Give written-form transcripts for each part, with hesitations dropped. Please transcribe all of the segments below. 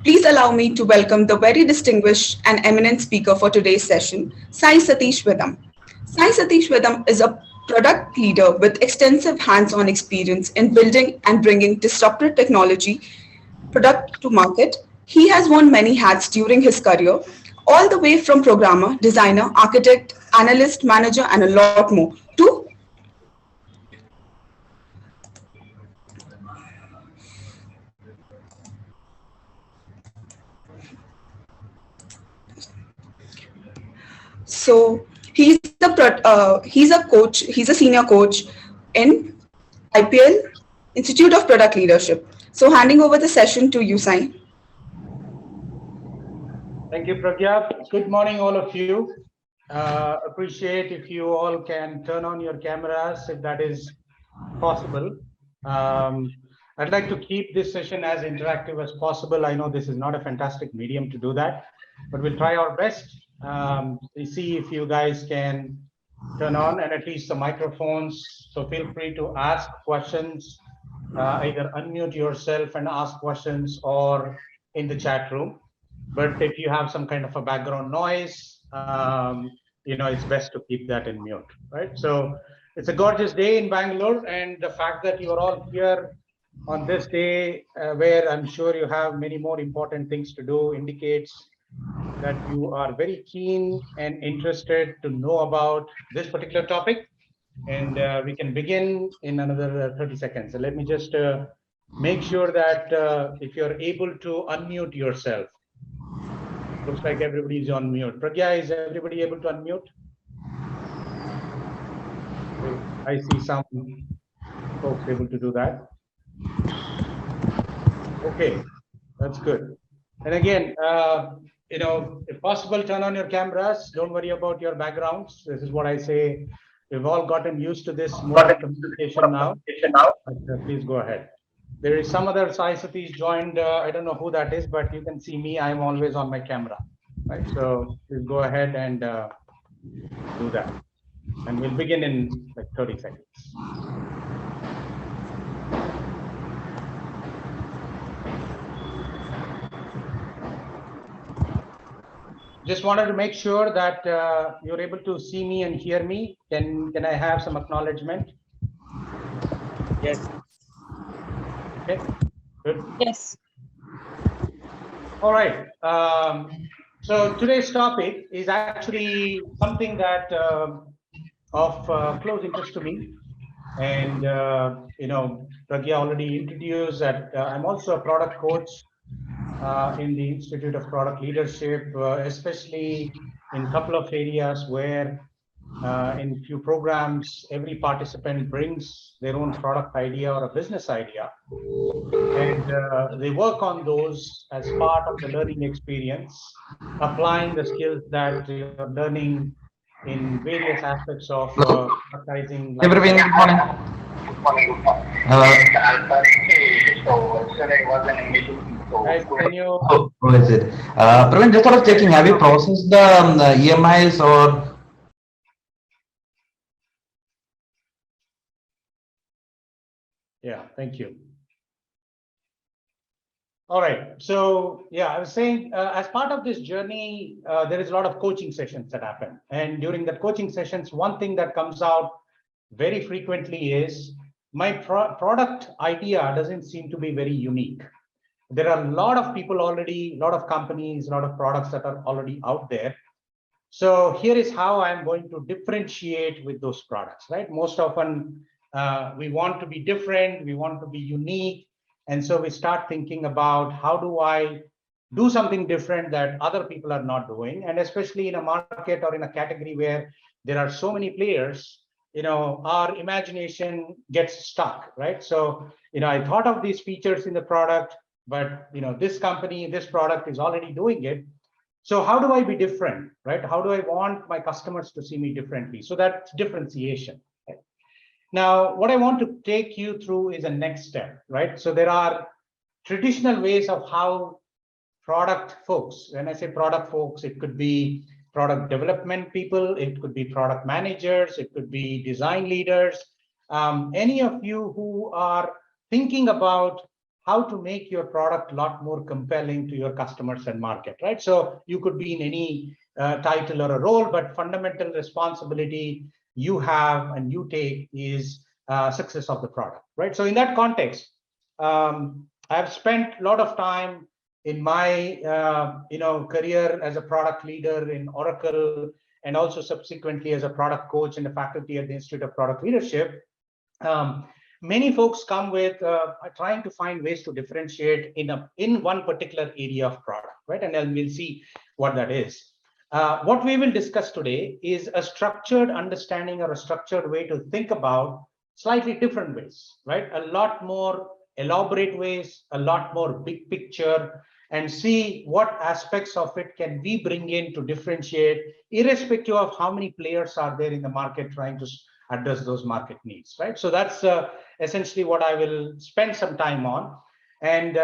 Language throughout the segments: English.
Please allow me to welcome the very distinguished and eminent speaker for today's session, Sai Satish Vedam. Sai Satish Vedam is a product leader with extensive hands-on experience in building and bringing disruptive technology product to market. He has worn many hats during his career, all the way from programmer, designer, architect, analyst, manager, and a lot more to so he's a coach. He's a senior coach in IPL Institute of Product Leadership. So handing over the session to you, Sai. Thank you, Pragya. Good morning, all of you. Appreciate if you all can turn on your cameras if that is possible. I'd like to keep this session as interactive as possible. I know this is not a fantastic medium to do that, but we'll try our best. We see if you guys can turn on and at least the microphones. So feel free to ask questions, either unmute yourself and ask questions or in the chat room. But if you have some kind of a background noise, it's best to keep that in mute, right? So it's a gorgeous day in Bangalore, and the fact that you are all here on this day, where I'm sure you have many more important things to do, indicates that you are very keen and interested to know about this particular topic. And we can begin in another 30 seconds. So let me just make sure that if you're able to unmute yourself. Looks like everybody's on mute. Pragya, is everybody able to unmute? I see some folks able to do that. Okay, that's good. And again, if possible, turn on your cameras. Don't worry about your backgrounds. This is what I say. We've all gotten used to this mode of communication now. But, please go ahead. There is some other Sai Satish joined. I don't know who that is, but you can see me. I'm always on my camera, right? So please go ahead and do that. And we'll begin in like 30 seconds. Just wanted to make sure that you're able to see me and hear me. Can I have some acknowledgement? Yes. Okay. Good. Yes. All right. So today's topic is actually something that of close interest to me. And Pragya already introduced that I'm also a product coach in the Institute of Product Leadership, especially in a couple of areas where in few programs, every participant brings their own product idea or a business idea. And they work on those as part of the learning experience, applying the skills that you're learning in various aspects of advertising. Everyone, good morning. Guys, can you? Who is it? Praveen, just sort of checking, have you processed the EMIs or? Yeah, thank you. All right. So, yeah, I was saying as part of this journey, there is a lot of coaching sessions that happen. And during the coaching sessions, one thing that comes out very frequently is my product idea doesn't seem to be very unique. There are a lot of people already, a lot of companies, a lot of products that are already out there. So here is how I'm going to differentiate with those products, right? Most often we want to be different, we want to be unique. And so we start thinking about how do I do something different that other people are not doing. And especially in a market or in a category where there are so many players, our imagination gets stuck, right? So, I thought of these features in the product, but this company, this product is already doing it. So how do I be different, right? How do I want my customers to see me differently? So that's differentiation. Right? Now, what I want to take you through is a next step, right? So there are traditional ways of how product folks, when I say product folks, it could be product development people, it could be product managers, it could be design leaders, any of you who are thinking about how to make your product a lot more compelling to your customers and market, right? So you could be in any title or a role, but fundamental responsibility you have and you take is success of the product, right? So in that context, I've spent a lot of time in my career as a product leader in Oracle, and also subsequently as a product coach and a faculty at the Institute of Product Leadership. Many folks come with trying to find ways to differentiate in one particular area of product, right? And then we'll see what that is. What we will discuss today is a structured understanding or a structured way to think about slightly different ways, right? A lot more elaborate ways, a lot more big picture, and see what aspects of it can we bring in to differentiate, irrespective of how many players are there in the market trying to address those market needs, right? So that's essentially what I will spend some time on. And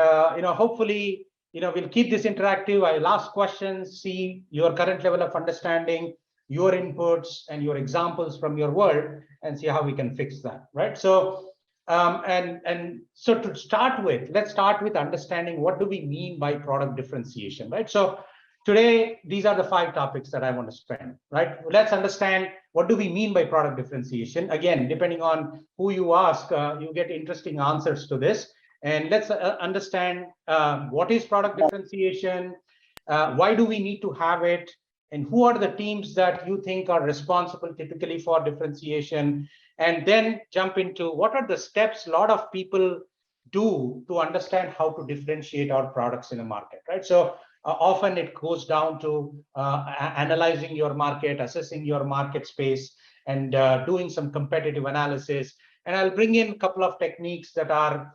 hopefully, we'll keep this interactive. I will ask questions, see your current level of understanding, your inputs and your examples from your world, and see how we can fix that, right? So so to start with, let's start with understanding what do we mean by product differentiation, right? So today, these are the 5 topics that I want to spend, right? Let's understand what do we mean by product differentiation. Again, depending on who you ask, you get interesting answers to this. And let's understand what is product differentiation, why do we need to have it, and who are the teams that you think are responsible typically for differentiation, and then jump into what are the steps a lot of people do to understand how to differentiate our products in the market, right? So often it goes down to analyzing your market, assessing your market space, and doing some competitive analysis. And I'll bring in a couple of techniques that are,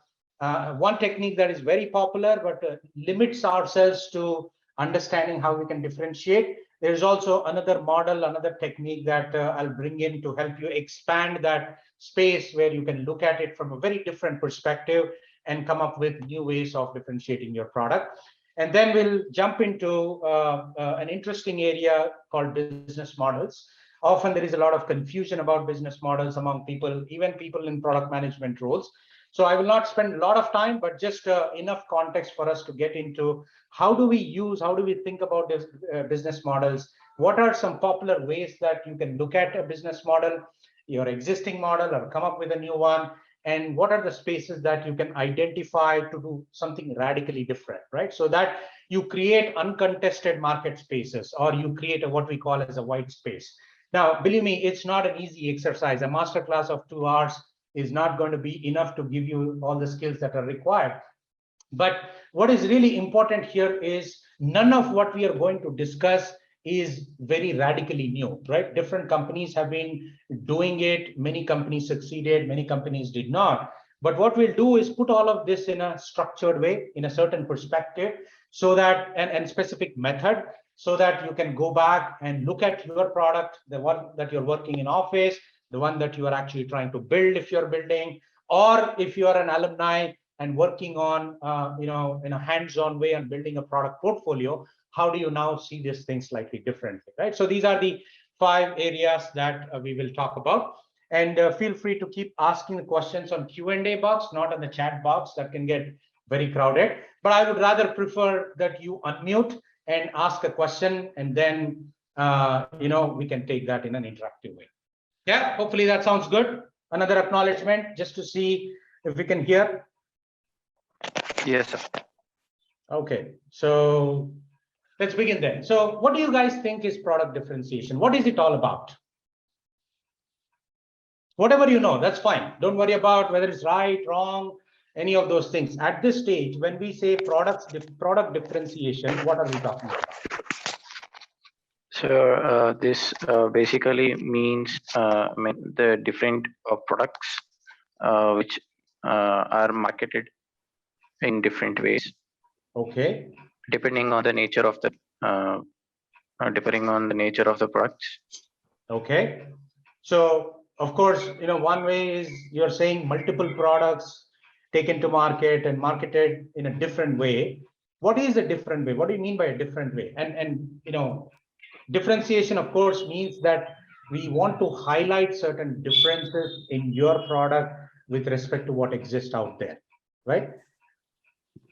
one technique that is very popular, but limits ourselves to understanding how we can differentiate. There's also another model, another technique that I'll bring in to help you expand that space where you can look at it from a very different perspective and come up with new ways of differentiating your product. And then we'll jump into an interesting area called business models. Often there is a lot of confusion about business models among people, even people in product management roles. So I will not spend a lot of time, but just enough context for us to get into how do we think about this business models? What are some popular ways that you can look at a business model, your existing model, or come up with a new one? And what are the spaces that you can identify to do something radically different, right? So that you create uncontested market spaces, or you create what we call as a white space. Now, believe me, it's not an easy exercise. A masterclass of 2 hours is not going to be enough to give you all the skills that are required. But what is really important here is none of what we are going to discuss is very radically new, right? Different companies have been doing it. Many companies succeeded, many companies did not. But what we'll do is put all of this in a structured way, in a certain perspective, so that, and specific method, so that you can go back and look at your product, the one that you're working in office, the one that you are actually trying to build if you're building, or if you are an alumni and working on, in a hands-on way and building a product portfolio, how do you now see this thing slightly differently, right? So these are the 5 areas that we will talk about. And feel free to keep asking the questions on Q&A box, not on the chat box. That can get very crowded. But I would rather prefer that you unmute and ask a question, and then we can take that in an interactive way. Yeah, hopefully that sounds good. Another acknowledgement just to see if we can hear. Yes, sir. Okay, so let's begin then. So what do you guys think is product differentiation? What is it all about? Whatever you know, that's fine. Don't worry about whether it's right, wrong, any of those things. At this stage, when we say product differentiation, what are we talking about? So this basically means the different products which are marketed in different ways. Okay. Depending on the nature of the products. Okay. So of course, one way is you're saying multiple products taken to market and marketed in a different way. What is a different way? What do you mean by a different way? And differentiation, of course, means that we want to highlight certain differences in your product with respect to what exists out there, right?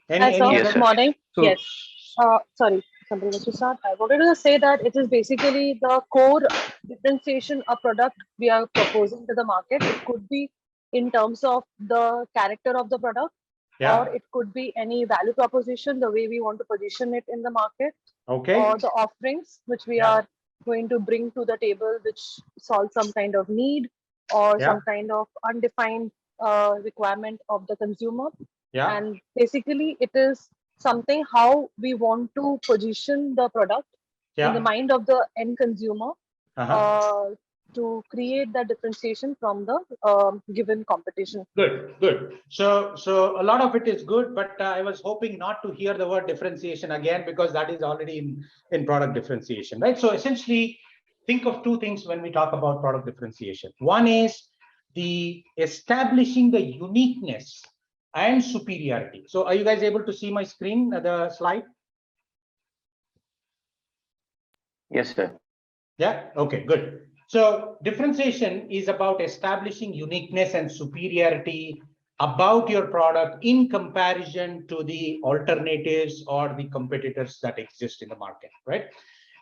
Any Sir. Yes, other? Good sir. morning. So, Yes. Sorry, somebody wants to start. I wanted to say that it is basically the core differentiation of product we are proposing to the market. It could be in terms of the character of the product, or yeah. it could be any value proposition, the way we want to position it in the market, Okay. or the offerings which we Yeah. are going to bring to the table, which solve some kind of need or Yeah. some kind of undefined requirement of the consumer. Yeah. And basically, it is something how we want to position the product in the Yeah. mind of the end consumer Uh-huh. uh, to create that differentiation from the given competition. Good, good. So a lot of it is good, but I was hoping not to hear the word differentiation again, because that is already in product differentiation, right? So essentially, think of two things when we talk about product differentiation. One is the establishing the uniqueness and superiority. So are you guys able to see my screen, the slide? Yes, sir. Yeah, okay, good. So differentiation is about establishing uniqueness and superiority about your product in comparison to the alternatives or the competitors that exist in the market, right?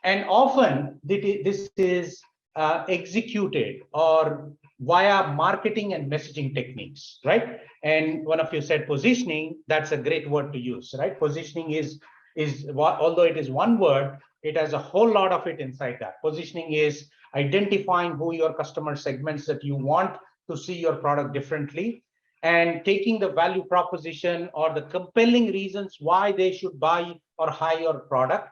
And often this is executed or via marketing and messaging techniques, right? And one of you said positioning. That's a great word to use, right? Positioning is although it is one word, it has a whole lot of it inside that. Positioning is identifying who your customer segments that you want to see your product differently, and taking the value proposition or the compelling reasons why they should buy or hire your product,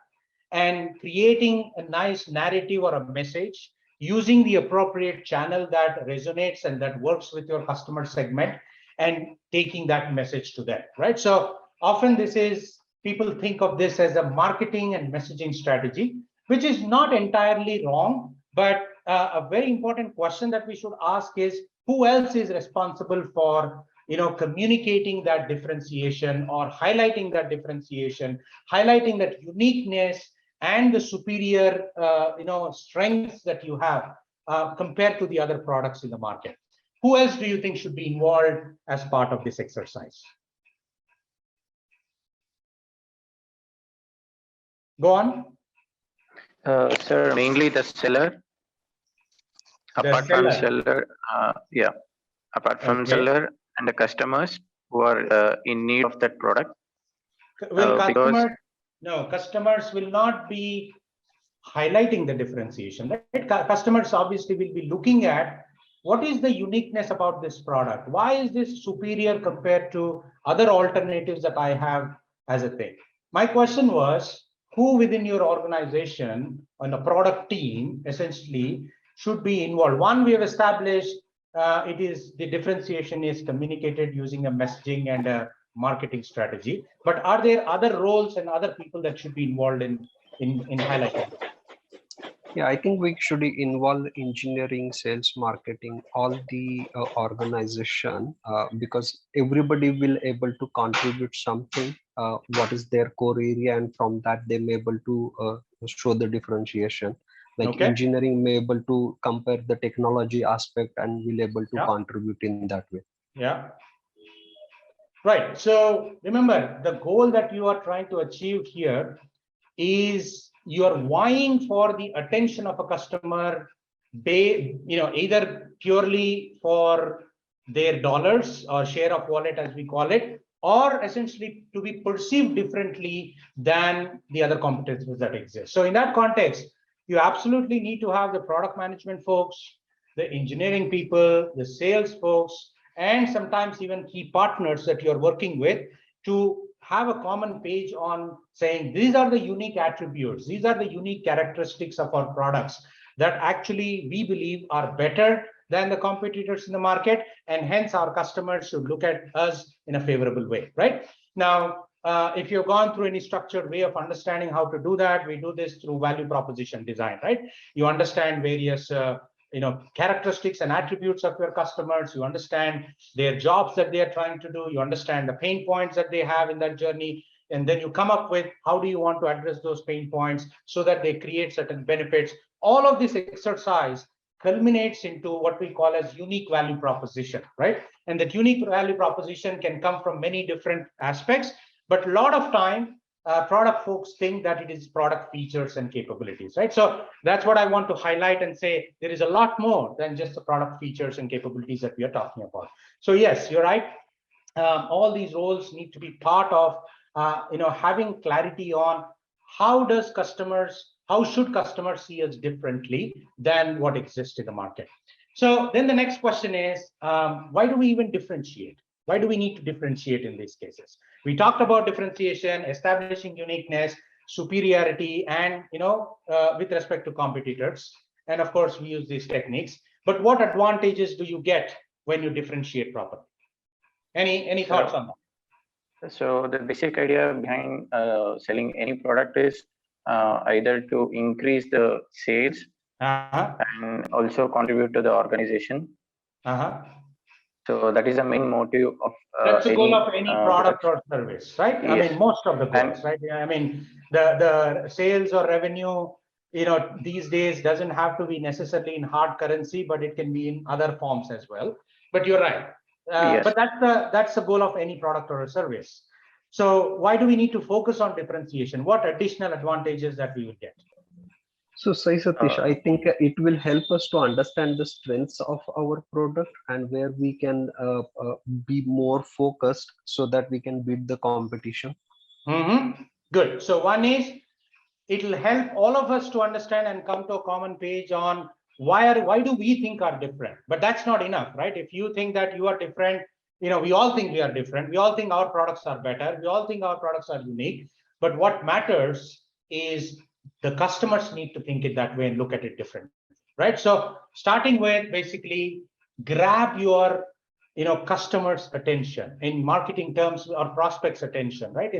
and creating a nice narrative or a message using the appropriate channel that resonates and that works with your customer segment, and taking that message to them, right? So often this is, people think of this as a marketing and messaging strategy, which is not entirely wrong, but a very important question that we should ask is, who else is responsible for communicating that differentiation or highlighting that differentiation, highlighting that uniqueness and the superior strengths that you have compared to the other products in the market? Who else do you think should be involved as part of this exercise? Go on. Sir, mainly the seller. Apart from seller, yeah. Apart from seller and the customers who are in need of that product. Will Because customers will not be highlighting the differentiation, right? Customers obviously will be looking at what is the uniqueness about this product. Why is this superior compared to other alternatives that I have as a thing? My question was, who within your organization on a product team essentially should be involved? One, we have established it is the differentiation is communicated using a messaging and a marketing strategy. But are there other roles and other people that should be involved in highlighting? Yeah, I think we should involve engineering, sales, marketing, all the organization, because everybody will able to contribute something, what is their core area, and from that they may able to show the differentiation. Like engineering may able to compare the technology aspect and will able to contribute in that way. Yeah. Right. So remember, the goal that you are trying to achieve here is you are vying for the attention of a customer, either purely for their dollars or share of wallet, as we call it, or essentially to be perceived differently than the other competitors that exist. So in that context, you absolutely need to have the product management folks, the engineering people, the sales folks, and sometimes even key partners that you're working with to have a common page on saying these are the unique attributes, these are the unique characteristics of our products that actually we believe are better than the competitors in the market, and hence our customers should look at us in a favorable way, right? Now, if you've gone through any structured way of understanding how to do that, we do this through value proposition design, right? You understand various characteristics and attributes of your customers. You understand their jobs that they are trying to do. You understand the pain points that they have in that journey. And then you come up with how do you want to address those pain points so that they create certain benefits. All of this exercise culminates into what we call as unique value proposition, right? And that unique value proposition can come from many different aspects. But a lot of time, product folks think that it is product features and capabilities, right? So that's what I want to highlight and say, there is a lot more than just the product features and capabilities that we are talking about. So yes, you're right. All these roles need to be part of having clarity on how should customers see us differently than what exists in the market. So then the next question is, why do we even differentiate? Why do we need to differentiate in these cases? We talked about differentiation, establishing uniqueness, superiority, and with respect to competitors. And of course, we use these techniques. But what advantages do you get when you differentiate properly? Any thoughts on that? So the basic idea behind selling any product is either to increase the sales and also contribute to the organization. So that is the main motive of that's the goal of any product or service, right? Yes. I mean, most of the goals, right? I mean, the sales or revenue, these days doesn't have to be necessarily in hard currency, but it can be in other forms as well. But you're right. Yes. But that's the goal of any product or a service. So why do we need to focus on differentiation? What additional advantages that we will get? So Sai Satish, I think it will help us to understand the strengths of our product and where we can be more focused so that we can beat the competition. Good. So one is, it will help all of us to understand and come to a common page on why do we think are different. But that's not enough, right? If you think that you are different, we all think we are different. We all think our products are better. We all think our products are unique. But what matters is the customers need to think it that way and look at it differently, right? So starting with basically grab your customers' attention in marketing terms, or prospects' attention, right?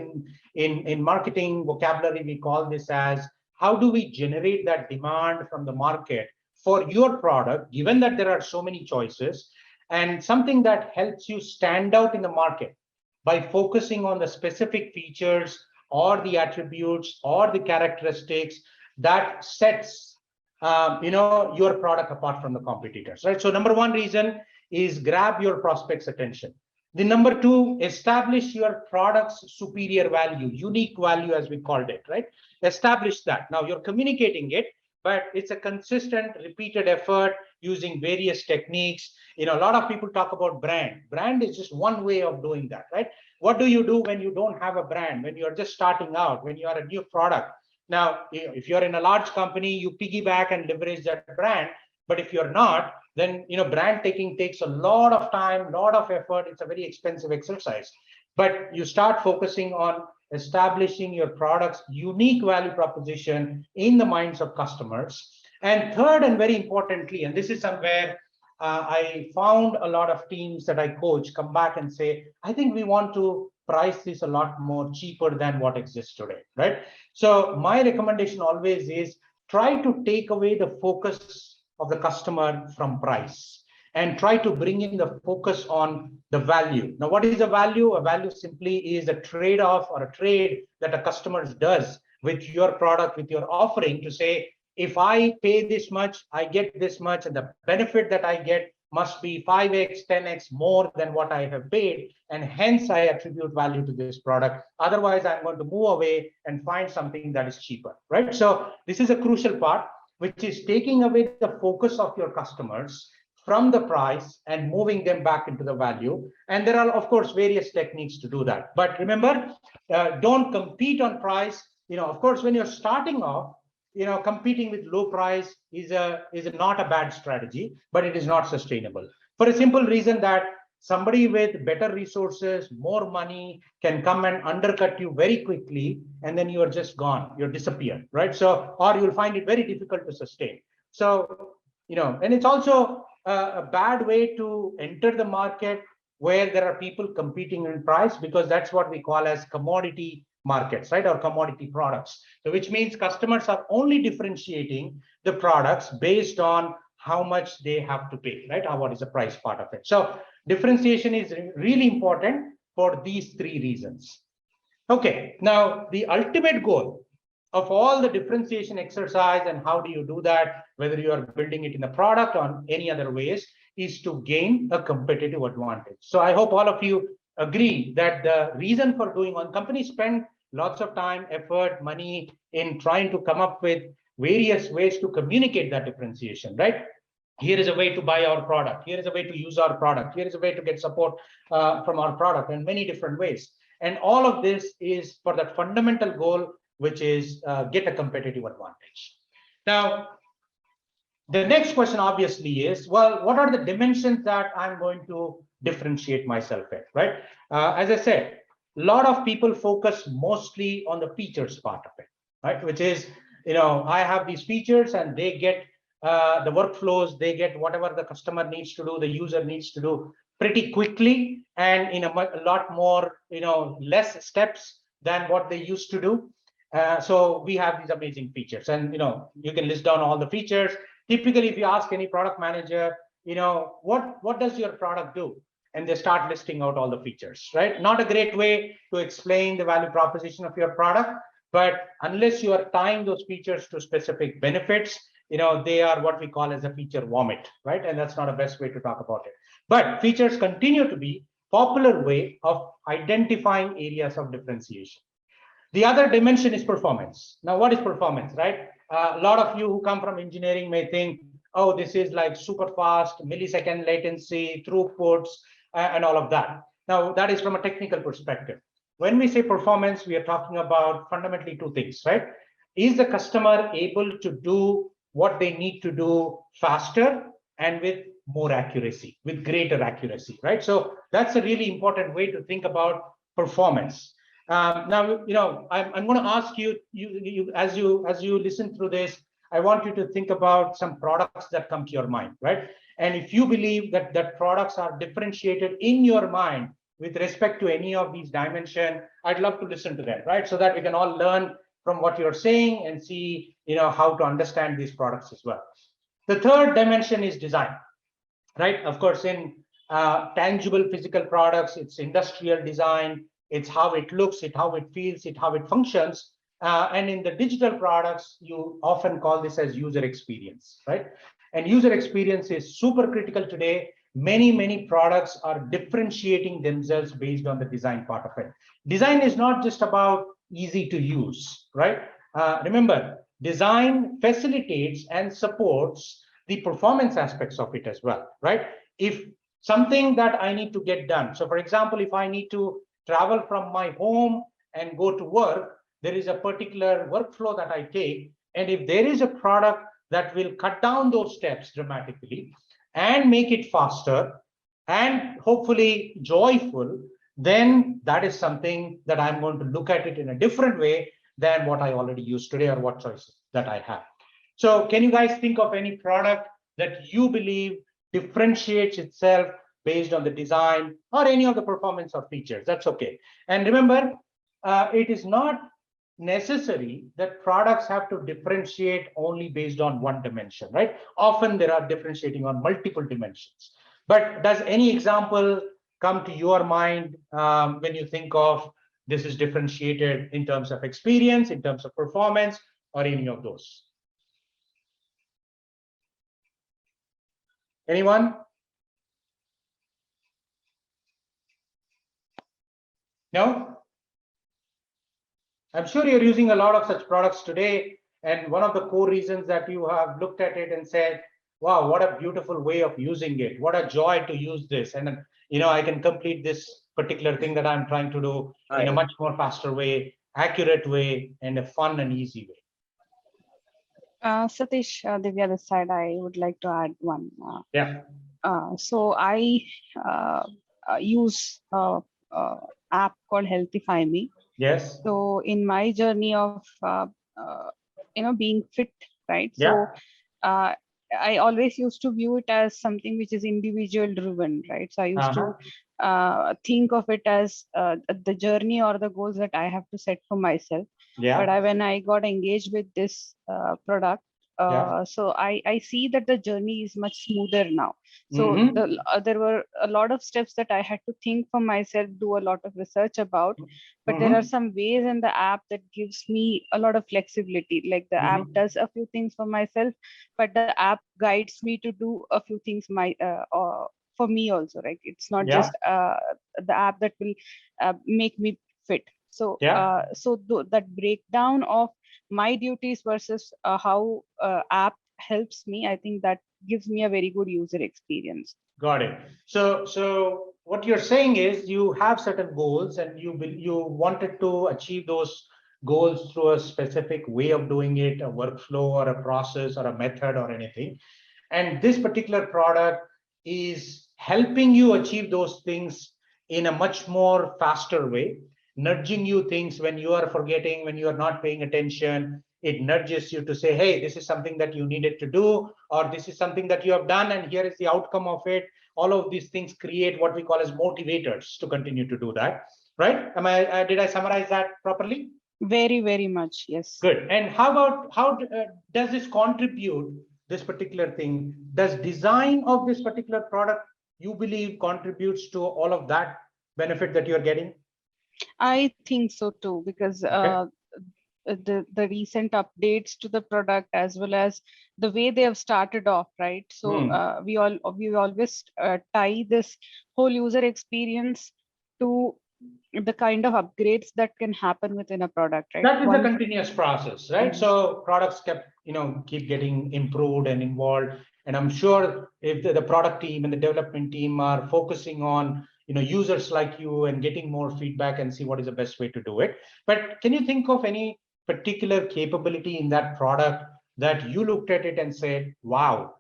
In marketing vocabulary, we call this as, how do we generate that demand from the market for your product, given that there are so many choices, and something that helps you stand out in the market by focusing on the specific features or the attributes or the characteristics that sets your product apart from the competitors, right? So number one reason is grab your prospects' attention. The number two, establish your product's superior value, unique value as we called it, right? Establish that. Now you're communicating it, but it's a consistent, repeated effort using various techniques. A lot of people talk about brand. Brand is just one way of doing that, right? What do you do when you don't have a brand, when you're just starting out, when you are a new product? Now, if you're in a large company, you piggyback and leverage that brand. But if you're not, then brand taking takes a lot of time, lot of effort. It's a very expensive exercise. But you start focusing on establishing your product's unique value proposition in the minds of customers. And third, and very importantly, and this is somewhere I found a lot of teams that I coach come back and say, I think we want to price this a lot more cheaper than what exists today, right? So my recommendation always is, try to take away the focus of the customer from price and try to bring in the focus on the value. Now, what is a value? A value simply is a trade-off or a trade that a customer does with your product, with your offering, to say, if I pay this much, I get this much, and the benefit that I get must be 5x, 10x more than what I have paid, and hence I attribute value to this product. Otherwise, I'm going to move away and find something that is cheaper, right? So this is a crucial part, which is taking away the focus of your customers from the price and moving them back into the value. And there are, of course, various techniques to do that. But remember, don't compete on price. Of course, when you're starting off, competing with low price is not a bad strategy, but it is not sustainable. For a simple reason that somebody with better resources, more money, can come and undercut you very quickly, and then you are just gone, you're disappeared, right? So, or you'll find it very difficult to sustain. So, and it's also a bad way to enter the market where there are people competing in price, because that's what we call as commodity markets, right? Or commodity products. So which means customers are only differentiating the products based on how much they have to pay, right? Or what is the price part of it. So differentiation is really important for these three reasons. Okay, now the ultimate goal of all the differentiation exercise, and how do you do that, whether you are building it in a product or any other ways, is to gain a competitive advantage. So I hope all of you agree that the reason for doing one, companies spend lots of time, effort, money in trying to come up with various ways to communicate that differentiation, right? Here is a way to buy our product. Here is a way to use our product. Here is a way to get support from our product in many different ways. And all of this is for that fundamental goal, which is get a competitive advantage. Now, the next question obviously is, well, what are the dimensions that I'm going to differentiate myself in, right? As I said, a lot of people focus mostly on the features part of it, right? Which is, I have these features and they get the workflows, they get whatever the customer needs to do, the user needs to do pretty quickly and in a lot more, less steps than what they used to do. So we have these amazing features, and you can list down all the features. Typically, if you ask any product manager, what does your product do? And they start listing out all the features, right? Not a great way to explain the value proposition of your product, but unless you are tying those features to specific benefits, they are what we call as a feature vomit, right? And that's not a best way to talk about it. But features continue to be popular way of identifying areas of differentiation. The other dimension is performance. Now, what is performance, right? A lot of you who come from engineering may think, oh, this is like super fast, millisecond latency, throughputs, and all of that. Now, that is from a technical perspective. When we say performance, we are talking about fundamentally two things, right? Is the customer able to do what they need to do faster and with more accuracy, with greater accuracy, right? So that's a really important way to think about performance. Now, I'm going to ask you, as you listen through this, I want you to think about some products that come to your mind, right? And if you believe that products are differentiated in your mind with respect to any of these dimensions, I'd love to listen to them, right? So that we can all learn from what you're saying and see, how to understand these products as well. The third dimension is design, right? Of course, in tangible physical products, it's industrial design, it's how it looks, it's how it feels, it's how it functions. And in the digital products, you often call this as user experience, right? And user experience is super critical today. Many products are differentiating themselves based on the design part of it. Design is not just about easy to use, right? Remember, design facilitates and supports the performance aspects of it as well, right? If something that I need to get done, so for example, if I need to travel from my home and go to work, there is a particular workflow that I take. And if there is a product that will cut down those steps dramatically and make it faster and hopefully joyful, then that is something that I'm going to look at it in a different way than what I already use today or what choices that I have. So can you guys think of any product that you believe differentiates itself based on the design or any of the performance or features? That's okay. And remember, it is not necessary that products have to differentiate only based on one dimension, right? Often there are differentiating on multiple dimensions. But does any example come to your mind when you think of this is differentiated in terms of experience, in terms of performance, or any of those? Anyone? No? I'm sure you're using a lot of such products today. And one of the core reasons that you have looked at it and said, wow, what a beautiful way of using it. What a joy to use this. And, I can complete this particular thing that I'm trying to do in a much more faster way, accurate way, and a fun and easy way. Satish, Divya this side, I would like to add one. Yeah. So I use app called Healthify Me. Yes. So in my journey of being fit, right? Yeah. So I always used to view it as something which is individual driven, right? So I used to think of it as the journey or the goals that I have to set for myself. Yeah. But when I got engaged with this product, so I see that the journey is much smoother now. So there were a lot of steps that I had to think for myself, do a lot of research about, but there are some ways in the app that gives me a lot of flexibility. Like the app does a few things for myself, but the app guides me to do a few things for me also, right? It's not Yeah. just the app that will make me fit. So Yeah. that breakdown of my duties versus how app helps me, I think that gives me a very good user experience. Got it. So what you're saying is you have certain goals and you wanted to achieve those goals through a specific way of doing it, a workflow or a process or a method or anything. And this particular product is helping you achieve those things in a much more faster way, nudging you things when you are forgetting, when you are not paying attention. It nudges you to say, hey, this is something that you needed to do, or this is something that you have done, and here is the outcome of it. All of these things create what we call as motivators to continue to do that, right? Did I summarize that properly? Very, very much, yes. Good. And how about does this contribute, this particular thing, does design of this particular product, you believe, contributes to all of that benefit that you're getting? I think so too, because Okay. the recent updates to the product, as well as the way they have started off, right? So we always tie this whole user experience to the kind of upgrades that can happen within a product, right? That is a continuous process, right? So products keep getting improved and involved. And I'm sure if the product team and the development team are focusing on users like you and getting more feedback and see what is the best way to do it. But can you think of any particular capability in that product that you looked at it and said, wow,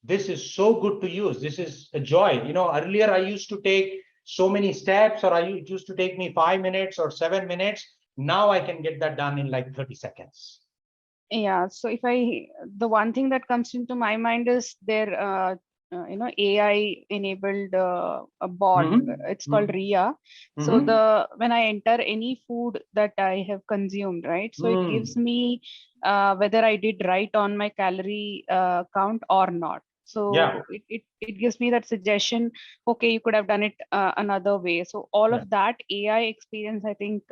this is so good to use, this is a joy? Earlier I used to take so many steps, or it used to take me 5 minutes or 7 minutes. Now I can get that done in like 30 seconds. Yeah, so the one thing that comes into my mind is their AI enabled a bot. It's called Ria. So when I enter any food that I have consumed, right? So it gives me whether I did right on my calorie count or not. So Yeah. it gives me that suggestion. Okay, you could have done it another way. So all of that AI experience, I think,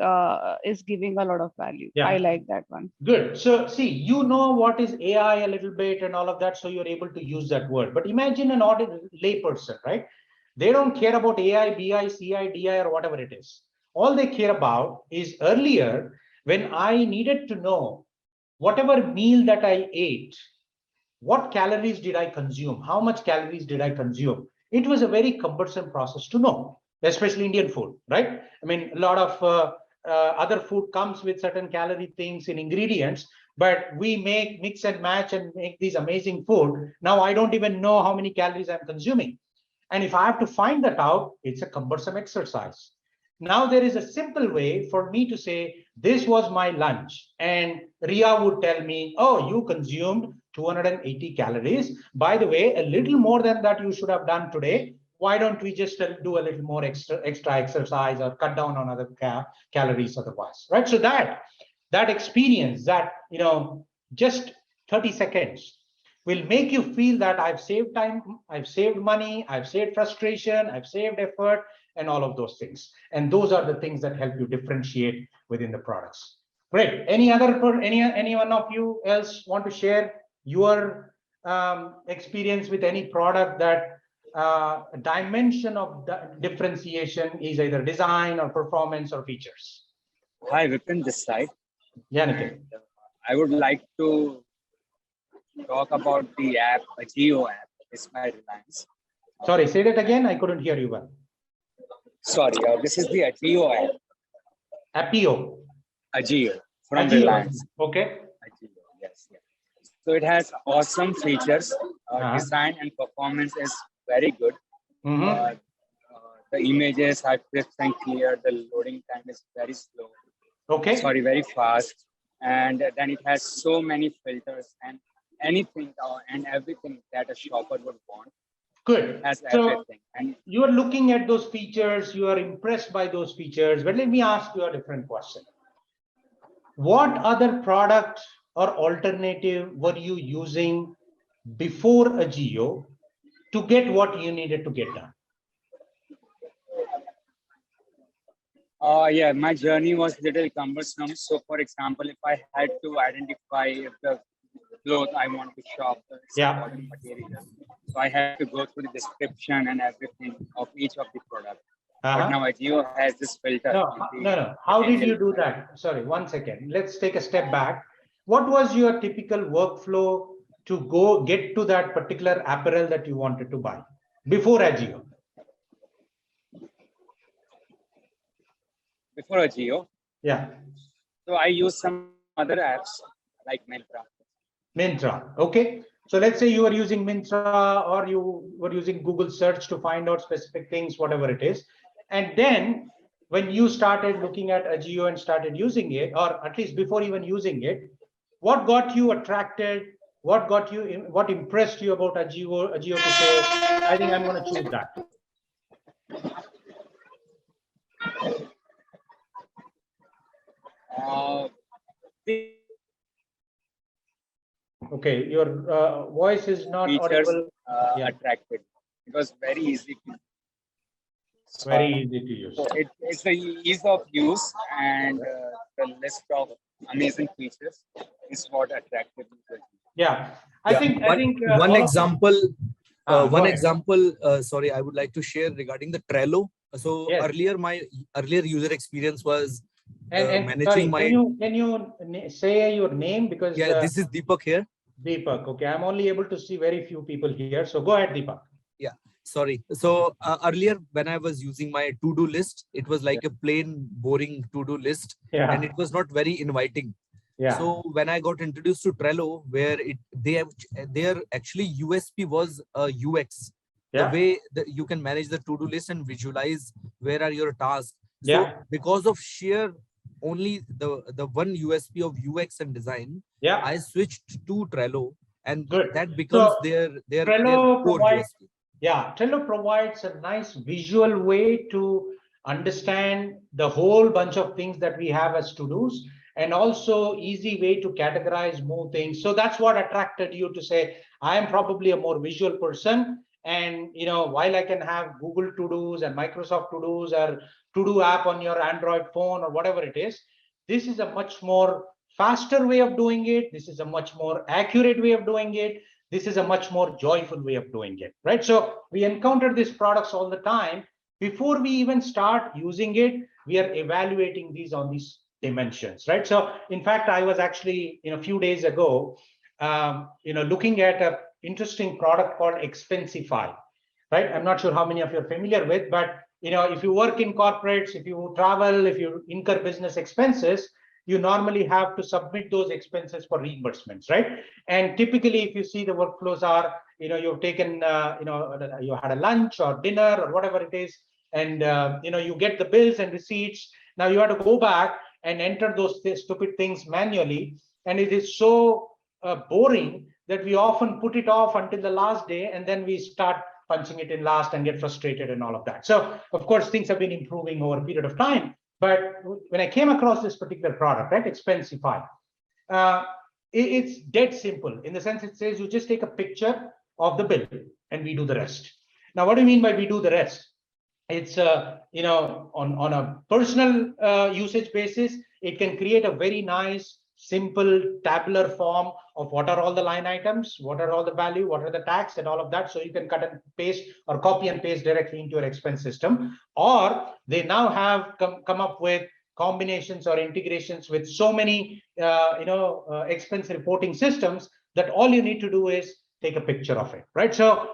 is giving a lot of value. Yeah. I like that one. Good. So see, what is AI a little bit and all of that, so you're able to use that word. But imagine an ordinary layperson, right? They don't care about AI, BI, CI, DI, or whatever it is. All they care about is, earlier, when I needed to know whatever meal that I ate, what calories did I consume? How much calories did I consume? It was a very cumbersome process to know, especially Indian food, right? I mean, a lot of other food comes with certain calorie things in ingredients, but we mix and match and make these amazing food. Now I don't even know how many calories I'm consuming. And if I have to find that out, it's a cumbersome exercise. Now there is a simple way for me to say, this was my lunch. And Ria would tell me, oh, you consumed 280 calories. By the way, a little more than that you should have done today. Why don't we just do a little more extra exercise or cut down on other calories otherwise, right? So that experience, that, just 30 seconds will make you feel that I've saved time, I've saved money, I've saved frustration, I've saved effort, and all of those things. And those are the things that help you differentiate within the products. Great. Any one of you else want to share your experience with any product that dimension of the differentiation is either design or performance or features? Hi, Vipin, this side. Yeah, Nikhil. I would like to talk about the app, a Geo app. It's my Reliance. Sorry, say that again. I couldn't hear you well. Sorry, this is the Ageo app. Apio. Ageo from Ageo. Reliance. Okay. Ageo, yes. So it has awesome features. Design and performance is very good. The images are crisp and clear. The loading time is very slow. Okay. Sorry, very fast. And then it has so many filters and anything and everything that a shopper would want. Good. Has so everything. And you are looking at those features, you are impressed by those features, but let me ask you a different question. What other product or alternative were you using before Ageo to get what you needed to get done? Yeah, my journey was a little cumbersome. So for example, if I had to identify if the clothes I want to shop, important material. So I have to go through the description and everything of each of the product. But now Agio has this filter. No. How did you do that? Sorry, 1 second. Let's take a step back. What was your typical workflow to go get to that particular apparel that you wanted to buy before Agio? Before Agio? Yeah. So I use some other apps like Myntra. Myntra, okay. So let's say you are using Myntra or you were using Google search to find out specific things, whatever it is. And then when you started looking at Agio and started using it, or at least before even using it, what got you attracted? What impressed you about Agio to say, I think I'm going to choose that? Okay, your voice is not features audible. Attracted. It was very easy to use. Very easy to use. So it's the ease of use and the list of amazing features is what attracted me. Yeah, I think one example. One ahead. example. Sorry, I would like to share regarding the Trello. So Yes. my earlier user experience was managing sorry, my. Can you say your name, because this is Deepak here. Deepak. Okay, I'm only able to see very few people here. So go ahead, Deepak. Yeah, sorry. So earlier when I was using my to-do list, it was like a plain boring to-do list, and it was not very inviting. Yeah. So when I got introduced to Trello, where their actually USP was UX, the way that you can manage the to-do list and visualize where are your tasks. So because of sheer only the one USP of UX and design, I switched to Trello, and that becomes their Trello core provides, USP. Yeah, Trello provides a nice visual way to understand the whole bunch of things that we have as to-dos, and also easy way to categorize more things. So that's what attracted you to say, I am probably a more visual person. And while I can have Google to-dos and Microsoft to-dos or to-do app on your Android phone or whatever it is, this is a much more faster way of doing it. This is a much more accurate way of doing it. This is a much more joyful way of doing it, right? So we encounter these products all the time. Before we even start using it, we are evaluating these on these dimensions, right? So in fact, I was actually a few days ago, looking at an interesting product called Expensify, right? I'm not sure how many of you are familiar with, but if you work in corporates, if you travel, if you incur business expenses, you normally have to submit those expenses for reimbursements, right? And typically, if you see the workflows are, you've taken, you had a lunch or dinner or whatever it is, and you get the bills and receipts. Now you have to go back and enter those stupid things manually, and it is so boring that we often put it off until the last day, and then we start punching it in last and get frustrated and all of that. So of course, things have been improving over a period of time. But when I came across this particular product, right, Expensify, it's dead simple in the sense it says you just take a picture of the bill and we do the rest. Now, what do you mean by we do the rest? It's on a personal usage basis, it can create a very nice, simple tabular form of what are all the line items, what are all the value, what are the tax, and all of that. So you can cut and paste or copy and paste directly into your expense system. Or they now have come up with combinations or integrations with so many expense reporting systems that all you need to do is take a picture of it, right? So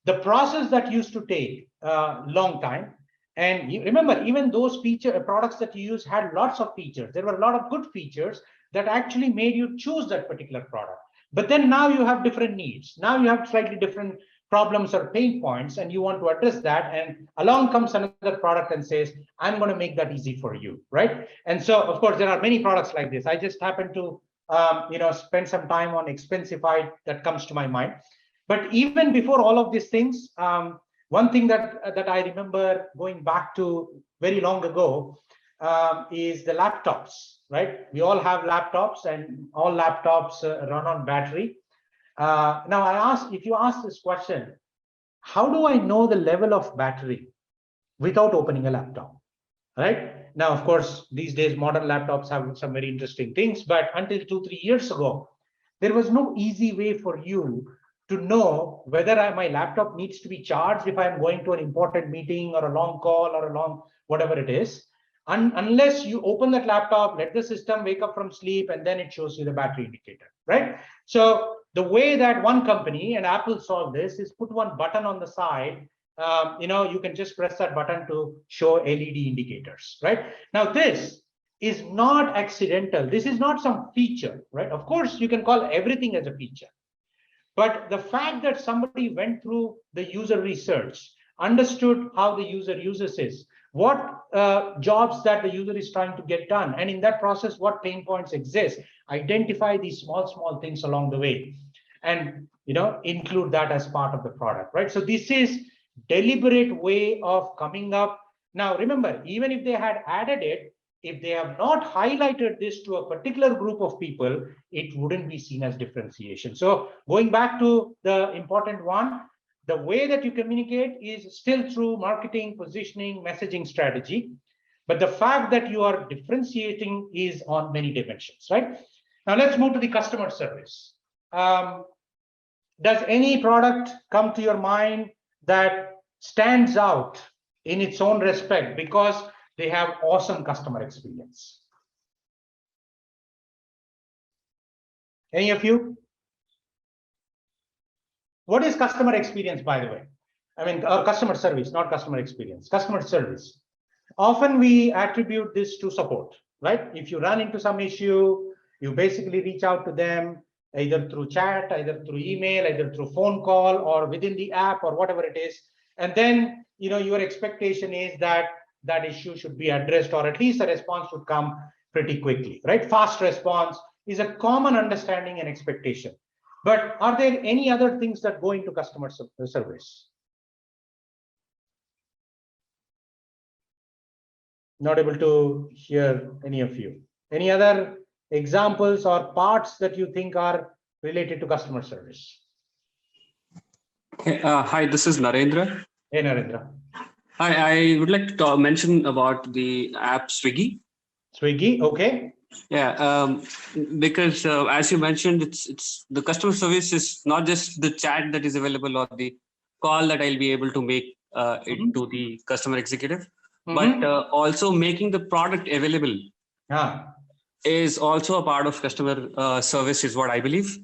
the process that used to take a long time, and you remember, even those products that you use had lots of features. There were a lot of good features that actually made you choose that particular product. But then now you have different needs. Now you have slightly different problems or pain points, and you want to address that. And along comes another product and says, I'm going to make that easy for you, right? And so, of course, there are many products like this. I just happened to, spend some time on Expensify that comes to my mind. But even before all of these things, one thing that I remember going back to very long ago is the laptops, right? We all have laptops, and all laptops run on battery. Now, if you ask this question, how do I know the level of battery without opening a laptop, right? Now, of course, these days, modern laptops have some very interesting things, but until 2-3 years ago, there was no easy way for you to know whether my laptop needs to be charged if I'm going to an important meeting or a long call or a long whatever it is, unless you open that laptop, let the system wake up from sleep, and then it shows you the battery indicator, right? So the way that one company, and Apple solved this, is put one button on the side. You can just press that button to show LED indicators, right? Now this is not accidental. This is not some feature, right? Of course, you can call everything as a feature. But the fact that somebody went through the user research, understood how the user uses this, what jobs that the user is trying to get done, and in that process, what pain points exist, identify these small things along the way, and include that as part of the product, right? So this is deliberate way of coming up. Now, remember, even if they had added it, if they have not highlighted this to a particular group of people, it wouldn't be seen as differentiation. So going back to the important one, the way that you communicate is still through marketing, positioning, messaging strategy. But the fact that you are differentiating is on many dimensions, right? Now let's move to the customer service. Does any product come to your mind that stands out in its own respect because they have awesome customer experience? Any of you? What is customer experience, by the way? I mean, customer service, not customer experience, customer service. Often we attribute this to support, right? If you run into some issue, you basically reach out to them either through chat, either through email, either through phone call, or within the app, or whatever it is. And then, your expectation is that that issue should be addressed, or at least a response would come pretty quickly, right? Fast response is a common understanding and expectation. But are there any other things that go into customer service? Not able to hear any of you. Any other examples or parts that you think are related to customer service? Hey, hi, this is Narendra. Hey, Narendra. Hi, I would like to mention about the app Swiggy. Swiggy, okay. Yeah, because as you mentioned, it's the customer service is not just the chat that is available or the call that I'll be able to make it to the customer executive, but also making the product available is also a part of customer service, is what I believe.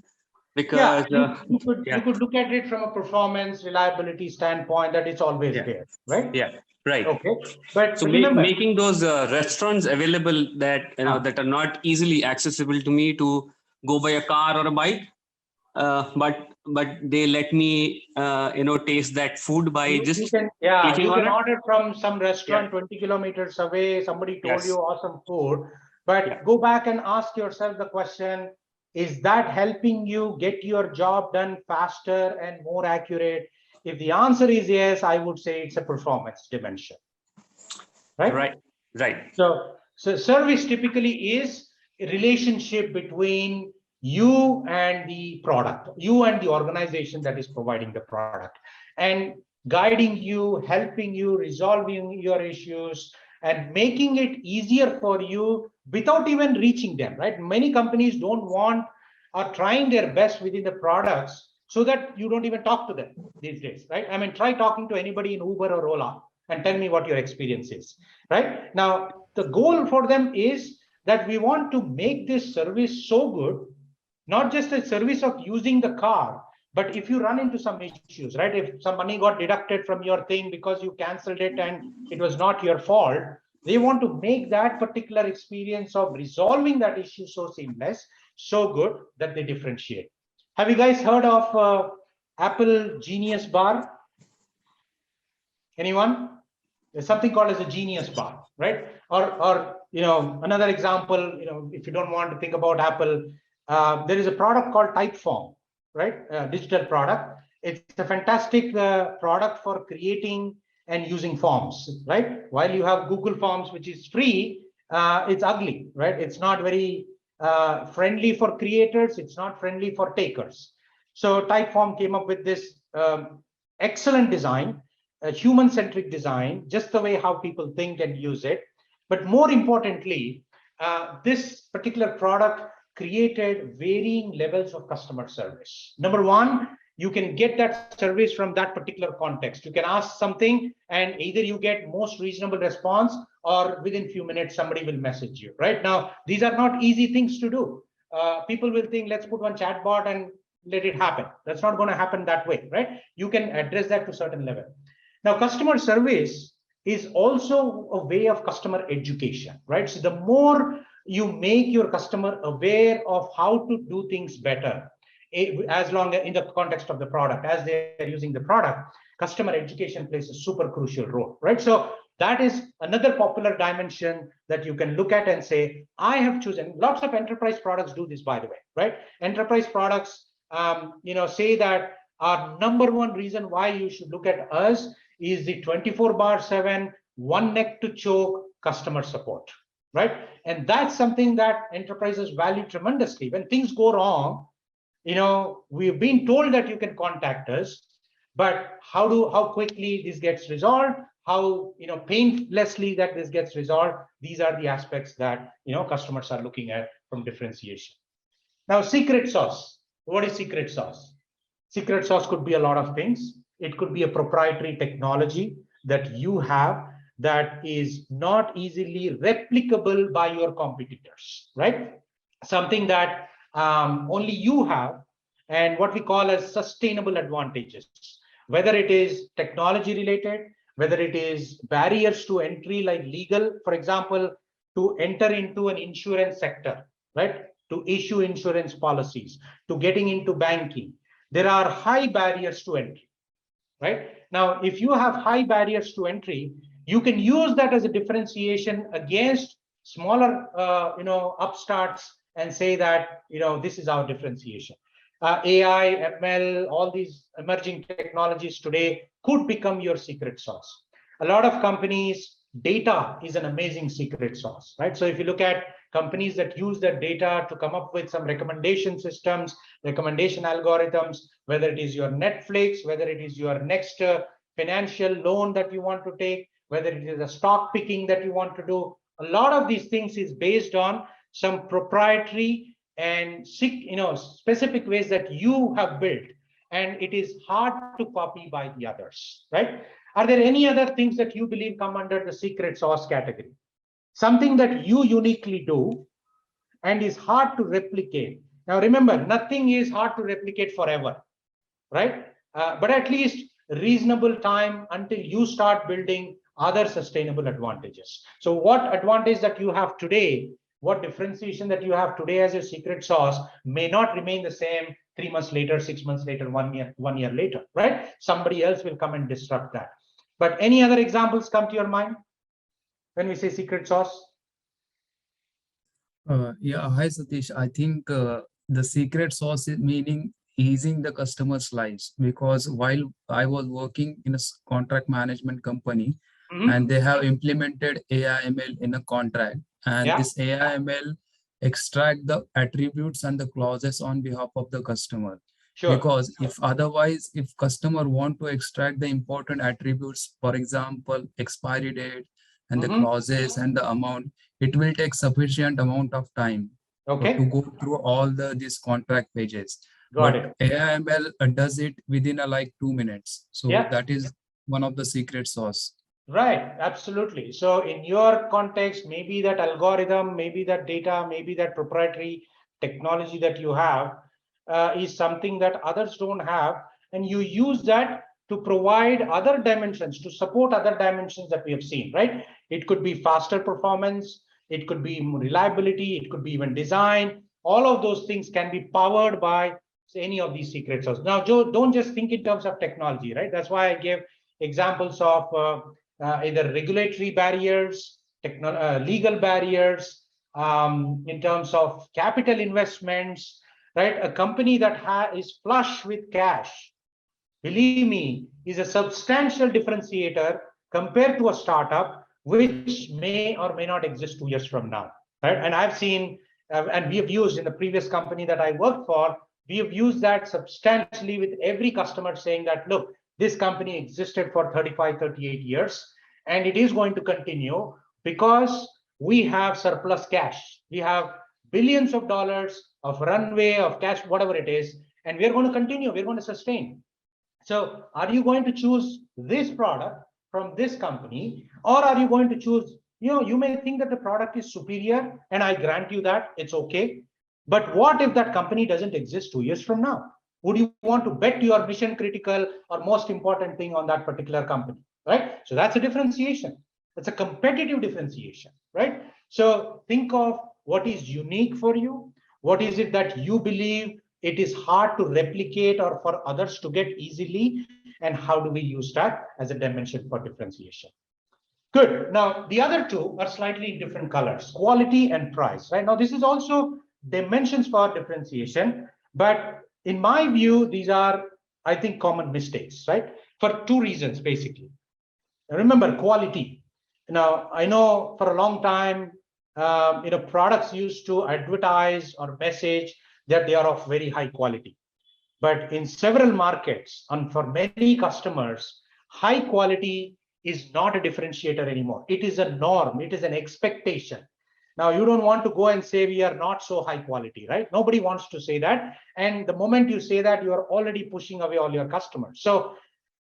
Because you could look at it from a performance reliability standpoint, that it's always there, right? Yeah, right. Okay, but so making those restaurants available that that are not easily accessible to me to go by a car or a bike, but they let me taste that food by you can order from some restaurant 20 kilometers away. Somebody told you awesome food, but go back and ask yourself the question, is that helping you get your job done faster and more accurate? If the answer is yes, I would say it's a performance dimension, right? So service typically is a relationship between you and the product, you and the organization that is providing the product, and guiding you, helping you, resolving your issues, and making it easier for you without even reaching them, right? Many companies don't want, are trying their best within the products so that you don't even talk to them these days, right? I mean, try talking to anybody in Uber or Ola and tell me what your experience is, right? Now, the goal for them is that we want to make this service so good, not just a service of using the car, but if you run into some issues, right? If some money got deducted from your thing because you canceled it and it was not your fault, they want to make that particular experience of resolving that issue so seamless, so good that they differentiate. Have you guys heard of Apple Genius Bar? Anyone? There's something called as a Genius Bar, right? Or another example, if you don't want to think about Apple, there is a product called Typeform, right? Digital product. It's a fantastic product for creating and using forms, right? While you have Google Forms, which is free, it's ugly, right? It's not very friendly for creators. It's not friendly for takers. So Typeform came up with this excellent design, a human-centric design, just the way how people think and use it. But more importantly, this particular product created varying levels of customer service. Number one, you can get that service from that particular context. You can ask something and either you get most reasonable response or within few minutes somebody will message you. Right now, these are not easy things to do. People will think, let's put one chatbot and let it happen. That's not going to happen that way, right? You can address that to a certain level. Now, customer service is also a way of customer education, right? So the more you make your customer aware of how to do things better, as long as in the context of the product, as they are using the product, customer education plays a super crucial role, right? So that is another popular dimension that you can look at and say, I have chosen. Lots of enterprise products do this, by the way, right? Enterprise products, say that our number one reason why you should look at us is the 24/7, one neck to choke customer support, right? And that's something that enterprises value tremendously. When things go wrong, we've been told that you can contact us, but how quickly this gets resolved, how painlessly that this gets resolved, these are the aspects that customers are looking at from differentiation. Now, secret sauce. What is secret sauce? Secret sauce could be a lot of things. It could be a proprietary technology that you have that is not easily replicable by your competitors, right? Something that only you have, and what we call as sustainable advantages, whether it is technology related, whether it is barriers to entry like legal, for example, to enter into an insurance sector, right? To issue insurance policies, to getting into banking. There are high barriers to entry, right? Now, if you have high barriers to entry, you can use that as a differentiation against smaller, upstarts and say that, this is our differentiation. AI, ML, all these emerging technologies today could become your secret sauce. A lot of companies, data is an amazing secret sauce, right? So if you look at companies that use that data to come up with some recommendation systems, recommendation algorithms, whether it is your Netflix, whether it is your next financial loan that you want to take, whether it is a stock picking that you want to do, a lot of these things is based on some proprietary and specific ways that you have built, and it is hard to copy by the others, right? Are there any other things that you believe come under the secret sauce category? Something that you uniquely do and is hard to replicate. Now remember, nothing is hard to replicate forever, right? But at least reasonable time until you start building other sustainable advantages. So what advantage that you have today, what differentiation that you have today as your secret sauce may not remain the same 3 months later, 6 months later, 1 year later, right? Somebody else will come and disrupt that. But any other examples come to your mind when we say secret sauce? Yeah, hi Satish. I think the secret sauce is meaning easing the customers' lives, because while I was working in a contract management company, and they have implemented AI/ML in a contract, and this AI/ML extract the attributes and the clauses on behalf of the customer. Sure. Because if customer want to extract the important attributes, for example, expiry date and the clauses and the amount, it will take sufficient amount of time to go through all these contract pages. Got it. AI/ML does it within like 2 minutes. So that is one of the secret sauce. Right, absolutely. So in your context, maybe that algorithm, maybe that data, maybe that proprietary technology that you have is something that others don't have, and you use that to provide other dimensions, to support other dimensions that we have seen, right? It could be faster performance, it could be reliability, it could be even design. All of those things can be powered by any of these secret sauces. Now, Joe, don't just think in terms of technology, right? That's why I gave examples of either regulatory barriers, legal barriers, in terms of capital investments, right? A company that is flush with cash, believe me, is a substantial differentiator compared to a startup which may or may not exist 2 years from now, right? And I've seen, and we have used in the previous company that I worked for, we have used that substantially with every customer, saying that, look, this company existed for 35, 38 years, and it is going to continue because we have surplus cash. We have billions of dollars of runway of cash, whatever it is, and we're going to continue, we're going to sustain. So are you going to choose this product from this company, or are you going to choose, you may think that the product is superior, and I grant you that, it's okay. But what if that company doesn't exist 2 years from now? Would you want to bet your mission critical or most important thing on that particular company, right? So that's a differentiation. It's a competitive differentiation, right? So think of what is unique for you. What is it that you believe it is hard to replicate or for others to get easily, and how do we use that as a dimension for differentiation? Good. Now, the other two are slightly different colors, quality and price, right? Now, this is also dimensions for differentiation, but in my view, these are, I think, common mistakes, right? For two reasons, basically. Remember, quality. Now, I know for a long time, products used to advertise or message that they are of very high quality. But in several markets and for many customers, high quality is not a differentiator anymore. It is a norm. It is an expectation. Now, you don't want to go and say we are not so high quality, right? Nobody wants to say that. And the moment you say that, you are already pushing away all your customers. So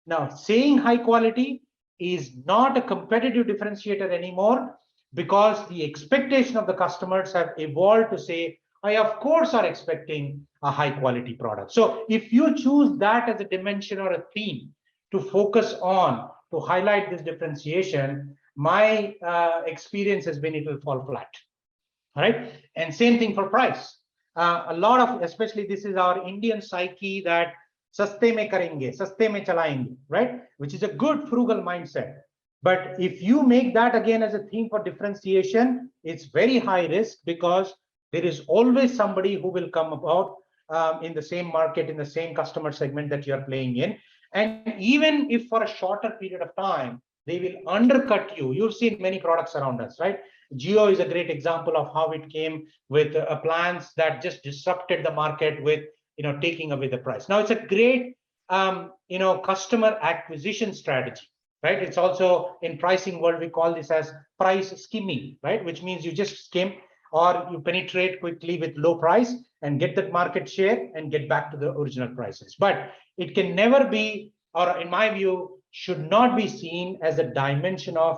now saying high quality is not a competitive differentiator anymore, because the expectation of the customers have evolved to say, I of course are expecting a high quality product. So if you choose that as a dimension or a theme to focus on, to highlight this differentiation, my experience has been it will fall flat. All right. And same thing for price. A lot of, especially this is our Indian psyche, that saste mein karenge, saste mein chalayenge, right? Which is a good frugal mindset. But if you make that again as a theme for differentiation, it's very high risk, because there is always somebody who will come about in the same market, in the same customer segment that you're playing in. And even if for a shorter period of time, they will undercut you. You've seen many products around us, right? Geo is a great example of how it came with plans that just disrupted the market with, taking away the price. Now, it's a great, customer acquisition strategy, right? It's also in pricing world, we call this as price skimming, right? Which means you just skim or you penetrate quickly with low price and get that market share and get back to the original prices. But it can never be, or in my view, should not be seen as a dimension of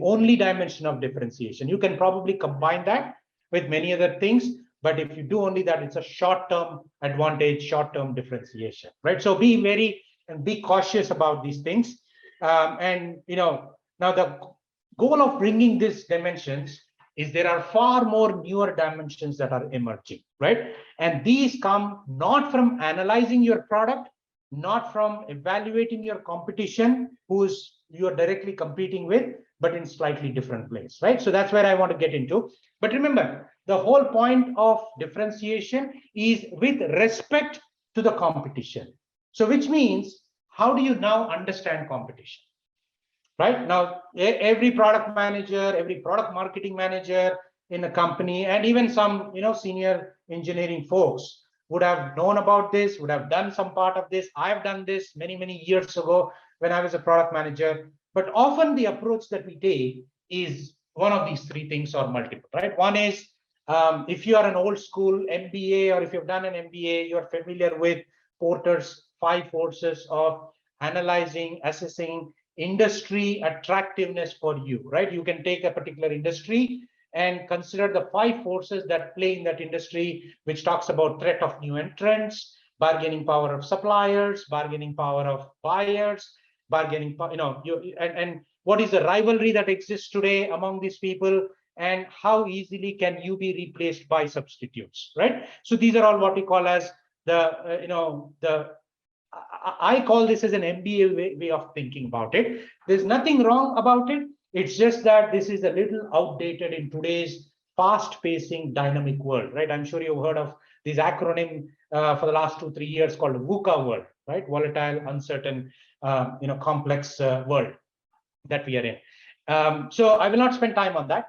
only dimension of differentiation. You can probably combine that with many other things, but if you do only that, it's a short-term advantage, short-term differentiation, right? So be cautious about these things. Now the goal of bringing these dimensions is there are far more newer dimensions that are emerging, right? And these come not from analyzing your product, not from evaluating your competition, who's you are directly competing with, but in slightly different place, right? So that's where I want to get into. But remember, the whole point of differentiation is with respect to the competition. So which means, how do you now understand competition? Right now, every product manager, every product marketing manager in a company, and even some senior engineering folks would have known about this, would have done some part of this. I've done this many years ago when I was a product manager. But often the approach that we take is one of these three things or multiple, right? One is, if you are an old school MBA, or if you've done an MBA, you're familiar with Porter's 5 forces of analyzing, assessing industry attractiveness for you, right? You can take a particular industry and consider the 5 forces that play in that industry, which talks about threat of new entrants, bargaining power of suppliers, bargaining power of buyers, bargaining, and what is the rivalry that exists today among these people, and how easily can you be replaced by substitutes, right? So these are all what we call as I call this as an MBA way of thinking about it. There's nothing wrong about it. It's just that this is a little outdated in today's fast-pacing, dynamic world, right? I'm sure you've heard of this acronym for the last 2-3 years called VUCA world, right? Volatile, uncertain, complex world that we are in. So I will not spend time on that.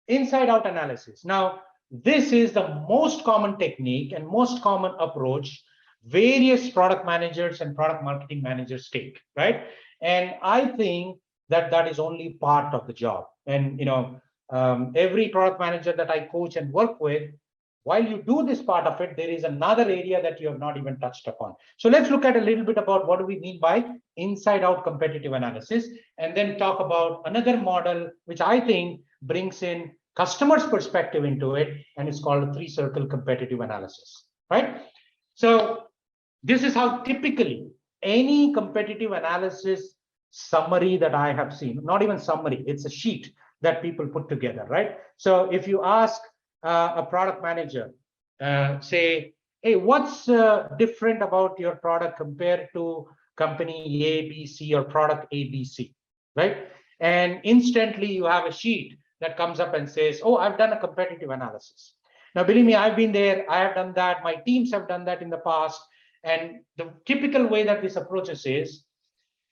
Inside-out analysis. Now, this is the most common technique and most common approach various product managers and product marketing managers take, right? And I think that is only part of the job. And every product manager that I coach and work with, while you do this part of it, there is another area that you have not even touched upon. So let's look at a little bit about what do we mean by inside out competitive analysis, and then talk about another model, which I think brings in customer's perspective into it, and it's called a 3-circle competitive analysis, right? So this is how typically any competitive analysis summary that I have seen, not even summary, it's a sheet that people put together, right? So if you ask a product manager, say, hey, what's different about your product compared to company A, B, C, or product A, B, C, right? And instantly you have a sheet that comes up and says, oh, I've done a competitive analysis. Now, believe me, I've been there, I have done that, my teams have done that in the past. And the typical way that this approaches is,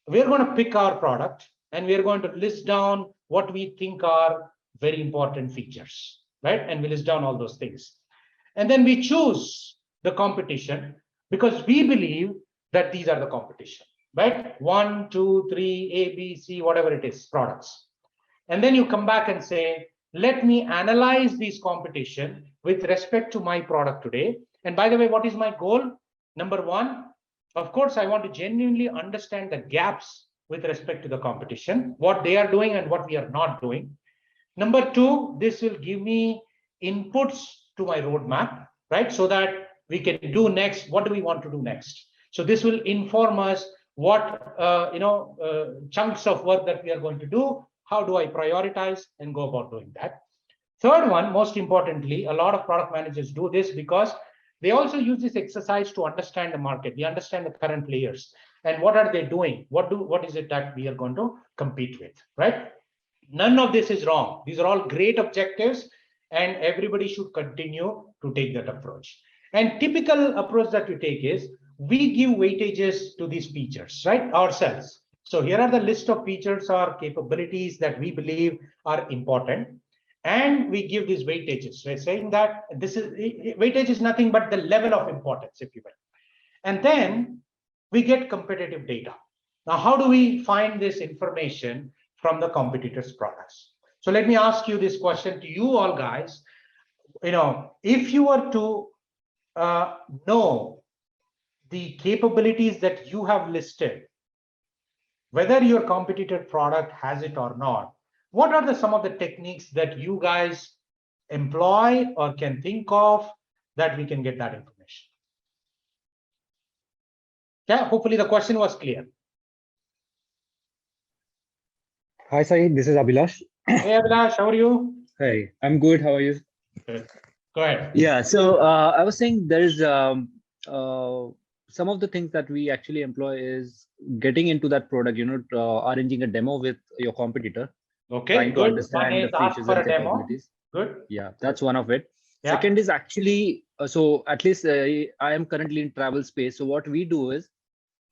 we're going to pick our product and we're going to list down what we think are very important features, right? And we list down all those things. And then we choose the competition because we believe that these are the competition, right? 1, 2, 3, A, B, C, whatever it is, products. And then you come back and say, let me analyze these competition with respect to my product today. And by the way, what is my goal? Number one, of course, I want to genuinely understand the gaps with respect to the competition, what they are doing and what we are not doing. Number two, this will give me inputs to my roadmap, right? So that we can do next, what do we want to do next? So this will inform us what chunks of work that we are going to do. How do I prioritize and go about doing that? Third one, most importantly, a lot of product managers do this because they also use this exercise to understand the market. They understand the current players and what are they doing? What is it that we are going to compete with, right? None of this is wrong. These are all great objectives and everybody should continue to take that approach. And typical approach that we take is we give weightages to these features, right? Ourselves. So here are the list of features or capabilities that we believe are important. And we give these weightages. We're saying that this is weightage is nothing but the level of importance, if you will. And then we get competitive data. Now, how do we find this information from the competitors' products? So let me ask you this question to you all guys. If you were to know the capabilities that you have listed, whether your competitor product has it or not, what are some of the techniques that you guys employ or can think of that we can get that information? Yeah, hopefully the question was clear. Hi, Sai, this is Abhilash. Hey, Abhilash, how are you? Hey, I'm good. How are you? Good. Go ahead. Yeah, so I was saying there's some of the things that we actually employ is getting into that product, arranging a demo with your competitor. Okay, trying good. to understand the features and capabilities. Good. Yeah, that's one of it. Yeah. Second is actually, so at least I am currently in travel space. So what we do is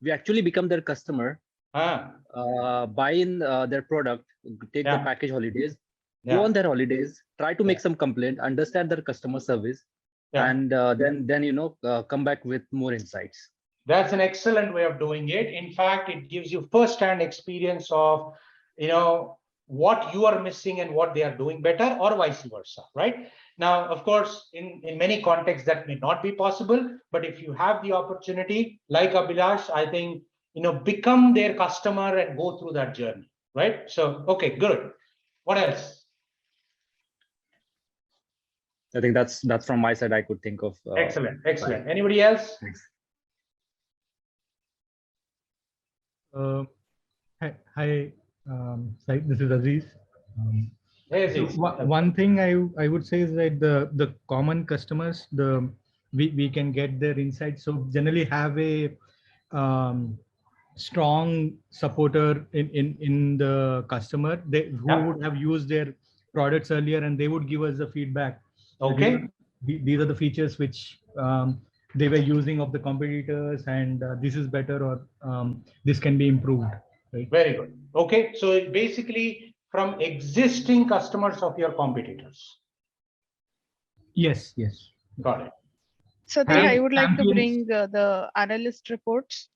we actually become their customer, buy in their product, take the package holidays, go on their holidays, try to make some complaint, understand their customer service, and then come back with more insights. That's an excellent way of doing it. In fact, it gives you first-hand experience of, what you are missing and what they are doing better, or vice versa, right? Now, of course, in many contexts that may not be possible, but if you have the opportunity, like Abhilash, I think, become their customer and go through that journey, right? So, okay, good. What else? I think that's from my side I could think of. Excellent. Anybody else? Thanks. Hi, this is Aziz. Hey, Aziz. So one thing I would say is that the common customers, we can get their insights. So generally have a strong supporter in the customer who would have used their products earlier, and they would give us the feedback. Okay. These are the features which they were using of the competitors, and this is better, or this can be improved. Right? Very good. Okay, so basically from existing customers of your competitors. Yes. Got it. Satish, I would like to bring the analyst reports.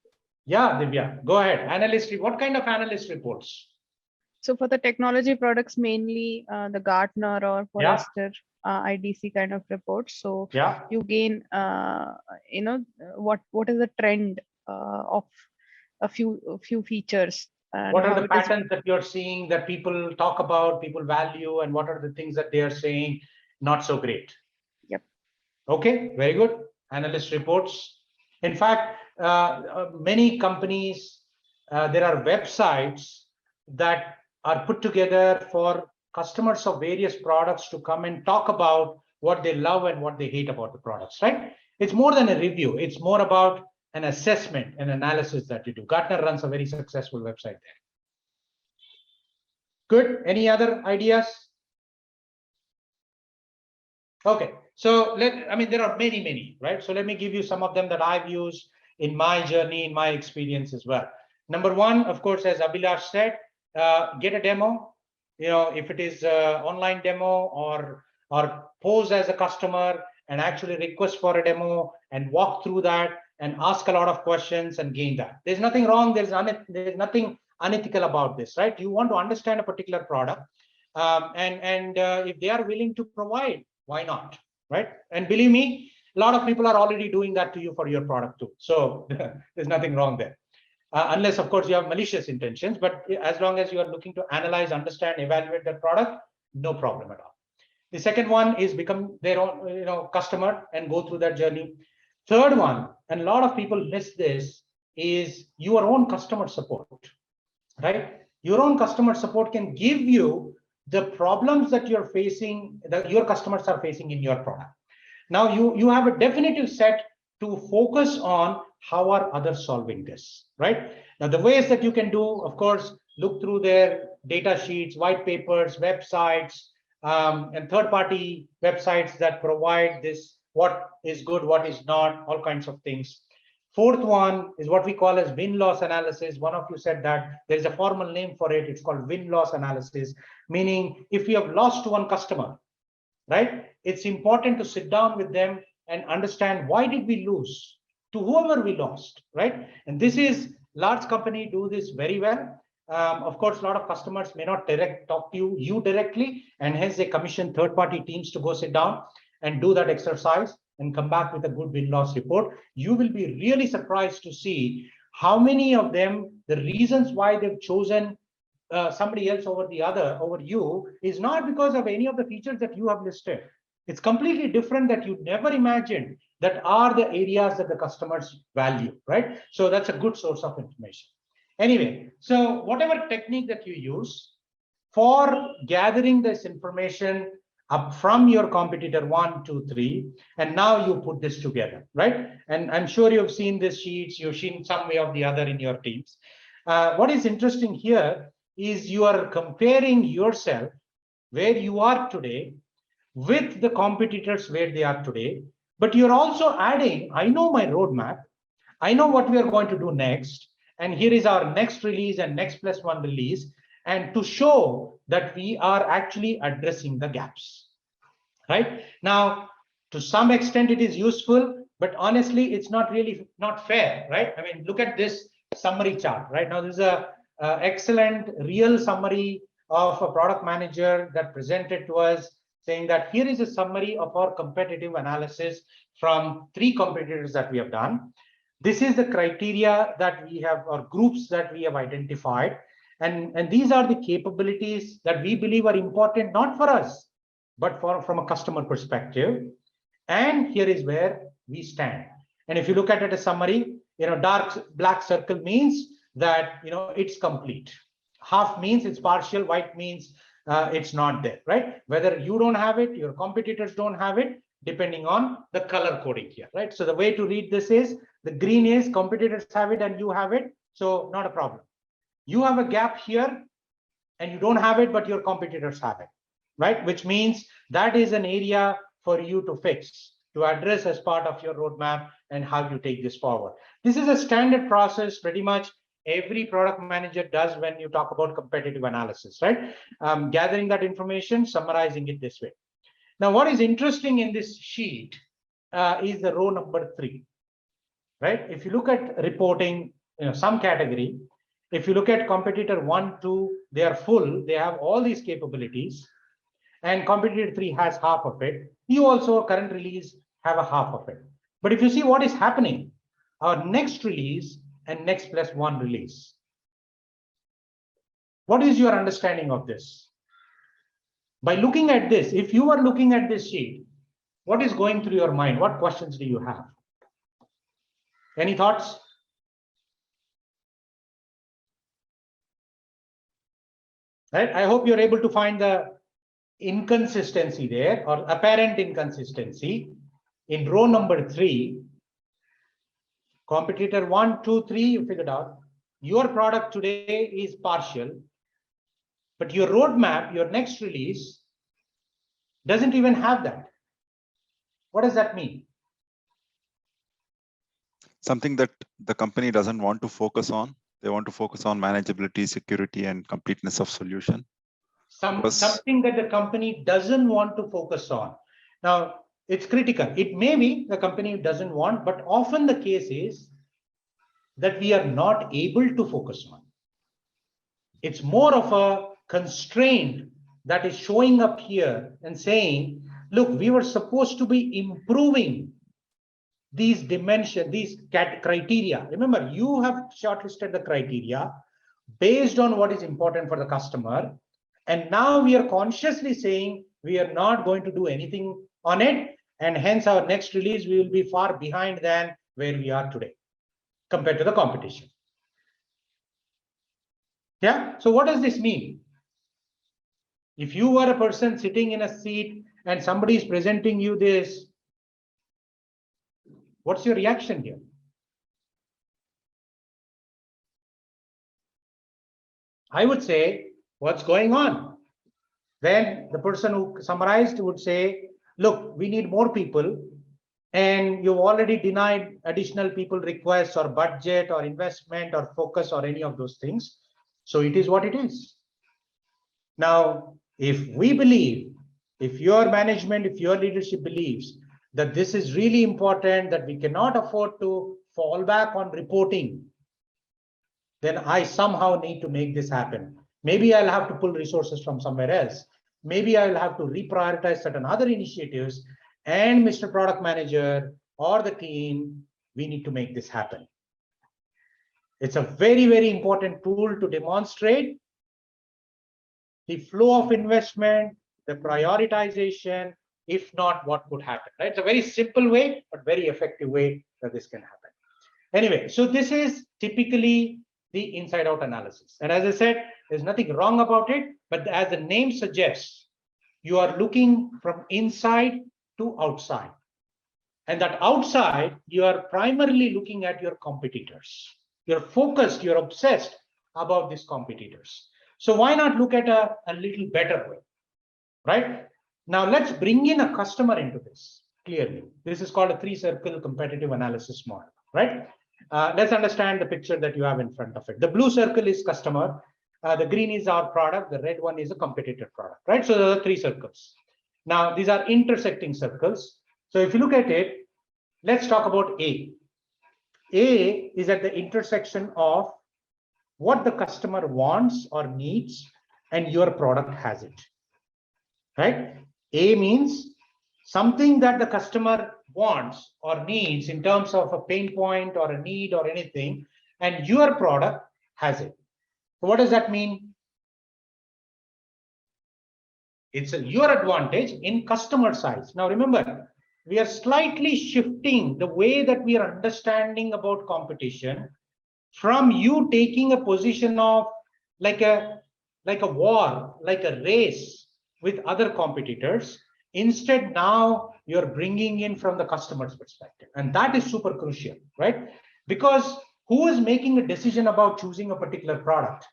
Yeah, Divya, go ahead. What kind of analyst reports? So for the technology products, mainly the Gartner or Forrester IDC kind of reports. So you gain, what is the trend of a few features. And what are the patterns that you're seeing that people talk about, people value, and what are the things that they are saying not so great? Yep. Okay, very good. Analyst reports. In fact, many companies, there are websites that are put together for customers of various products to come and talk about what they love and what they hate about the products, right? It's more than a review. It's more about an assessment and analysis that you do. Gartner runs a very successful website there. Good. Any other ideas? Okay. So there are many, right? So let me give you some of them that I've used in my journey, in my experience as well. Number one, of course, as Abhilash said, get a demo. If it is an online demo or pose as a customer and actually request for a demo and walk through that and ask a lot of questions and gain that. There's nothing wrong. There's nothing unethical about this, right? You want to understand a particular product, and if they are willing to provide, why not, right? And believe me, a lot of people are already doing that to you for your product too. So there's nothing wrong there. Unless, of course, you have malicious intentions, but as long as you are looking to analyze, understand, evaluate that product, no problem at all. The second one is become their own customer and go through that journey. Third one, and a lot of people miss this, is your own customer support, right? Your own customer support can give you the problems that you're facing, that your customers are facing in your product. Now you have a definitive set to focus on how are others solving this, right? Now the ways that you can do, of course, look through their data sheets, white papers, websites, and third-party websites that provide this, what is good, what is not, all kinds of things. Fourth one is what we call as win-loss analysis. One of you said that there is a formal name for it. It's called win-loss analysis, meaning if you have lost one customer, right, it's important to sit down with them and understand why did we lose to whoever we lost, right? And this is, large company do this very well. Of course, a lot of customers may not talk to you directly, and hence they commission third-party teams to go sit down and do that exercise and come back with a good win-loss report. You will be really surprised to see how many of them, the reasons why they've chosen somebody else over you is not because of any of the features that you have listed. It's completely different that you never imagined that are the areas that the customers value, right? So that's a good source of information. Anyway, so whatever technique that you use for gathering this information up from your competitor 1, 2, 3, and now you put this together, right? And I'm sure you've seen these sheets, you've seen some way or the other in your teams. What is interesting here is you are comparing yourself where you are today with the competitors where they are today, but you're also adding, I know my roadmap, I know what we are going to do next, and here is our next release and next +1 release, and to show that we are actually addressing the gaps, right? Now, to some extent it is useful, but honestly, it's not fair, right? I mean, look at this summary chart, right? Now, this is a excellent real summary of a product manager that presented to us, saying that here is a summary of our competitive analysis from 3 competitors that we have done. This is the criteria that we have, or groups that we have identified. And these are the capabilities that we believe are important, not for us, but from a customer perspective. And here is where we stand. And if you look at it, a summary, dark black circle means that it's complete. Half means it's partial, white means it's not there, right? Whether you don't have it, your competitors don't have it, depending on the color coding here, right? So the way to read this is, the green is competitors have it and you have it, so not a problem. You have a gap here and you don't have it, but your competitors have it, right? Which means that is an area for you to fix, to address as part of your roadmap and how you take this forward. This is a standard process pretty much every product manager does when you talk about competitive analysis, right? Gathering that information, summarizing it this way. Now, what is interesting in this sheet is the row number 3, right? If you look at reporting, some category, If you look at competitor 1, 2, they are full, they have all these capabilities, and competitor 3 has half of it. You also, current release, have a half of it. But if you see what is happening, our next release and next plus 1 release. What is your understanding of this? By looking at this, if you are looking at this sheet, what is going through your mind? What questions do you have? Any thoughts? Right? I hope you're able to find the inconsistency there, or apparent inconsistency in row number 3. Competitor 1, 2, 3, you figured out. Your product today is partial, but your roadmap, your next release, doesn't even have that. What does that mean? Something that the company doesn't want to focus on. They want to focus on manageability, security, and completeness of solution. Something that the company doesn't want to focus on. Now, it's critical. It may be the company doesn't want, but often the case is that we are not able to focus on. It's more of a constraint that is showing up here and saying, look, we were supposed to be improving these dimensions, these criteria. Remember, you have shortlisted the criteria based on what is important for the customer. And now we are consciously saying we are not going to do anything on it. And hence our next release, we will be far behind than where we are today compared to the competition. Yeah. So what does this mean? If you are a person sitting in a seat and somebody is presenting you this, what's your reaction here? I would say, what's going on? Then the person who summarized would say, look, we need more people, and you've already denied additional people requests or budget or investment or focus or any of those things. So it is what it is. Now, if we believe, if your management, if your leadership believes that this is really important, that we cannot afford to fall back on reporting, then I somehow need to make this happen. Maybe I'll have to pull resources from somewhere else. Maybe I'll have to reprioritize certain other initiatives, and Mr. Product Manager or the team, we need to make this happen. It's a very, very important tool to demonstrate the flow of investment, the prioritization, if not what could happen, right? It's a very simple way, but very effective way that this can happen. Anyway, so this is typically the inside out analysis. And as I said, there's nothing wrong about it, but as the name suggests, you are looking from inside to outside. And that outside, you are primarily looking at your competitors. You're focused, you're obsessed about these competitors. So why not look at a little better way, right? Now let's bring in a customer into this clearly. This is called a 3-circle competitive analysis model, right? Let's understand the picture that you have in front of it. The blue circle is customer. The green is our product. The red one is a competitor product, right? So there are 3 circles. Now these are intersecting circles. So if you look at it, let's talk about A. A is at the intersection of what the customer wants or needs, and your product has it, right? A means something that the customer wants or needs in terms of a pain point or a need or anything, and your product has it. So what does that mean? It's your advantage in customer size. Now remember, we are slightly shifting the way that we are understanding about competition from you taking a position of like a war, like a race with other competitors. Instead, now you're bringing in from the customer's perspective. And that is super crucial, right? Because who is making a decision about choosing a particular product?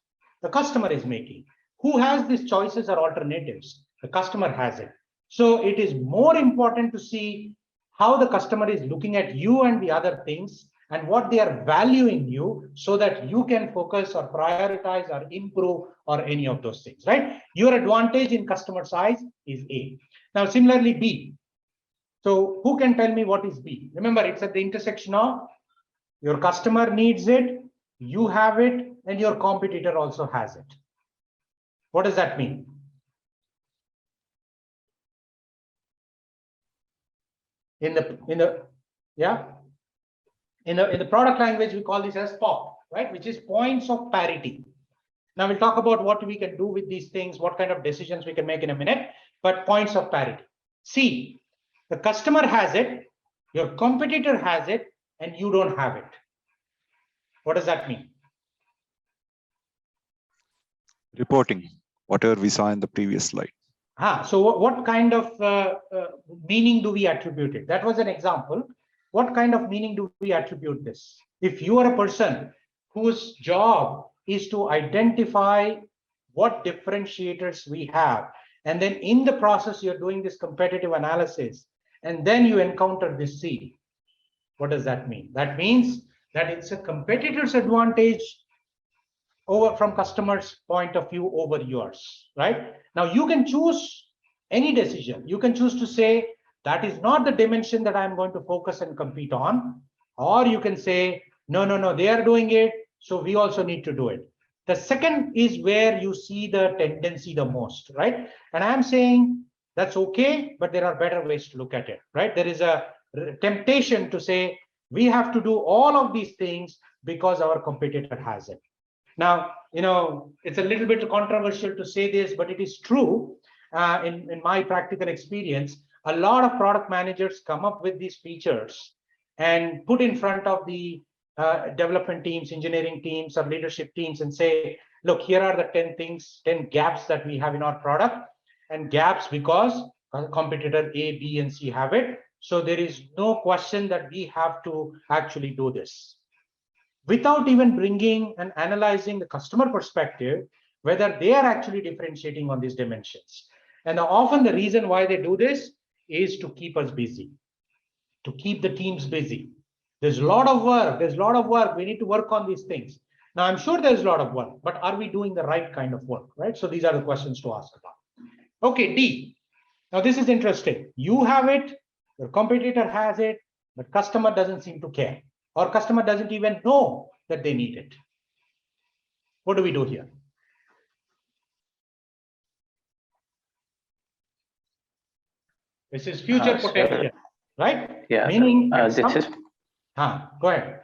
The customer is making. Who has these choices or alternatives? The customer has it. So it is more important to see how the customer is looking at you and the other things and what they are valuing you, so that you can focus or prioritize or improve or any of those things, right? Your advantage in customer size is A. Now, similarly, B. So who can tell me what is B? Remember, it's at the intersection of your customer needs it, you have it, and your competitor also has it. What does that mean? In the product language, we call this as POP, right? Which is points of parity. Now we'll talk about what we can do with these things, what kind of decisions we can make in a minute, but points of parity. See, the customer has it, your competitor has it, and you don't have it. What does that mean? Reporting, whatever we saw in the previous slide. So what kind of meaning do we attribute it? That was an example. What kind of meaning do we attribute this? If you are a person whose job is to identify what differentiators we have, and then in the process, you're doing this competitive analysis, and then you encounter this C, what does that mean? That means that it's a competitor's advantage over from customer's point of view over yours, right? Now you can choose any decision. You can choose to say that is not the dimension that I'm going to focus and compete on, or you can say, no, they are doing it, so we also need to do it. The second is where you see the tendency the most, right? And I'm saying that's okay, but there are better ways to look at it, right? There is a temptation to say we have to do all of these things because our competitor has it. Now, it's a little bit controversial to say this, but it is true. In my practical experience, a lot of product managers come up with these features and put in front of the development teams, engineering teams, or leadership teams and say, look, here are the 10 gaps that we have in our product, and gaps because competitor A, B, and C have it. So there is no question that we have to actually do this, without even bringing and analyzing the customer perspective, whether they are actually differentiating on these dimensions. And often the reason why they do this is to keep us busy, to keep the teams busy. There's a lot of work. We need to work on these things. Now, I'm sure there's a lot of work, but are we doing the right kind of work, right? So these are the questions to ask about. Okay, D. Now, this is interesting. You have it, your competitor has it, but customer doesn't seem to care, or customer doesn't even know that they need it. What do we do here? This is future potential, right? Yeah. Meaning, this is. Go ahead.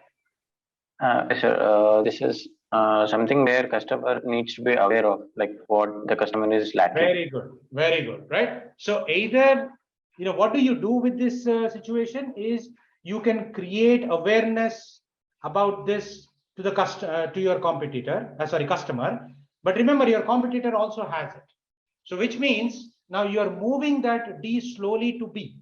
Sir, this is something where customer needs to be aware of, like what the customer is lacking. Very good, right? So either, what do you do with this situation is you can create awareness about this to the to your competitor, customer. But remember, your competitor also has it. So which means now you're moving that D slowly to B,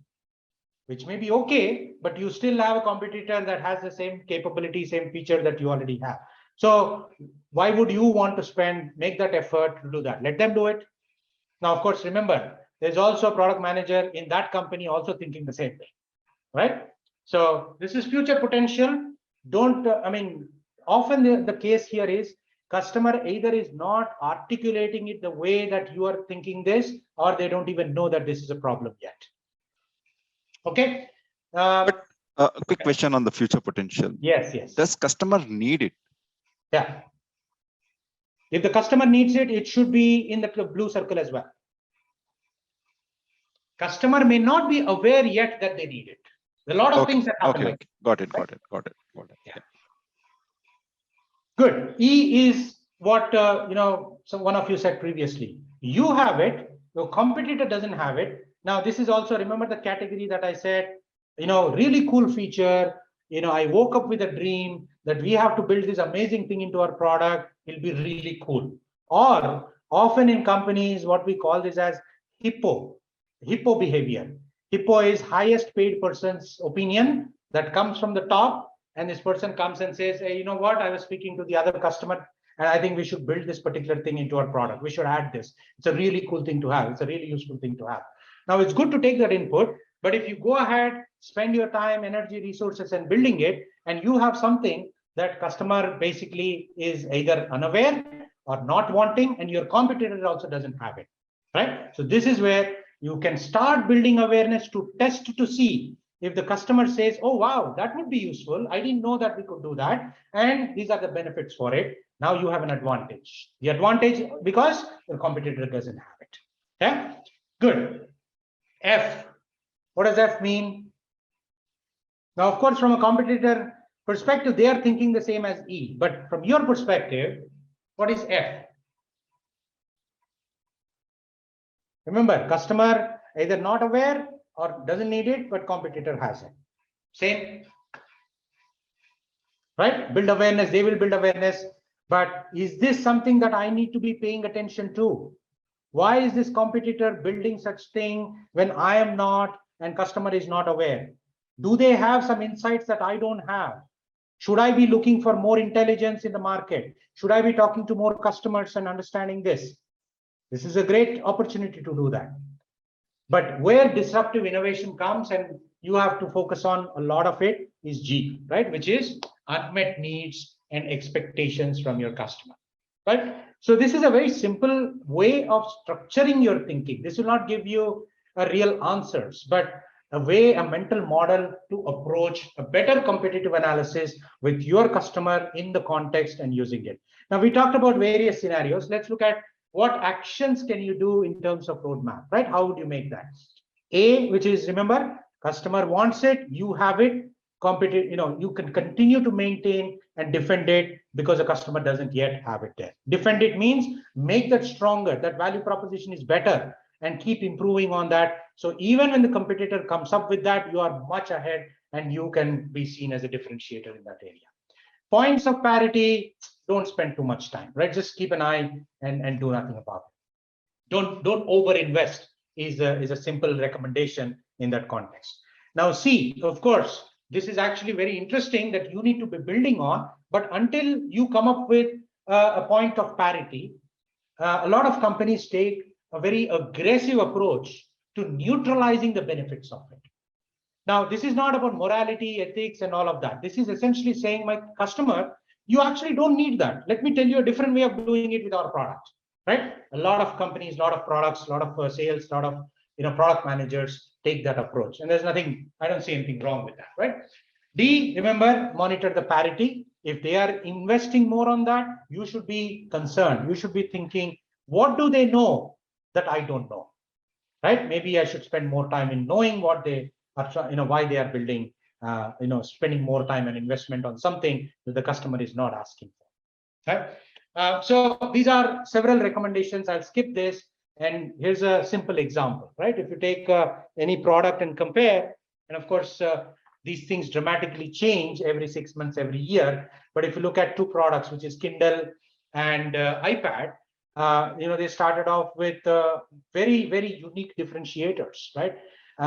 which may be okay, but you still have a competitor that has the same capability, same feature that you already have. So why would you want to make that effort to do that? Let them do it. Now, of course, remember, there's also a product manager in that company also thinking the same thing, right? So this is future potential. Often the case here is customer either is not articulating it the way that you are thinking this, or they don't even know that this is a problem yet. Okay. But a quick question on the future potential. Yes. Does customer need it? Yeah. If the customer needs it, it should be in the blue circle as well. Customer may not be aware yet that they need it. There are a lot of things that happen. Okay. Got it. Yeah. Good. E is what one of you said previously. You have it, your competitor doesn't have it. Now, this is also, remember the category that I said, really cool feature. I woke up with a dream that we have to build this amazing thing into our product. It'll be really cool. Or often in companies, what we call this as hippo behavior. Hippo is highest paid person's opinion that comes from the top. And this person comes and says, hey, you know what? I was speaking to the other customer, and I think we should build this particular thing into our product. We should add this. It's a really cool thing to have. It's a really useful thing to have. Now, it's good to take that input, but if you go ahead, spend your time, energy, resources, and building it, and you have something that customer basically is either unaware or not wanting, and your competitor also doesn't have it, right? So this is where you can start building awareness to test to see if the customer says, oh, wow, that would be useful. I didn't know that we could do that. And these are the benefits for it. Now you have an advantage. The advantage because your competitor doesn't have it. Yeah, good. F. What does F mean? Now, of course, from a competitor perspective, they are thinking the same as E. But from your perspective, what is F? Remember, customer either not aware or doesn't need it, but competitor has it. Same. Right? Build awareness, they will build awareness. But is this something that I need to be paying attention to? Why is this competitor building such thing when I am not and customer is not aware? Do they have some insights that I don't have? Should I be looking for more intelligence in the market? Should I be talking to more customers and understanding this? This is a great opportunity to do that. But where disruptive innovation comes and you have to focus on a lot of it is G, right? Which is unmet needs and expectations from your customer, right? So this is a very simple way of structuring your thinking. This will not give you a real answers, but a way, a mental model to approach a better competitive analysis with your customer in the context and using it. Now, we talked about various scenarios. Let's look at what actions can you do in terms of roadmap, right? How would you make that? A, which is, remember, customer wants it, you have it, competitive, you can continue to maintain and defend it because the customer doesn't yet have it there. Defend it means make that stronger, that value proposition is better, and keep improving on that. So even when the competitor comes up with that, you are much ahead and you can be seen as a differentiator in that area. Points of parity, don't spend too much time, right? Just keep an eye and do nothing about it. Don't over-invest is a simple recommendation in that context. Now, C, of course, this is actually very interesting that you need to be building on, but until you come up with a point of parity, a lot of companies take a very aggressive approach to neutralizing the benefits of it. Now, this is not about morality, ethics, and all of that. This is essentially saying, my customer, you actually don't need that. Let me tell you a different way of doing it with our product, right? A lot of companies, a lot of products, a lot of sales, a lot of product managers take that approach. And there's nothing, I don't see anything wrong with that, right? D, remember, monitor the parity. If they are investing more on that, you should be concerned. You should be thinking, what do they know that I don't know, right? Maybe I should spend more time in knowing what they are, why they are building, spending more time and investment on something that the customer is not asking for, right? So these are several recommendations. I'll skip this. And here's a simple example, right? If you take any product and compare, and of course, these things dramatically change every 6 months, every year. But if you look at two products, which is Kindle and iPad, they started off with very, very unique differentiators, right?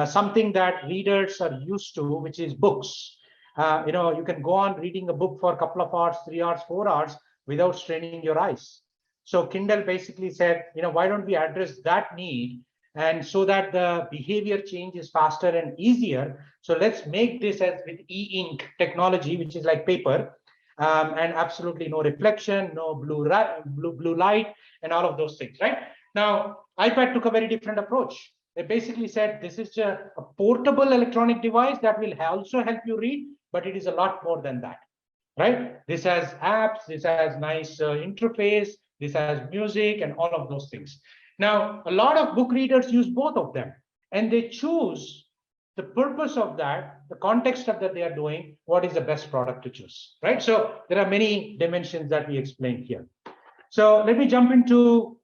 Something that readers are used to, which is books. You can go on reading a book for a couple of hours, 3 hours, 4 hours without straining your eyes. So Kindle basically said, why don't we address that need? And so that the behavior change is faster and easier. So let's make this as with e-ink technology, which is like paper, and absolutely no reflection, no blue light, and all of those things, right? Now, iPad took a very different approach. They basically said, this is a portable electronic device that will also help you read, but it is a lot more than that, right? This has apps, this has nice interface, this has music and all of those things. Now, a lot of book readers use both of them, and they choose the purpose of that, the context of that they are doing, what is the best product to choose, right? So there are many dimensions that we explained here. So let me jump into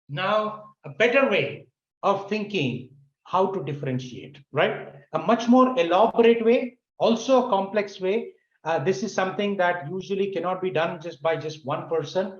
now a better way of thinking how to differentiate, right? A much more elaborate way, also a complex way. This is something that usually cannot be done by just one person.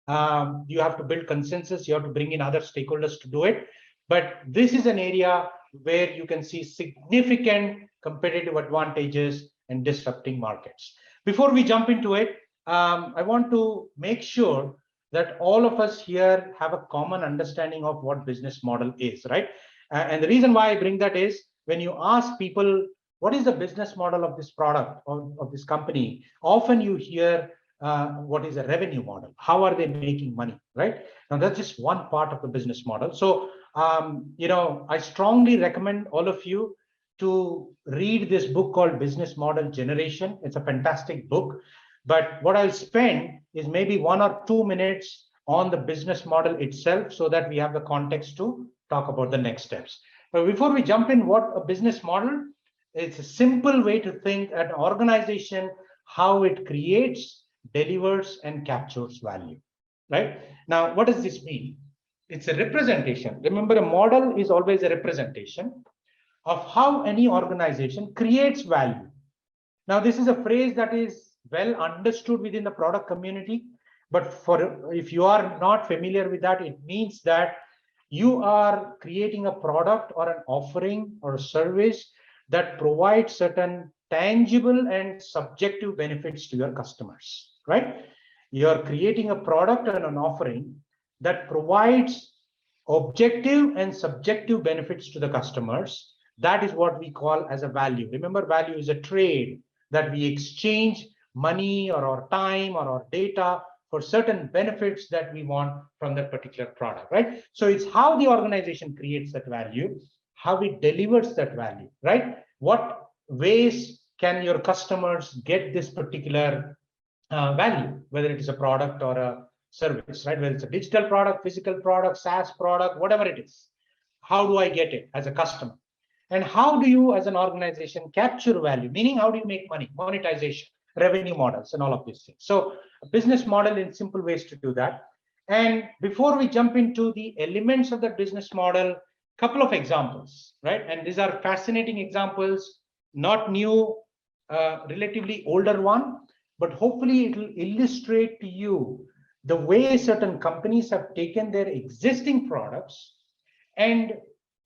You have to build consensus, you have to bring in other stakeholders to do it. But this is an area where you can see significant competitive advantages and disrupting markets. Before we jump into it, I want to make sure that all of us here have a common understanding of what business model is, right? And the reason why I bring that is when you ask people, what is the business model of this product or of this company? Often you hear, what is a revenue model? How are they making money, right? Now that's just one part of the business model. So, I strongly recommend all of you to read this book called Business Model Generation. It's a fantastic book. But what I'll spend is maybe 1 or 2 minutes on the business model itself so that we have the context to talk about the next steps. But before we jump in, what a business model, it's a simple way to think an organization, how it creates, delivers, and captures value, right? Now, what does this mean? It's a representation. Remember, a model is always a representation of how any organization creates value. Now, this is a phrase that is well understood within the product community, but if you are not familiar with that, it means that you are creating a product or an offering or a service that provides certain tangible and subjective benefits to your customers, right? You're creating a product and an offering that provides objective and subjective benefits to the customers. That is what we call as a value. Remember, value is a trade that we exchange money or our time or our data for certain benefits that we want from that particular product, right? So it's how the organization creates that value, how it delivers that value, right? What ways can your customers get this particular value, whether it is a product or a service, right? Whether it's a digital product, physical product, SaaS product, whatever it is. How do I get it as a customer? And how do you as an organization capture value? Meaning, how do you make money, monetization, revenue models, and all of these things. So a business model in simple ways to do that. And before we jump into the elements of the business model, couple of examples, right? And these are fascinating examples, not new, relatively older one, but hopefully it will illustrate to you the way certain companies have taken their existing products and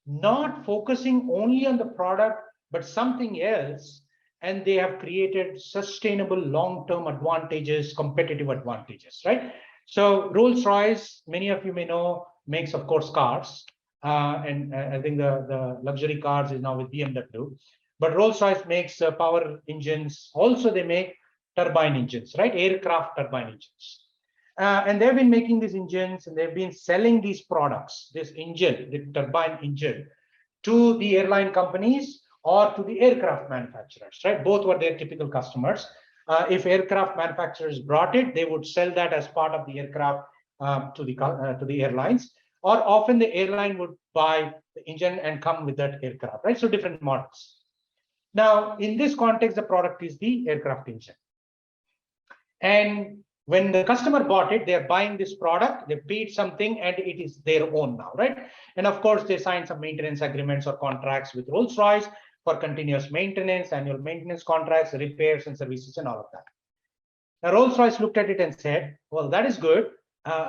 not focusing only on the product, but something else, and they have created sustainable long-term advantages, competitive advantages, right? So Rolls-Royce, many of you may know, makes, of course, cars. And I think the luxury cars is now with BMW. But Rolls-Royce makes power engines. Also, they make turbine engines, right? Aircraft turbine engines. And they've been making these engines and they've been selling these products, this engine, the turbine engine, to the airline companies or to the aircraft manufacturers, right? Both were their typical customers. If aircraft manufacturers brought it, they would sell that as part of the aircraft to the airlines, or often the airline would buy the engine and come with that aircraft, right? So different models. Now, in this context, the product is the aircraft engine. And when the customer bought it, they're buying this product, they paid something, and it is their own now, right? And of course, they signed some maintenance agreements or contracts with Rolls-Royce for continuous maintenance, annual maintenance contracts, repairs and services, and all of that. Now, Rolls-Royce looked at it and said, well, that is good.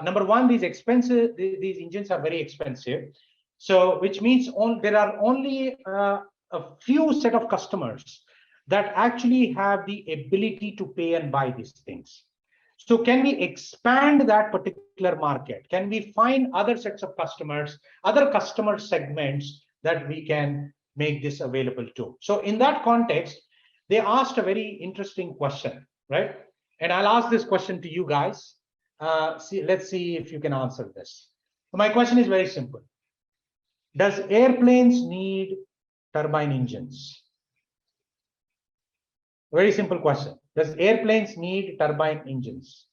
Number one, these engines are very expensive. So, which means there are only a few set of customers that actually have the ability to pay and buy these things. So can we expand that particular market? Can we find other sets of customers, other customer segments that we can make this available to? So in that context, they asked a very interesting question, right? And I'll ask this question to you guys. Let's see if you can answer this. So my question is very simple. Does airplanes need turbine engines? Very simple question. Does airplanes need turbine engines?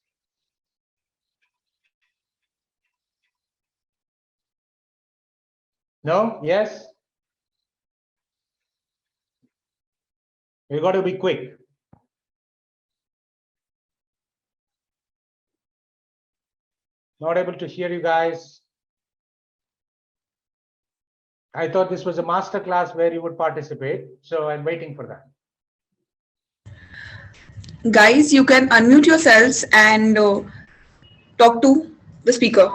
No? Yes? We got to be quick. Not able to hear you guys. I thought this was a master class where you would participate, so I'm waiting for that. Guys, you can unmute yourselves and talk to the speaker.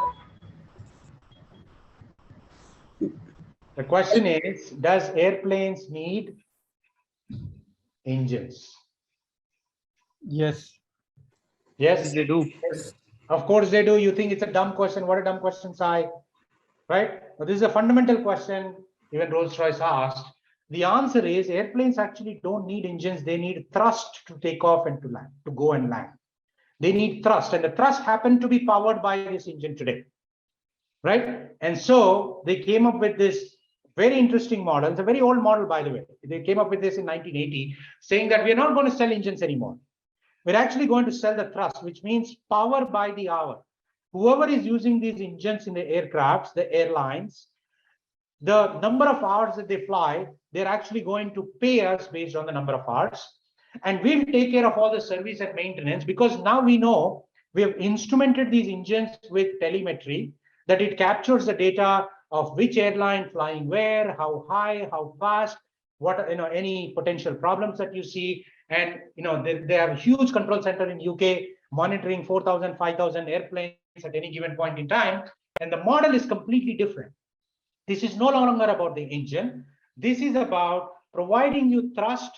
The question is, does airplanes need engines? Yes. Yes, they do. Yes. Of course they do. You think it's a dumb question. What a dumb question, Sai. Right? But this is a fundamental question even Rolls-Royce asked. The answer is airplanes actually don't need engines. They need thrust to take off and to land, to go and land. They need thrust, and the thrust happened to be powered by this engine today, right? And so they came up with this Very interesting model. It's a very old model, by the way. They came up with this in 1980, saying that we're not going to sell engines anymore. We're actually going to sell the thrust, which means power by the hour. Whoever is using these engines in the aircrafts, the airlines, the number of hours that they fly, they're actually going to pay us based on the number of hours. And we'll take care of all the service and maintenance, because now we know we have instrumented these engines with telemetry, that it captures the data of which airline flying where, how high, how fast, what, any potential problems that you see. And they have a huge control center in UK monitoring 4,000, 5,000 airplanes at any given point in time. And the model is completely different. This is no longer about the engine. This is about providing you thrust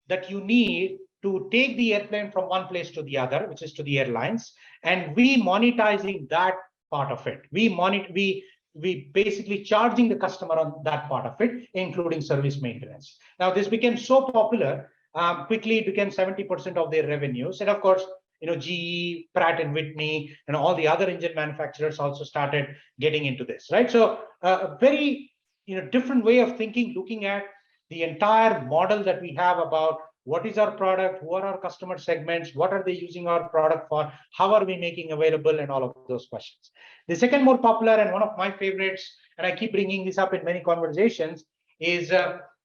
that you need to take the airplane from one place to the other, which is to the airlines, and we monetizing that part of it. We basically charging the customer on that part of it, including service maintenance. Now, this became so popular, quickly it became 70% of their revenues. And of course, GE, Pratt and Whitney, and all the other engine manufacturers also started getting into this, right? So a very different way of thinking, looking at the entire model that we have about what is our product, who are our customer segments, what are they using our product for, how are we making available, and all of those questions. The second more popular and one of my favorites, and I keep bringing this up in many conversations, is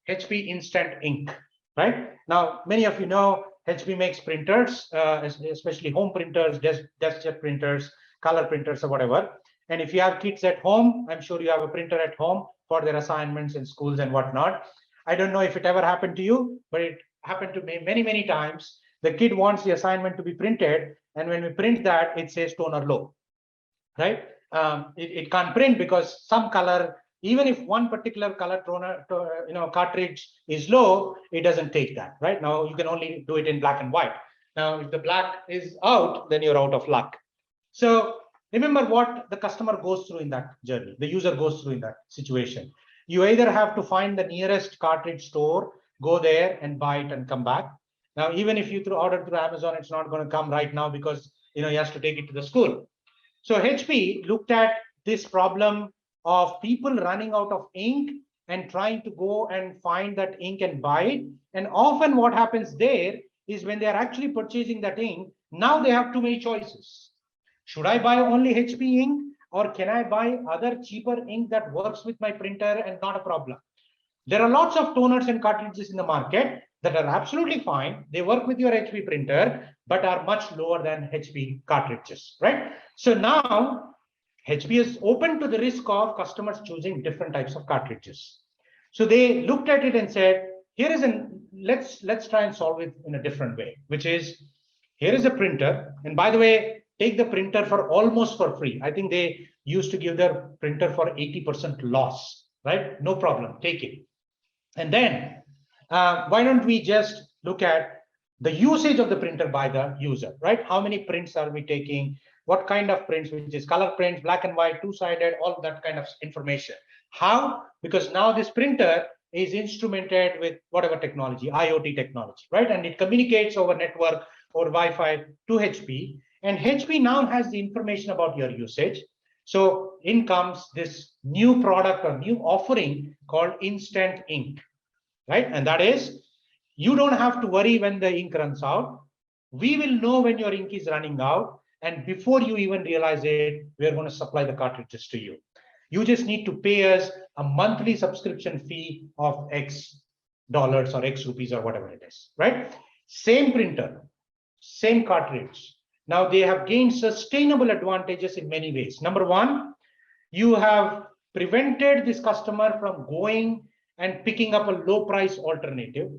HP Instant Ink, right? Now, many of you know HP makes printers, especially home printers, desktop printers, color printers, or whatever. And if you have kids at home, I'm sure you have a printer at home for their assignments in schools and whatnot. I don't know if it ever happened to you, but it happened to me many, many times. The kid wants the assignment to be printed, and when we print that, it says toner low, right? It can't print because some color, even if one particular color toner, cartridge is low, it doesn't take that, right? Now you can only do it in black and white. Now, if the black is out, then you're out of luck. So remember what the customer goes through in that journey, the user goes through in that situation. You either have to find the nearest cartridge store, go there and buy it and come back. Now, even if you order through Amazon, it's not going to come right now because he has to take it to the school. So HP looked at this problem of people running out of ink and trying to go and find that ink and buy it. And often what happens there is when they're actually purchasing that ink, now they have too many choices. Should I buy only HP ink, or can I buy other cheaper ink that works with my printer and not a problem? There are lots of toners and cartridges in the market that are absolutely fine. They work with your HP printer, but are much lower than HP cartridges, right? So now HP is open to the risk of customers choosing different types of cartridges. So they looked at it and said, here is let's try and solve it in a different way, which is, here is a printer. And by the way, take the printer for almost for free. I think they used to give their printer for 80% loss, right? No problem, take it. And then why don't we just look at the usage of the printer by the user, right? How many prints are we taking? What kind of prints, which is color prints, black and white, two-sided, all of that kind of information. How? Because now this printer is instrumented with whatever technology, IoT technology, right? And it communicates over network or Wi-Fi to HP. And HP now has the information about your usage. So in comes this new product or new offering called Instant Ink, right? And that is, you don't have to worry when the ink runs out. We will know when your ink is running out. And before you even realize it, we're going to supply the cartridges to you. You just need to pay us a monthly subscription fee of X dollars or X rupees or whatever it is, right? Same printer, same cartridge. Now they have gained sustainable advantages in many ways. Number one, you have prevented this customer from going and picking up a low price alternative.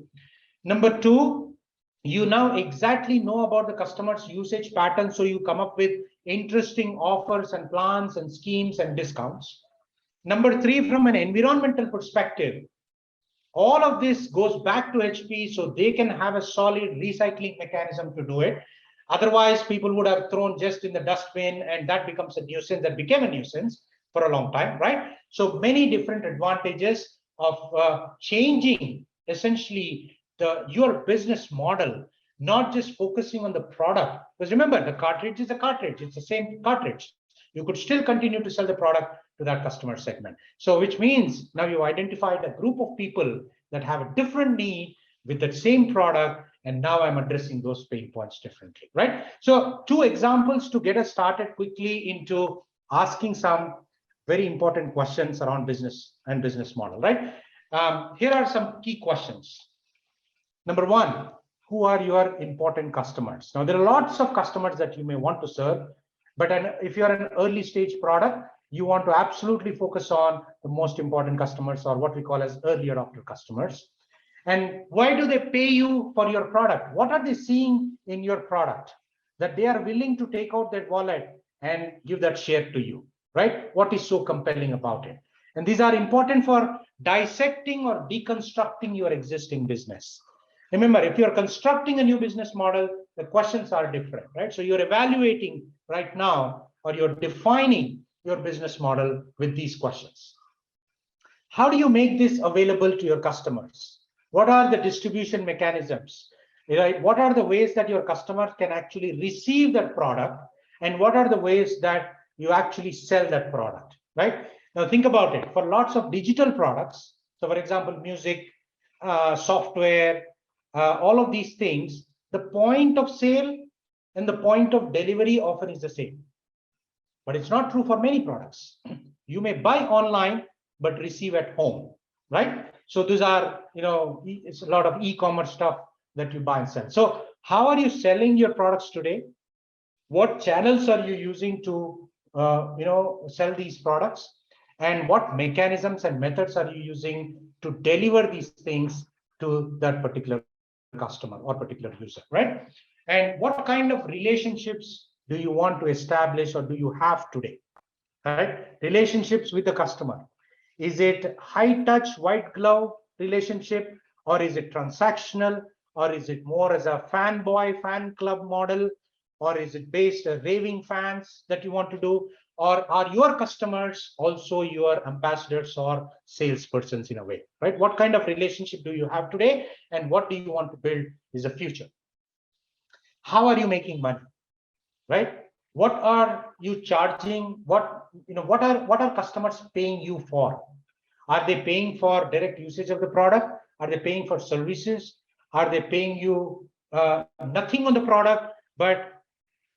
Number two, you now exactly know about the customer's usage pattern, so you come up with interesting offers and plans and schemes and discounts. Number three, from an environmental perspective, all of this goes back to HP so they can have a solid recycling mechanism to do it. Otherwise, people would have thrown just in the dustbin, and that becomes a nuisance, that became a nuisance for a long time, right? So many different advantages of changing essentially your business model, not just focusing on the product. Because remember, the cartridge is a cartridge, it's the same cartridge. You could still continue to sell the product to that customer segment. So which means now you identified a group of people that have a different need with the same product, and now I'm addressing those pain points differently, right? So 2 examples to get us started quickly into asking some very important questions around business and business model, right? Here are some key questions. Number 1, who are your important customers? Now, there are lots of customers that you may want to serve, but if you're an early stage product, you want to absolutely focus on the most important customers, or what we call as early adopter customers. And why do they pay you for your product? What are they seeing in your product that they are willing to take out that wallet and give that share to you, right? What is so compelling about it? And these are important for dissecting or deconstructing your existing business. Remember, if you're constructing a new business model, the questions are different, right? So you're evaluating right now, or you're defining your business model with these questions. How do you make this available to your customers? What are the distribution mechanisms? Right? What are the ways that your customers can actually receive that product? And what are the ways that you actually sell that product, right? Now think about it. For lots of digital products, so for example, music, software, all of these things, the point of sale and the point of delivery often is the same. But it's not true for many products. You may buy online, but receive at home, right? So these are, it's a lot of e-commerce stuff that you buy and sell. So how are you selling your products today? What channels are you using to, sell these products? And what mechanisms and methods are you using to deliver these things to that particular customer or particular user, right? And what kind of relationships do you want to establish, or do you have today, right? Relationships with the customer. Is it high touch, white glove relationship, or is it transactional, or is it more as a fanboy, fan club model, or is it based on raving fans that you want to do? Or are your customers also your ambassadors or salespersons in a way, right? What kind of relationship do you have today, and what do you want to build is the future? How are you making money, right? What are you charging? What are customers paying you for? Are they paying for direct usage of the product? Are they paying for services? Are they paying you nothing on the product, but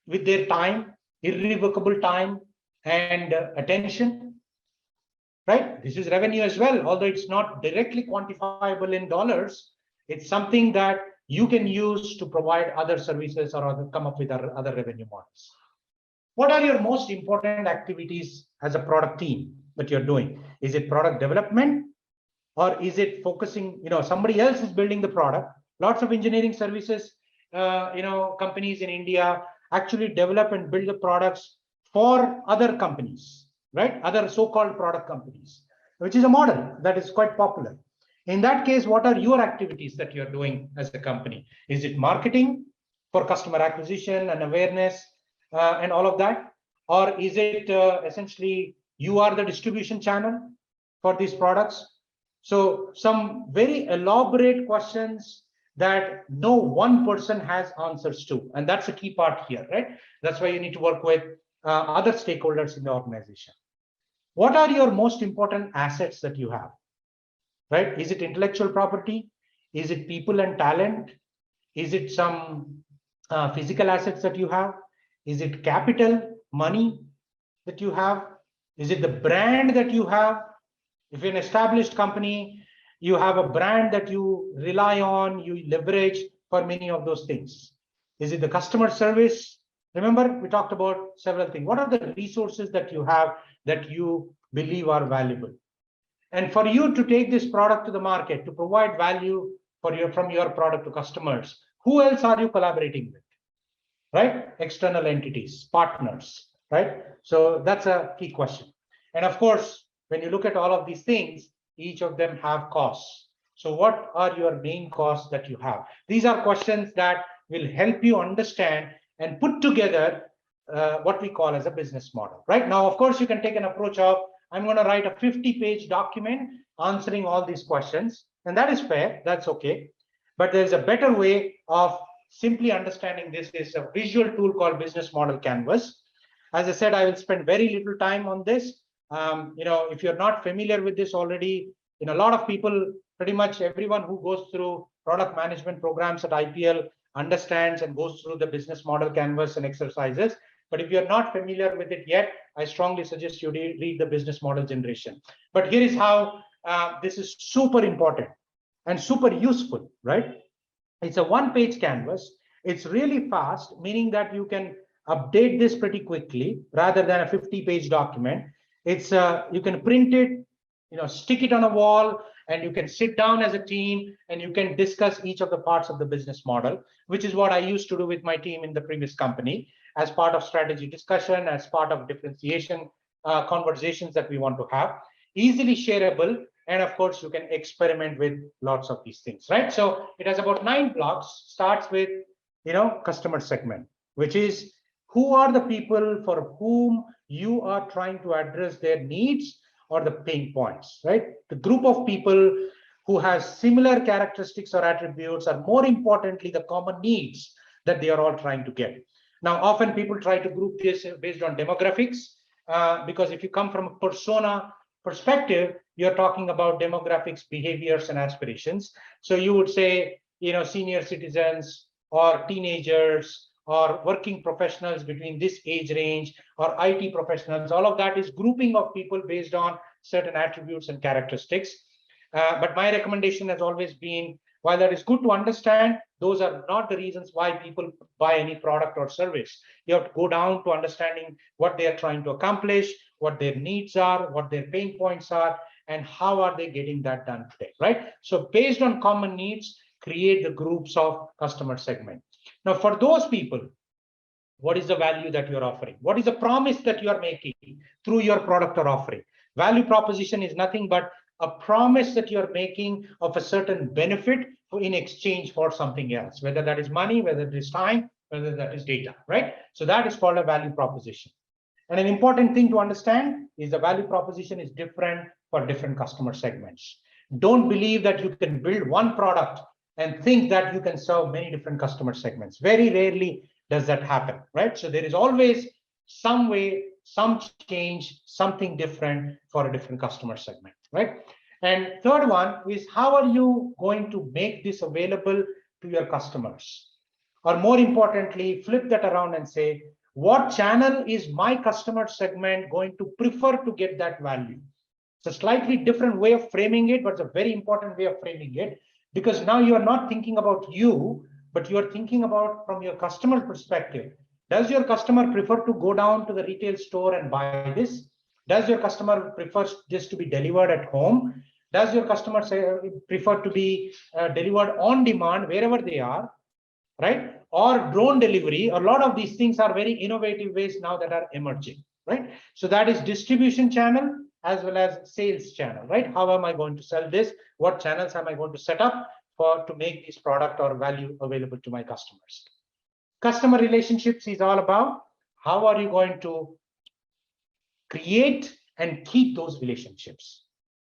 with their time, irrevocable time and attention, right? This is revenue as well, although it's not directly quantifiable in dollars. It's something that you can use to provide other services or come up with other revenue models. What are your most important activities as a product team that you're doing? Is it product development, or is it focusing, somebody else is building the product? Lots of engineering services, companies in India actually develop and build the products for other companies, right? Other so-called product companies, which is a model that is quite popular. In that case, what are your activities that you're doing as a company? Is it marketing for customer acquisition and awareness and all of that? Or is it essentially you are the distribution channel for these products? So some very elaborate questions that no one person has answers to. And that's a key part here, right? That's why you need to work with other stakeholders in the organization. What are your most important assets that you have, right? Is it intellectual property? Is it people and talent? Is it some physical assets that you have? Is it capital, money that you have? Is it the brand that you have? If you're an established company, you have a brand that you rely on, you leverage for many of those things. Is it the customer service? Remember, we talked about several things. What are the resources that you have that you believe are valuable? And for you to take this product to the market, to provide value from your product to customers, who else are you collaborating with, right? External entities, partners, right? So that's a key question. And of course, when you look at all of these things, each of them have costs. So what are your main costs that you have? These are questions that will help you understand and put together what we call as a business model, right? Now, of course, you can take an approach of, I'm going to write a 50-page document answering all these questions, and that is fair, that's okay. But there's a better way of simply understanding this. Is a visual tool called Business Model Canvas. As I said, I will spend very little time on this. If you're not familiar with this already, a lot of people, pretty much everyone who goes through product management programs at IPL understands and goes through the business model canvas and exercises. But if you're not familiar with it yet, I strongly suggest you read the business model generation. But here is how this is super important and super useful, right? It's a one-page canvas. It's really fast, meaning that you can update this pretty quickly rather than a 50-page document. It's you can print it, stick it on a wall, and you can sit down as a team and you can discuss each of the parts of the business model, which is what I used to do with my team in the previous company as part of strategy discussion, as part of differentiation conversations that we want to have. Easily shareable, and of course you can experiment with lots of these things, right? So it has about 9 blocks. Starts with customer segment, which is who are the people for whom you are trying to address their needs or the pain points, right? The group of people who has similar characteristics or attributes, or more importantly the common needs that they are all trying to get. Now often people try to group this based on demographics, because if you come from a persona perspective, you're talking about demographics, behaviors, and aspirations. So you would say, senior citizens or teenagers or working professionals between this age range or IT professionals. All of that is grouping of people based on certain attributes and characteristics. But my recommendation has always been, while that is good to understand, those are not the reasons why people buy any product or service. You have to go down to understanding what they are trying to accomplish, what their needs are, what their pain points are, and how are they getting that done today, right? So based on common needs, create the groups of customer segment. Now, for those people, what is the value that you're offering? What is the promise that you are making through your product or offering? Value proposition is nothing but a promise that you're making of a certain benefit in exchange for something else, whether that is money, whether it is time, whether that is data, right? So that is called a value proposition. And an important thing to understand is the value proposition is different for different customer segments. Don't believe that you can build one product and think that you can serve many different customer segments. Very rarely does that happen, right? So there is always some way, some change, something different for a different customer segment, right? And third one is, how are you going to make this available to your customers? Or more importantly, flip that around and say, what channel is my customer segment going to prefer to get that value? It's a slightly different way of framing it, but it's a very important way of framing it, because now you are not thinking about you, but you are thinking about from your customer perspective. Does your customer prefer to go down to the retail store and buy this? Does your customer prefer this to be delivered at home? Does your customer prefer to be delivered on demand wherever they are, right? Or drone delivery? A lot of these things are very innovative ways now that are emerging, right? So that is distribution channel as well as sales channel, right? How am I going to sell this? What channels am I going to set up to make this product or value available to my customers? Customer relationships is all about how are you going to create and keep those relationships,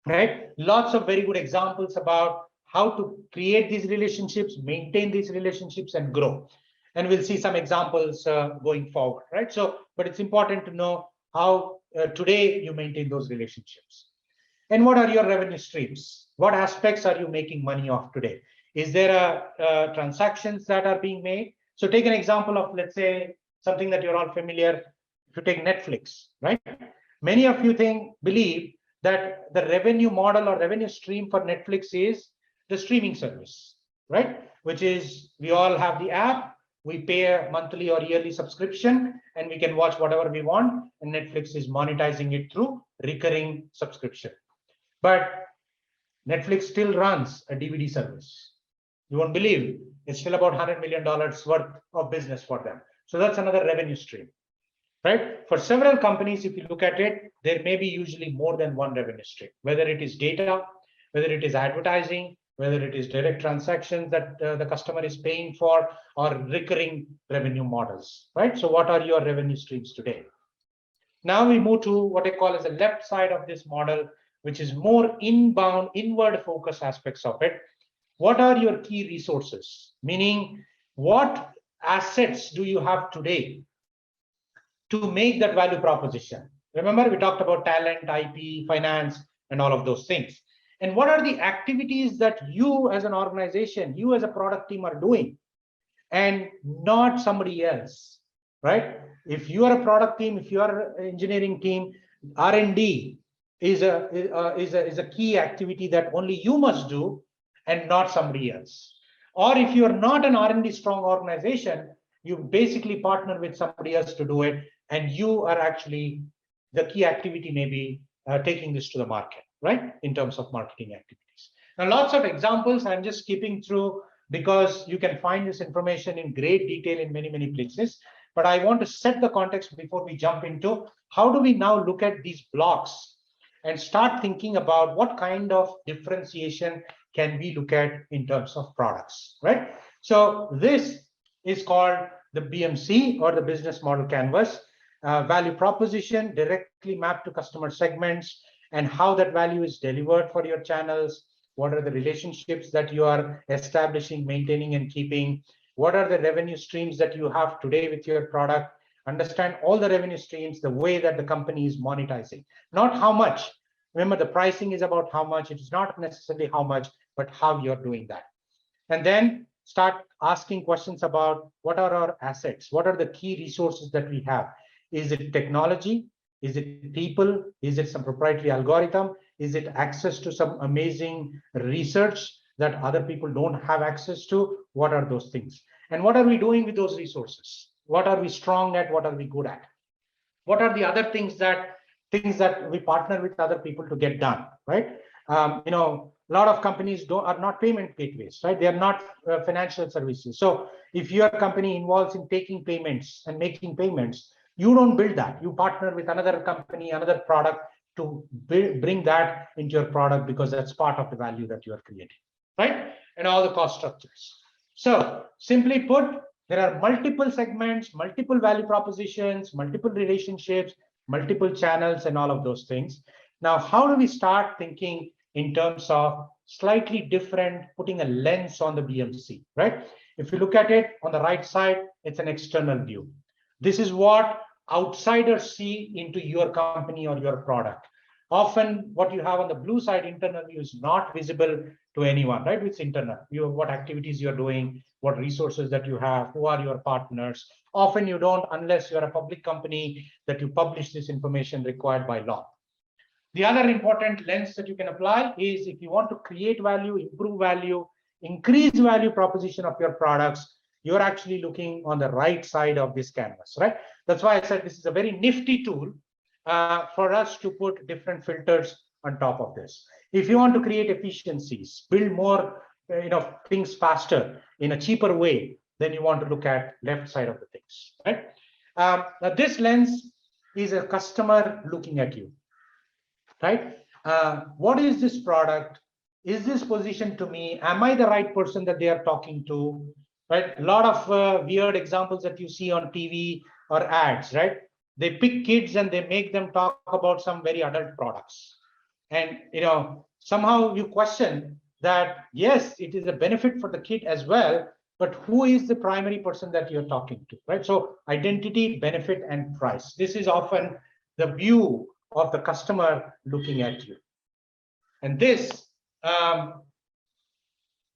right? Lots of very good examples about how to create these relationships, maintain these relationships, and grow. And we'll see some examples going forward, right? So, but it's important to know how today you maintain those relationships. And what are your revenue streams? What aspects are you making money off today? Is there transactions that are being made? So take an example of, let's say, something that you're all familiar. If you take Netflix, right? Many of you believe that the revenue model or revenue stream for Netflix is the streaming service, right? Which is, we all have the app, we pay a monthly or yearly subscription, and we can watch whatever we want, and Netflix is monetizing it through recurring subscription. But Netflix still runs a DVD service. You won't believe it's still about $100 million worth of business for them. So that's another revenue stream, right? For several companies, if you look at it, there may be usually more than one revenue stream, whether it is data, whether it is advertising, whether it is direct transactions that the customer is paying for, or recurring revenue models, right? So what are your revenue streams today? Now we move to what I call as the left side of this model, which is more inbound, inward focus aspects of it. What are your key resources? Meaning, what assets do you have today to make that value proposition? Remember, we talked about talent, IP, finance, and all of those things. And what are the activities that you as an organization, you as a product team are doing, and not somebody else, right? If you are a product team, if you are an engineering team, R&D is a key activity that only you must do and not somebody else. Or if you are not an R&D strong organization, you basically partner with somebody else to do it, and you are actually the key activity, maybe taking this to the market, right? In terms of marketing activities. Now, lots of examples I'm just skipping through because you can find this information in great detail in many, many places. But I want to set the context before we jump into how do we now look at these blocks and start thinking about what kind of differentiation can we look at in terms of products, right? So this is called the BMC, or the business model canvas. Value proposition directly mapped to customer segments, and how that value is delivered for your channels. What are the relationships that you are establishing, maintaining, and keeping? What are the revenue streams that you have today with your product? Understand all the revenue streams, the way that the company is monetizing, not how much. Remember, the pricing is about how much. It is not necessarily how much, but how you're doing that. And then start asking questions about what are our assets? What are the key resources that we have? Is it technology? Is it people? Is it some proprietary algorithm? Is it access to some amazing research that other people don't have access to? What are those things? And what are we doing with those resources? What are we strong at? What are we good at? What are the other things that we partner with other people to get done, right? A lot of companies are not payment gateways, right? They are not financial services. So if your company involves in taking payments and making payments, you don't build that. You partner with another company, another product to bring that into your product, because that's part of the value that you are creating, right? And all the cost structures. So simply put, there are multiple segments, multiple value propositions, multiple relationships, multiple channels, and all of those things. Now, how do we start thinking in terms of slightly different, putting a lens on the BMC, right? If you look at it on the right side, it's an external view. This is what outsiders see into your company or your product. Often what you have on the blue side, internal view, is not visible to anyone, right? It's internal. What activities you're doing, what resources that you have, who are your partners. Often you don't, unless you're a public company, that you publish this information required by law. The other important lens that you can apply is if you want to create value, improve value, increase value proposition of your products, you're actually looking on the right side of this canvas, right? That's why I said this is a very nifty tool for us to put different filters on top of this. If you want to create efficiencies, build more things faster in a cheaper way, then you want to look at left side of the things, right? Now this lens is a customer looking at you, right? What is this product? Is this positioned to me? Am I the right person that they are talking to? Right? A lot of weird examples that you see on TV or ads, right? They pick kids and they make them talk about some very adult products. And somehow you question that, yes, it is a benefit for the kid as well, but who is the primary person that you're talking to, right? So identity, benefit, and price. This is often the view of the customer looking at you. And this,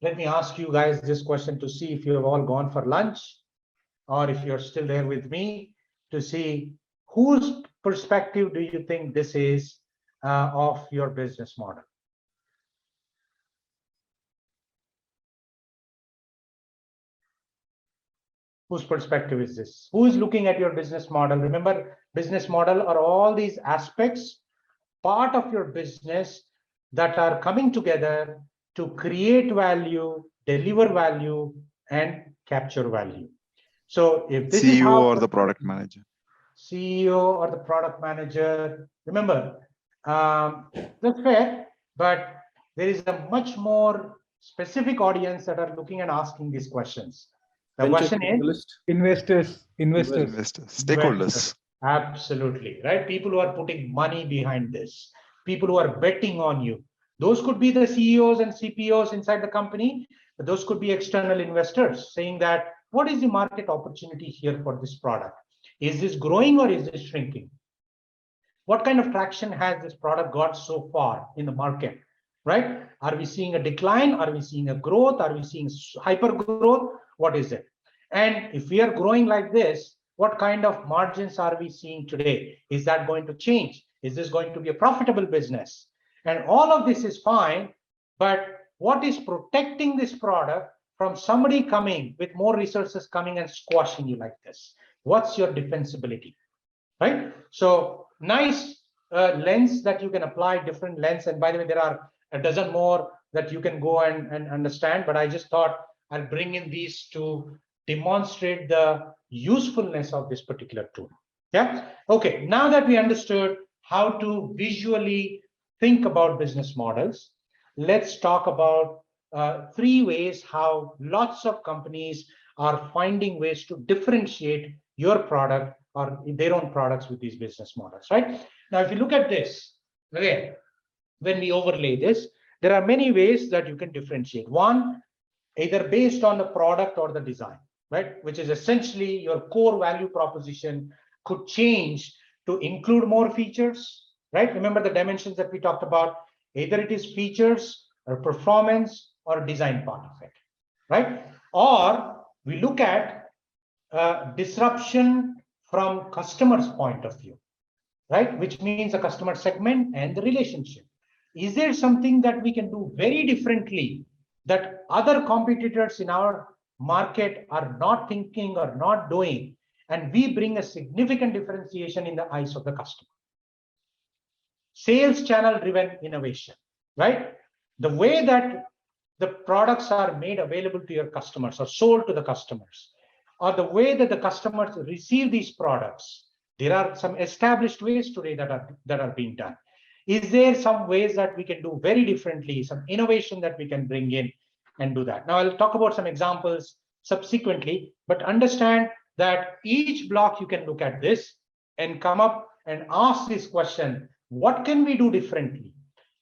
let me ask you guys this question to see if you have all gone for lunch or if you're still there with me, to see whose perspective do you think this is of your business model? Whose perspective is this? Who is looking at your business model? Remember, business model are all these aspects, part of your business, that are coming together to create value, deliver value, and capture value. So if this is how CEO or the product manager. CEO or the product manager, remember, that's fair, but there is a much more specific audience that are looking and asking these questions. The question is investors, stakeholders. Absolutely, right? People who are putting money behind this, people who are betting on you. Those could be the CEOs and CPOs inside the company, but those could be external investors saying that, what is the market opportunity here for this product? Is this growing or is this shrinking? What kind of traction has this product got so far in the market, right? Are we seeing a decline? Are we seeing a growth? Are we seeing hyper growth? What is it? And if we are growing like this, what kind of margins are we seeing today? Is that going to change? Is this going to be a profitable business? And all of this is fine, but what is protecting this product from somebody coming with more resources coming and squashing you like this? What's your defensibility, right? So nice lens that you can apply, different lens. And by the way, there are a dozen more that you can go and understand, but I just thought I'll bring in these to demonstrate the usefulness of this particular tool. Yeah. Okay. Now that we understood how to visually think about business models, let's talk about 3 ways how lots of companies are finding ways to differentiate your product or their own products with these business models, right? Now, if you look at this, again, when we overlay this, there are many ways that you can differentiate. One, either based on the product or the design, right? Which is essentially your core value proposition could change to include more features, right? Remember the dimensions that we talked about, either it is features or performance or design part of it, right? Or we look at disruption from customer's point of view, right? Which means the customer segment and the relationship. Is there something that we can do very differently that other competitors in our market are not thinking or not doing, and we bring a significant differentiation in the eyes of the customer? Sales channel driven innovation, right? The way that the products are made available to your customers or sold to the customers, or the way that the customers receive these products, there are some established ways today that are being done. Is there some ways that we can do very differently, some innovation that we can bring in and do that? Now, I'll talk about some examples subsequently, but understand that each block you can look at this and come up and ask this question: what can we do differently?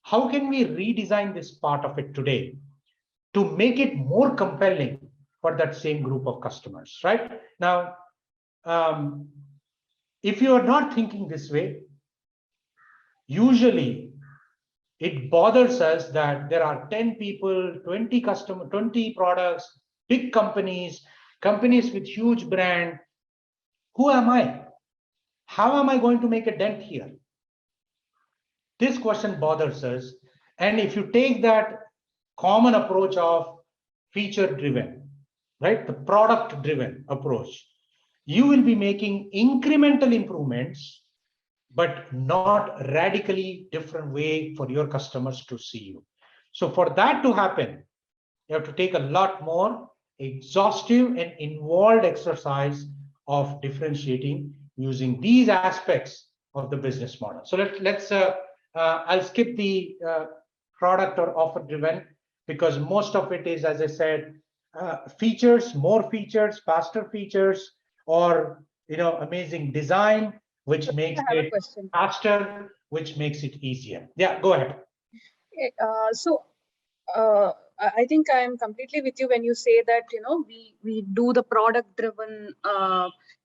How can we redesign this part of it today to make it more compelling for that same group of customers, right? Now, if you are not thinking this way, usually it bothers us that there are 10 people, 20 customers, 20 products, big companies, companies with huge brand. Who am I? How am I going to make a dent here? This question bothers us. And if you take that common approach of feature driven, right, the product driven approach, you will be making incremental improvements, but not radically different way for your customers to see you. So for that to happen, you have to take a lot more exhaustive and involved exercise of differentiating using these aspects of the business model. So let's I'll skip the product or offer driven, because most of it is, as I said, features, more features, faster features, or amazing design, which makes it faster, which makes it easier. Yeah, go ahead. I think I am completely with you when you say that we do the product driven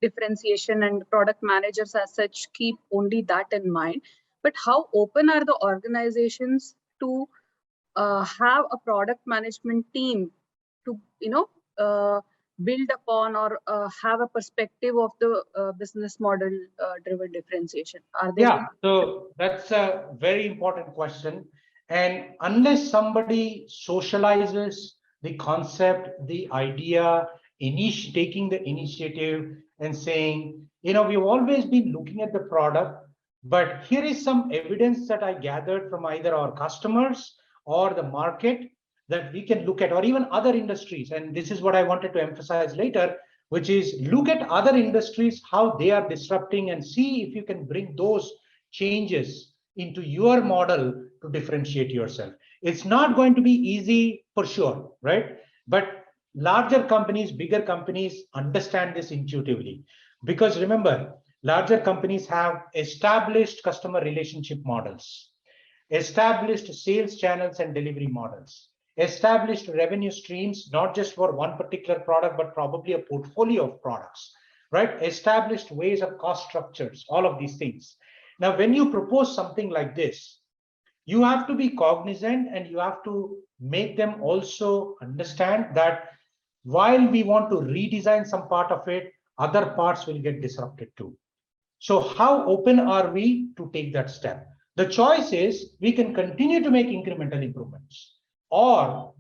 differentiation, and product managers as such keep only that in mind. But how open are the organizations to have a product management team to build upon or have a perspective of the business model driven differentiation? Are they? Yeah, so that's a very important question. And unless somebody socializes the concept, the idea, taking the initiative and saying, we've always been looking at the product, but here is some evidence that I gathered from either our customers or the market that we can look at, or even other industries. And this is what I wanted to emphasize later, which is look at other industries, how they are disrupting, and see if you can bring those changes into your model to differentiate yourself. It's not going to be easy for sure, right? But larger companies, bigger companies understand this intuitively. Because remember, larger companies have established customer relationship models, established sales channels and delivery models, established revenue streams, not just for one particular product, but probably a portfolio of products, right? Established ways of cost structures, all of these things. Now, when you propose something like this, you have to be cognizant and you have to make them also understand that while we want to redesign some part of it, other parts will get disrupted too. So how open are we to take that step? The choice is we can continue to make incremental improvements, or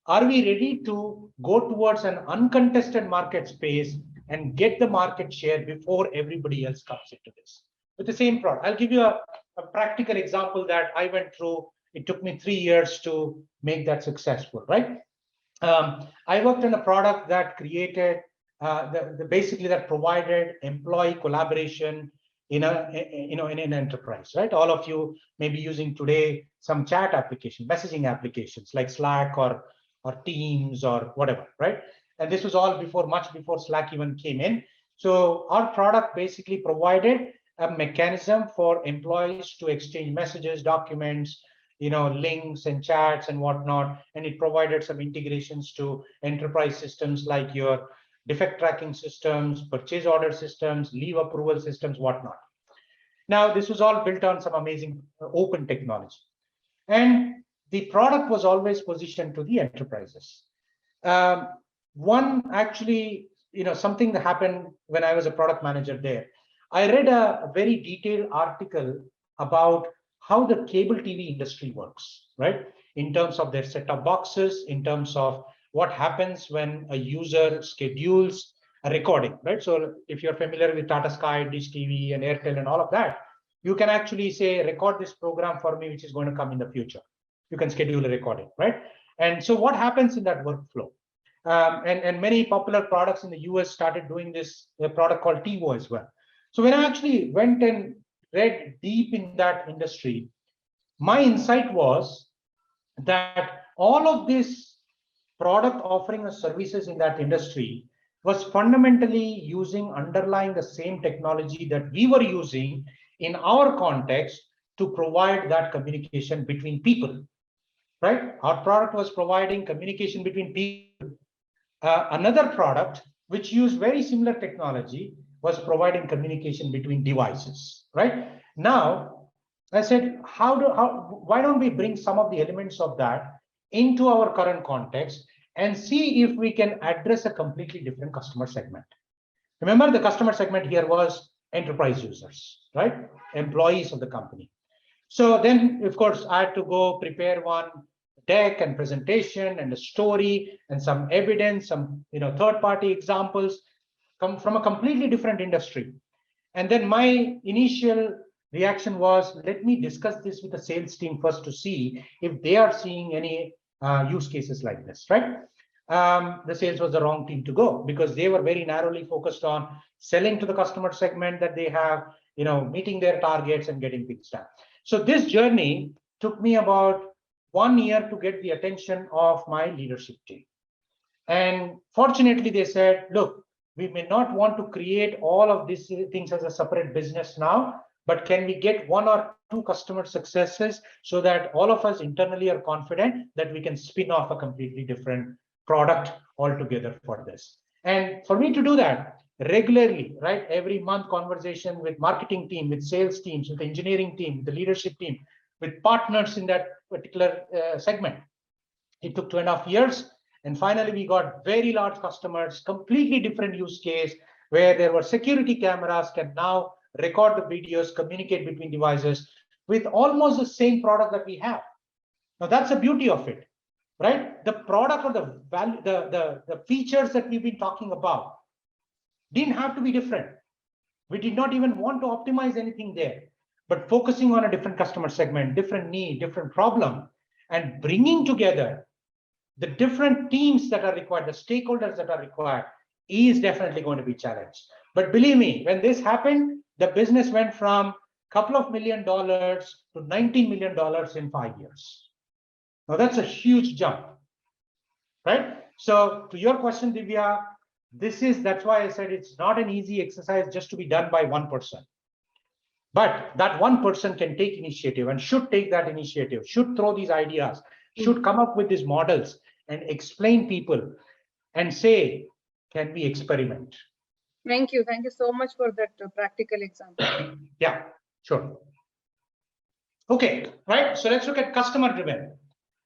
are we ready to go towards an uncontested market space and get the market share before everybody else comes into this with the same product? I'll give you a practical example that I went through. It took me 3 years to make that successful, right? I worked on a product that created basically that provided employee collaboration in an enterprise, right? All of you may be using today some chat application, messaging applications like Slack or Teams or whatever, right? And this was all much before Slack even came in. So our product basically provided a mechanism for employees to exchange messages, documents, links and chats and whatnot. And it provided some integrations to enterprise systems like your defect tracking systems, purchase order systems, leave approval systems, whatnot. Now, this was all built on some amazing open technology. And the product was always positioned to the enterprises. Something that happened when I was a product manager there, I read a very detailed article about how the cable TV industry works, right? In terms of their set-top boxes, in terms of what happens when a user schedules a recording, right? So if you're familiar with Tata Sky, Dish TV, and Airtel and all of that, you can actually say, record this program for me, which is going to come in the future. You can schedule a recording, right? And so what happens in that workflow? And many popular products in the US started doing this, a product called TiVo as well. So when I actually went and read deep in that industry, my insight was that all of this product offering of services in that industry was fundamentally underlying the same technology that we were using in our context to provide that communication between people, right? Our product was providing communication between people. Another product which used very similar technology was providing communication between devices, right? Now, I said, why don't we bring some of the elements of that into our current context and see if we can address a completely different customer segment. Remember, the customer segment here was enterprise users, right? Employees of the company. So then, of course, I had to go prepare one deck and presentation and a story and some evidence, some third-party examples come from a completely different industry. And then my initial reaction was, let me discuss this with the sales team first to see if they are seeing any use cases like this, right? The sales was the wrong team to go because they were very narrowly focused on selling to the customer segment that they have, meeting their targets and getting things done. So this journey took me about 1 year to get the attention of my leadership team. And fortunately, they said, look, we may not want to create all of these things as a separate business now, but can we get 1 or 2 customer successes so that all of us internally are confident that we can spin off a completely different product altogether for this. And for me to do that regularly, right, every month conversation with marketing team, with sales teams, with the engineering team, with the leadership team, with partners in that particular segment. It took 2.5 years. And finally, we got very large customers, completely different use case, where there were security cameras can now record the videos, communicate between devices with almost the same product that we have. Now, that's the beauty of it, right? The product or the value, the features that we've been talking about didn't have to be different. We did not even want to optimize anything there, but focusing on a different customer segment, different need, different problem, and bringing together the different teams that are required, the stakeholders that are required, is definitely going to be challenged. But believe me, when this happened, the business went from a couple of $1 million to $19 million in 5 years. Now that's a huge jump, right? So to your question, Divya, that's why I said it's not an easy exercise just to be done by one person. But that one person can take initiative and should take that initiative, should throw these ideas, should come up with these models and explain people and say, can we experiment? Thank you so much for that practical example. Yeah, Sure. Okay, right. So let's look at customer driven.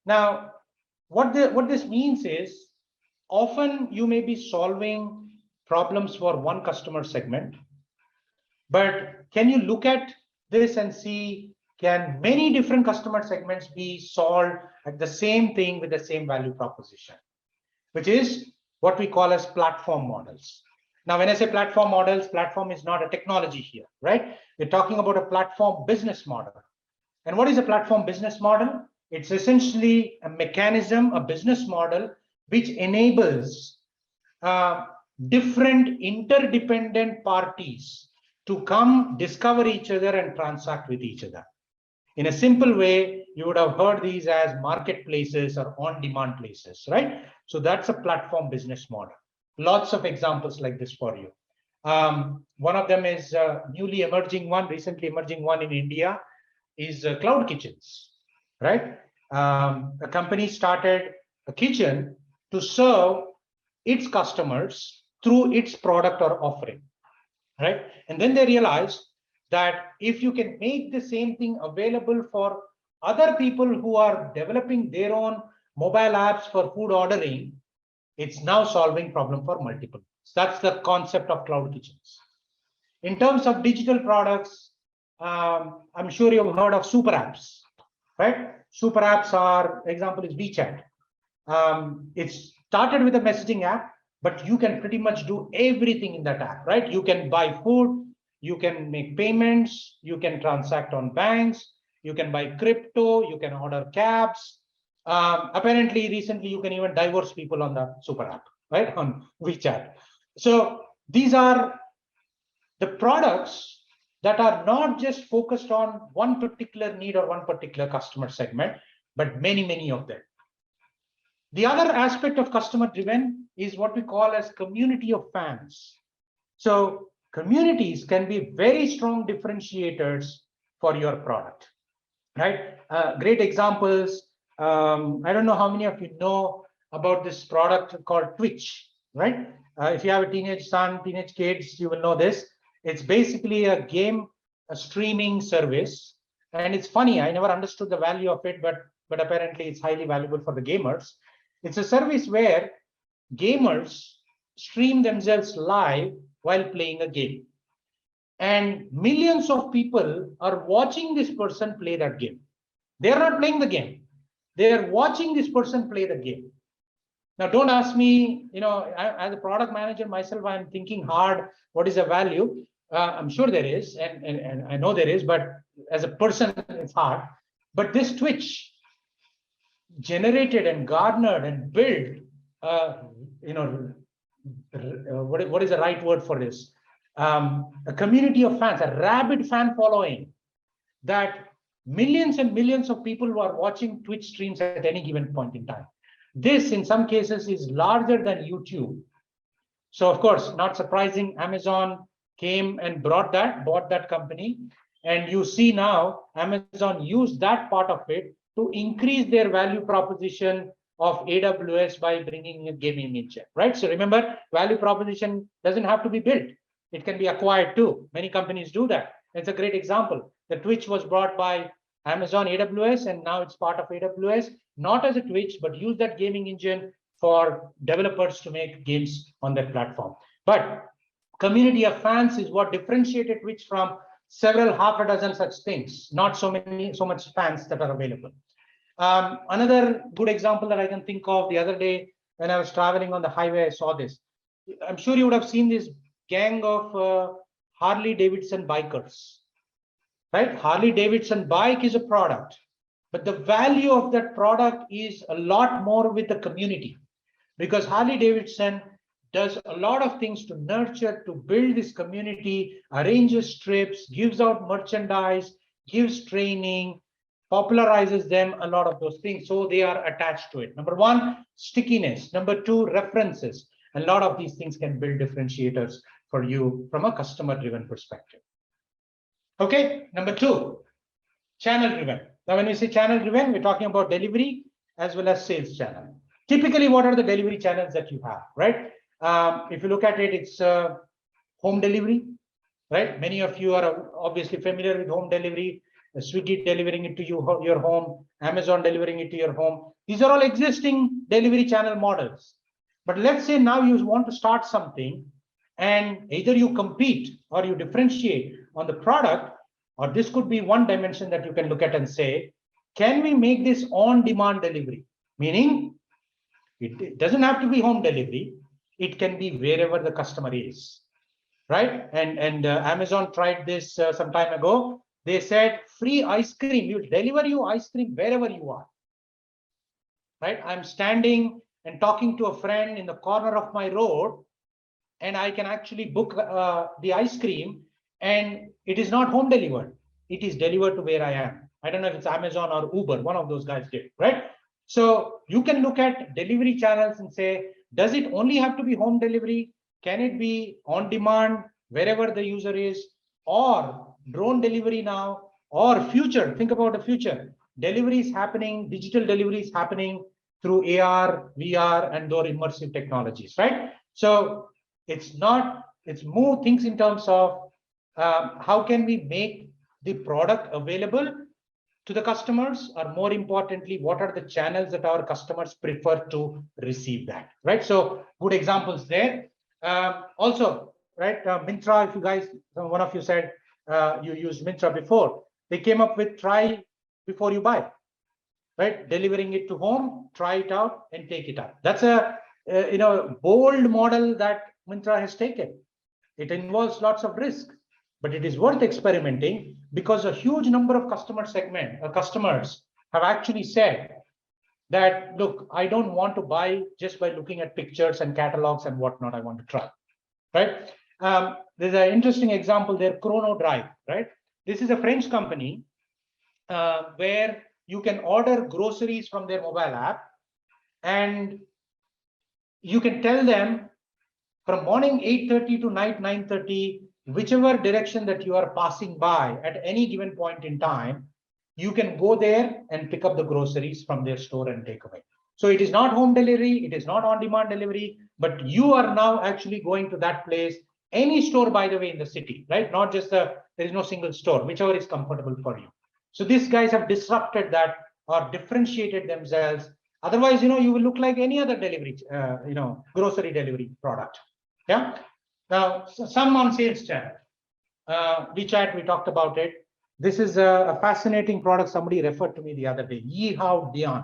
Now, what this means is often you may be solving problems for one customer segment, but can you look at this and see, can many different customer segments be solved at the same thing with the same value proposition, which is what we call as platform models. Now, when I say platform models, platform is not a technology here, right? We're talking about a platform business model. And what is a platform business model? It's essentially a mechanism, a business model, which enables different interdependent parties to come discover each other and transact with each other. In a simple way, you would have heard these as marketplaces or on-demand places, right? So that's a platform business model. Lots of examples like this for you. One of them is recently emerging one in India is cloud kitchens, right? A company started a kitchen to serve its customers through its product or offering, right? And then they realized that if you can make the same thing available for other people who are developing their own mobile apps for food ordering, it's now solving problem for multiple. So that's the concept of cloud kitchens. In terms of digital products, I'm sure you've heard of super apps, right? Super apps are, example is WeChat. It started with a messaging app, but you can pretty much do everything in that app, right? You can buy food, you can make payments, you can transact on banks, you can buy crypto, you can order cabs. Apparently, recently, you can even divorce people on the super app, right? On WeChat. So these are the products that are not just focused on one particular need or one particular customer segment, but many, many of them. The other aspect of customer driven is what we call as community of fans. So communities can be very strong differentiators for your product, right? Great examples. I don't know how many of you know about this product called Twitch, right? If you have a teenage son, teenage kids, you will know this. It's basically a game, a streaming service. And it's funny, I never understood the value of it, but apparently it's highly valuable for the gamers. It's a service where gamers stream themselves live while playing a game. And millions of people are watching this person play that game. They're not playing the game. They're watching this person play the game. Now, don't ask me, as a product manager myself, I'm thinking hard, what is the value? I'm sure there is, and I know there is, but as a person, it's hard. But this Twitch generated and garnered and built, what is the right word for this? A community of fans, a rabid fan following, that millions and millions of people who are watching Twitch streams at any given point in time. This, in some cases, is larger than YouTube. So, of course, not surprising, Amazon came and bought that company. And you see now, Amazon used that part of it to increase their value proposition of AWS by bringing a gaming engine, right? So remember, value proposition doesn't have to be built. It can be acquired too. Many companies do that. It's a great example. The Twitch was brought by Amazon AWS, and now it's part of AWS, not as a Twitch, but use that gaming engine for developers to make games on that platform. But community of fans is what differentiated Twitch from several half a dozen such things, not so much fans that are available. Another good example that I can think of, the other day when I was traveling on the highway, I saw this. I'm sure you would have seen this gang of Harley Davidson bikers, right? Harley Davidson bike is a product, but the value of that product is a lot more with the community, because Harley Davidson does a lot of things to nurture, to build this community, arranges trips, gives out merchandise, gives training, popularizes them, a lot of those things. So they are attached to it. Number one, stickiness. Number two, references. A lot of these things can build differentiators for you from a customer-driven perspective. Okay, number two, channel-driven. Now, when we say channel-driven, we're talking about delivery as well as sales channel. Typically, what are the delivery channels that you have, right? If you look at it, it's home delivery, right? Many of you are obviously familiar with home delivery, Swiggy delivering it to you, your home, Amazon delivering it to your home. These are all existing delivery channel models. But let's say now you want to start something, and either you compete or you differentiate on the product, or this could be one dimension that you can look at and say, can we make this on-demand delivery? Meaning, it doesn't have to be home delivery. It can be wherever the customer is, right? And Amazon tried this some time ago. They said free ice cream. We'll deliver you ice cream wherever you are, right? I'm standing and talking to a friend in the corner of my road, and I can actually book the ice cream, and it is not home delivered. It is delivered to where I am. I don't know if it's Amazon or Uber, one of those guys did, right? So you can look at delivery channels and say, does it only have to be home delivery? Can it be on demand wherever the user is, or drone delivery now, or future? Think about the future. Delivery is happening, digital delivery is happening through AR, VR, and those immersive technologies, right? So it's move things in terms of how can we make the product available to the customers, or more importantly, what are the channels that our customers prefer to receive that, right? So good examples there. Also, right, Myntra, if you guys, one of you said you used Myntra before, they came up with try before you buy, right? Delivering it to home, try it out and take it out. That's a bold model that Myntra has taken. It involves lots of risk, but it is worth experimenting, because a huge number of customers have actually said that, look, I don't want to buy just by looking at pictures and catalogs and whatnot. I want to try, right? There's an interesting example there, Chrono Drive, right? This is a French company where you can order groceries from their mobile app, and you can tell them from morning 8:30 to night 9:30, whichever direction that you are passing by at any given point in time, you can go there and pick up the groceries from their store and take away. So it is not home delivery, it is not on-demand delivery, but you are now actually going to that place, any store, by the way, in the city, right? Not just there is no single store, whichever is comfortable for you. So these guys have disrupted that or differentiated themselves. Otherwise, you will look like any other delivery, grocery delivery product. Yeah. Now, some on sales channel. WeChat, we talked about it. This is a fascinating product. Somebody referred to me the other day. Yihao Dian,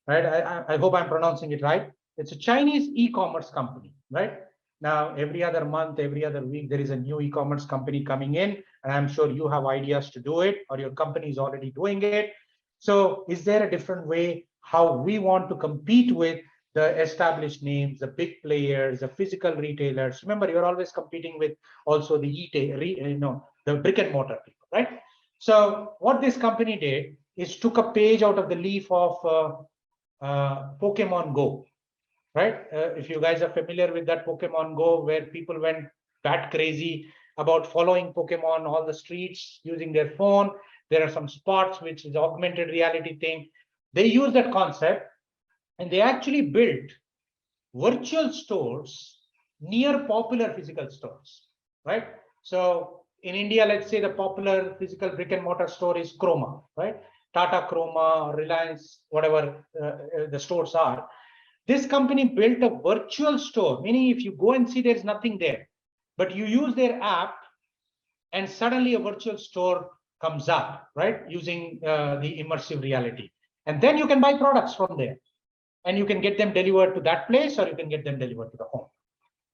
right? I hope I'm pronouncing it right. It's a Chinese e-commerce company, right? Now, every other month, every other week, there is a new e-commerce company coming in, and I'm sure you have ideas to do it, or your company is already doing it. So is there a different way how we want to compete with the established names, the big players, the physical retailers? Remember, you're always competing with also the the brick and mortar people, right? So what this company did is took a page out of the leaf of Pokemon Go, right? If you guys are familiar with that Pokemon Go, where people went bat crazy about following Pokemon all the streets using their phone. There are some spots which is augmented reality thing. They use that concept, and they actually built virtual stores near popular physical stores, right? So in India, let's say the popular physical brick and mortar store is Chroma, right? Tata Chroma, Reliance, whatever the stores are. This company built a virtual store, meaning if you go and see, there's nothing there, but you use their app and suddenly a virtual store comes up, right? Using the immersive reality. And then you can buy products from there, and you can get them delivered to that place, or you can get them delivered to the home.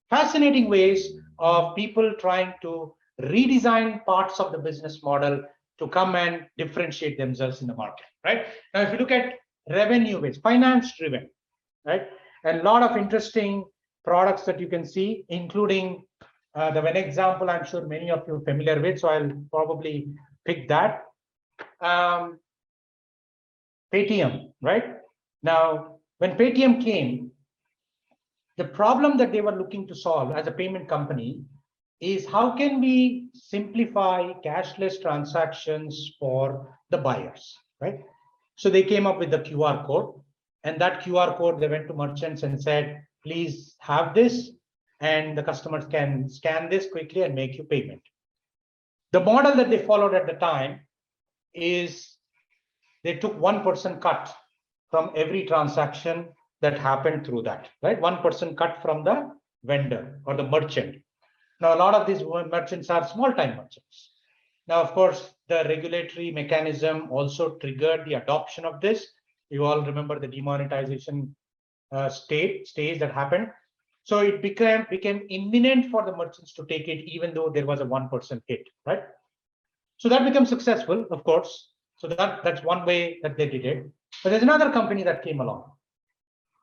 Fascinating ways of people trying to redesign parts of the business model to come and differentiate themselves in the market, right? Now, if you look at revenue-based, finance-driven, right? And a lot of interesting products that you can see, including the one example I'm sure many of you are familiar with, so I'll probably pick that. Paytm, right? Now, when Paytm came, the problem that they were looking to solve as a payment company is how can we simplify cashless transactions for the buyers, right? So they came up with the QR code, and that QR code, they went to merchants and said, please have this, and the customers can scan this quickly and make you payment. The model that they followed at the time is they took 1% cut from every transaction that happened through that, right? 1% cut from the vendor or the merchant. Now, a lot of these merchants are small-time merchants. Now, of course, the regulatory mechanism also triggered the adoption of this. You all remember the demonetization stage that happened. So it became imminent for the merchants to take it, even though there was a 1% hit, right? So that became successful, of course. So that's one way that they did it. But there's another company that came along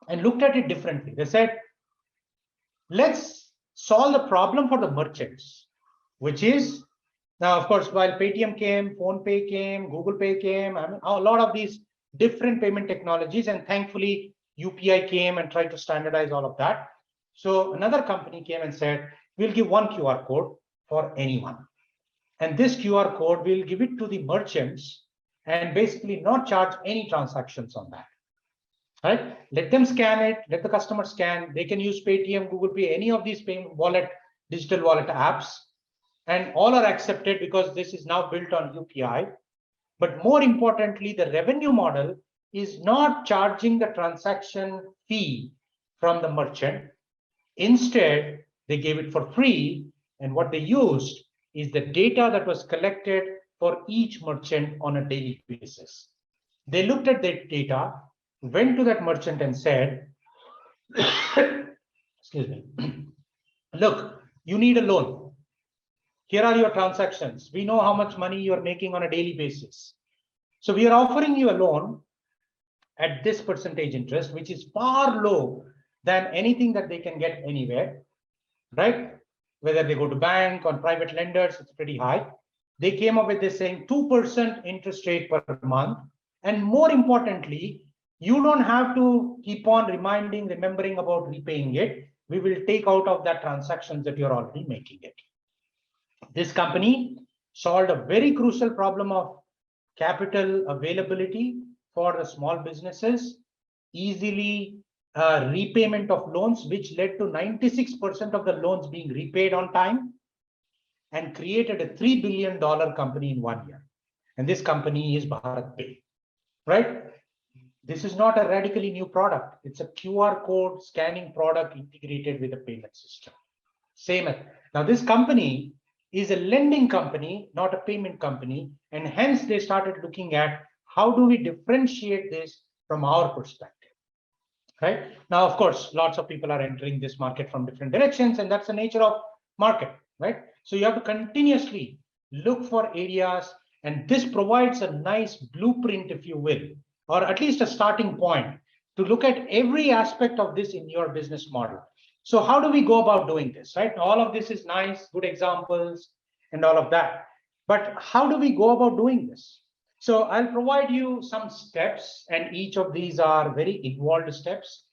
and looked at it differently. They said, let's solve the problem for the merchants, which is, now, of course, while Paytm came, PhonePe came, Google Pay came, I mean, a lot of these different payment technologies, and thankfully UPI came and tried to standardize all of that. So another company came and said, we'll give one QR code for anyone. And this QR code, we'll give it to the merchants and basically not charge any transactions on that. Right? Let them scan it, let the customer scan. They can use Paytm, Google Pay, any of these payment wallet, digital wallet apps, and all are accepted because this is now built on UPI. But more importantly, the revenue model is not charging the transaction fee from the merchant. Instead, they gave it for free, and what they used is the data that was collected for each merchant on a daily basis. They looked at that data, went to that merchant and said, excuse me, look, you need a loan. Here are your transactions. We know how much money you're making on a daily basis. So we are offering you a loan at this percentage interest, which is far low than anything that they can get anywhere, right? Whether they go to bank or private lenders, it's pretty high. They came up with this saying 2% interest rate per month. And more importantly, you don't have to keep on remembering about repaying it. We will take out of that transactions that you're already making it. This company solved a very crucial problem of capital availability for the small businesses, easily repayment of loans, which led to 96% of the loans being repaid on time, and created a $3 billion company in 1 year. And this company is BharatPe, right? This is not a radically new product. It's a QR code scanning product integrated with a payment system. Same. Now, this company is a lending company, not a payment company. And hence they started looking at how do we differentiate this from our perspective, right? Now, of course, lots of people are entering this market from different directions, and that's the nature of market, right? So you have to continuously look for areas, and this provides a nice blueprint, if you will, or at least a starting point to look at every aspect of this in your business model. So how do we go about doing this, right? All of this is nice, good examples and all of that. But how do we go about doing this? So I'll provide you some steps, and each of these are very involved steps,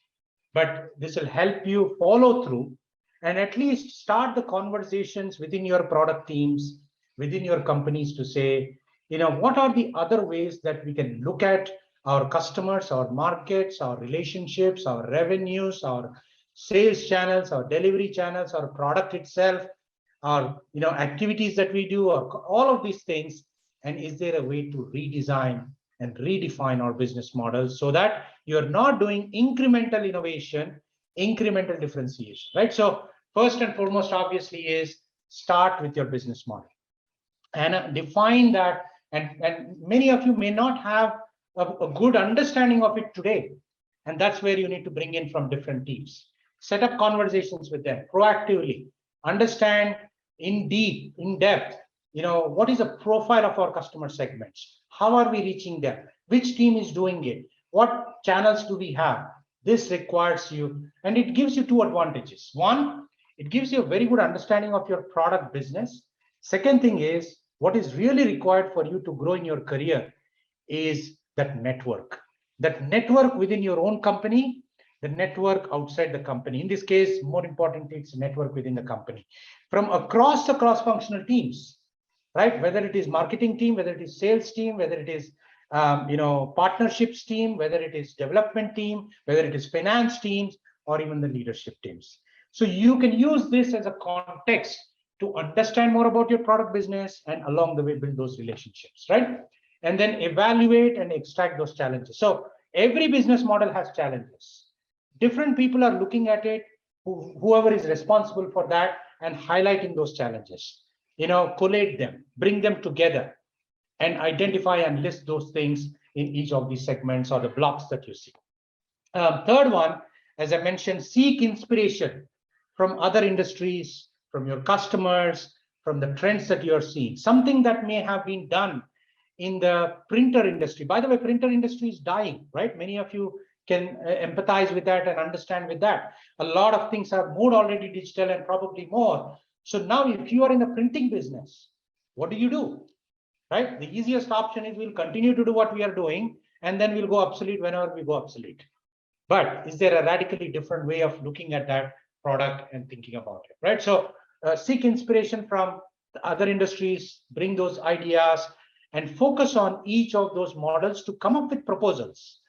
but this will help you follow through and at least start the conversations within your product teams, within your companies to say, you know, what are the other ways that we can look at our customers, our markets, our relationships, our revenues, our sales channels, our delivery channels, our product itself, our activities that we do, or all of these things. And is there a way to redesign and redefine our business models so that you're not doing incremental innovation, incremental differentiation, right? So first and foremost, obviously, is start with your business model and define that. And many of you may not have a good understanding of it today. And that's where you need to bring in from different teams. Set up conversations with them proactively, understand in depth, what is the profile of our customer segments? How are we reaching them? Which team is doing it? What channels do we have? This requires you, and it gives you two advantages. One, it gives you a very good understanding of your product business. Second thing is, what is really required for you to grow in your career is that network within your own company, the network outside the company. In this case, more importantly, it's a network within the company from across the cross-functional teams, right? Whether it is marketing team, whether it is sales team, whether it is partnerships team, whether it is development team, whether it is finance teams, or even the leadership teams. So you can use this as a context to understand more about your product business and along the way build those relationships, right? And then evaluate and extract those challenges. So every business model has challenges. Different people are looking at it, whoever is responsible for that, and highlighting those challenges. Collate them, bring them together, and identify and list those things in each of these segments or the blocks that you see. Third one, as I mentioned, seek inspiration from other industries, from your customers, from the trends that you're seeing. Something that may have been done in the printer industry. By the way, printer industry is dying, right? Many of you can empathize with that and understand with that. A lot of things have moved already digital and probably more. So now if you are in the printing business, what do? Right? The easiest option is we'll continue to do what we are doing and then we'll go obsolete whenever we go obsolete. But is there a radically different way of looking at that product and thinking about it, right? So seek inspiration from the other industries, bring those ideas, and focus on each of those models to come up with proposals.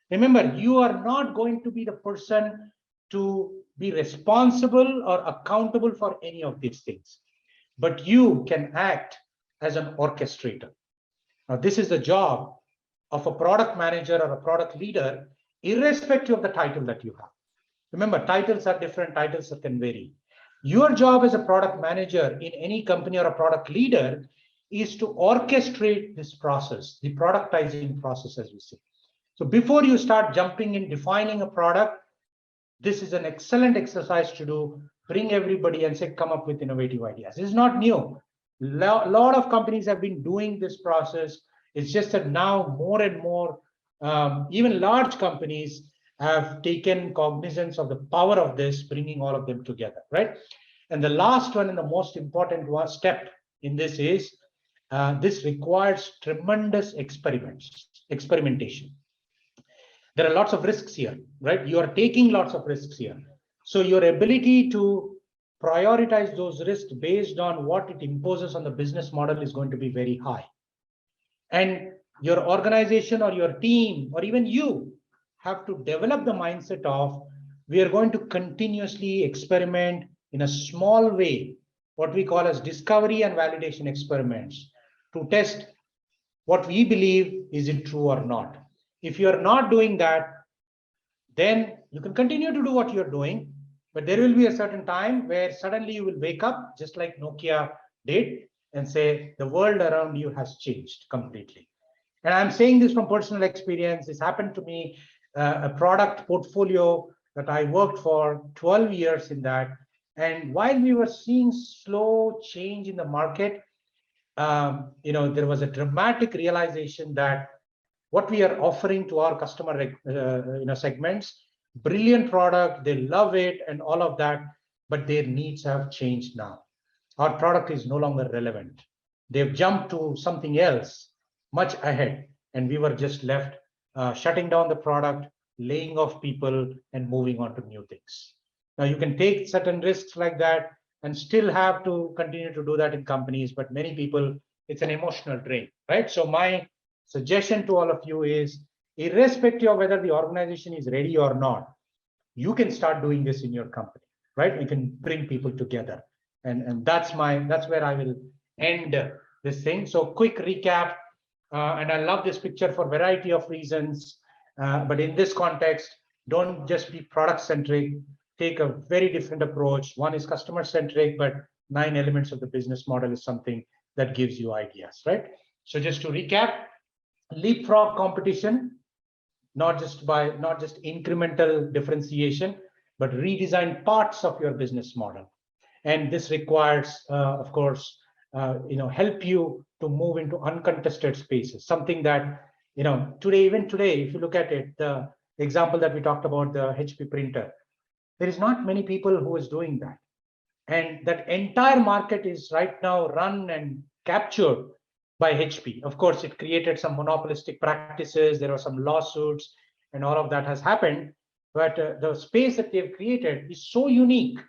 Remember, you are not going to be the person to be responsible or accountable for any of these things, but you can act as an orchestrator. Now, this is the job of a product manager or a product leader, irrespective of the title that you have. Remember, titles are different, titles can vary. Your job as a product manager in any company or a product leader is to orchestrate this process, the productizing process, as we say. So before you start jumping in defining a product, this is an excellent exercise to do. Bring everybody and say, come up with innovative ideas. This is not new. A lot of companies have been doing this process. It's just that now more and more, even large companies have taken cognizance of the power of this, bringing all of them together, right? And the last one and the most important step in this is, this requires tremendous experimentation. There are lots of risks here, right? You are taking lots of risks here. So your ability to prioritize those risks based on what it imposes on the business model is going to be very high. And your organization or your team or even you have to develop the mindset of, we are going to continuously experiment in a small way, what we call as discovery and validation experiments, to test what we believe, is it true or not. If you're not doing that, then you can continue to do what you're doing, but there will be a certain time where suddenly you will wake up, just like Nokia did, and say, the world around you has changed completely. And I'm saying this from personal experience. This happened to me, a product portfolio that I worked for 12 years in that. And while we were seeing slow change in the market, there was a dramatic realization that what we are offering to our customer segments, brilliant product, they love it and all of that, but their needs have changed now. Our product is no longer relevant. They've jumped to something else much ahead, and we were just left shutting down the product, laying off people, and moving on to new things. Now, you can take certain risks like that and still have to continue to do that in companies, but many people, it's an emotional drain, right? So my suggestion to all of you is, irrespective of whether the organization is ready or not, you can start doing this in your company, right? You can bring people together. And that's where I will end this thing. So quick recap, and I love this picture for a variety of reasons, but in this context, don't just be product centric, take a very different approach. One is customer centric, but 9 elements of the business model is something that gives you ideas, right? So just to recap, leapfrog competition, not just incremental differentiation, but redesign parts of your business model. And this requires, of course, help you to move into uncontested spaces, something that, even today, if you look at it, the example that we talked about, the HP printer, there is not many people who is doing that. And that entire market is right now run and captured by HP. Of course, it created some monopolistic practices. There were some lawsuits and all of that has happened. But the space that they've created is so unique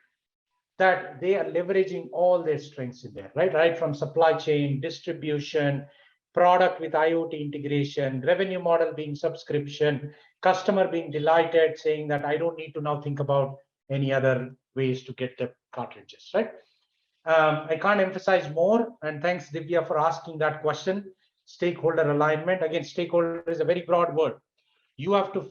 that they are leveraging all their strengths in there, right? Right from supply chain, distribution, product with IoT integration, revenue model being subscription, customer being delighted, saying that I don't need to now think about any other ways to get the cartridges, right? I can't emphasize more, and thanks Divya for asking that question. Stakeholder alignment. Again, stakeholder is a very broad word. You have to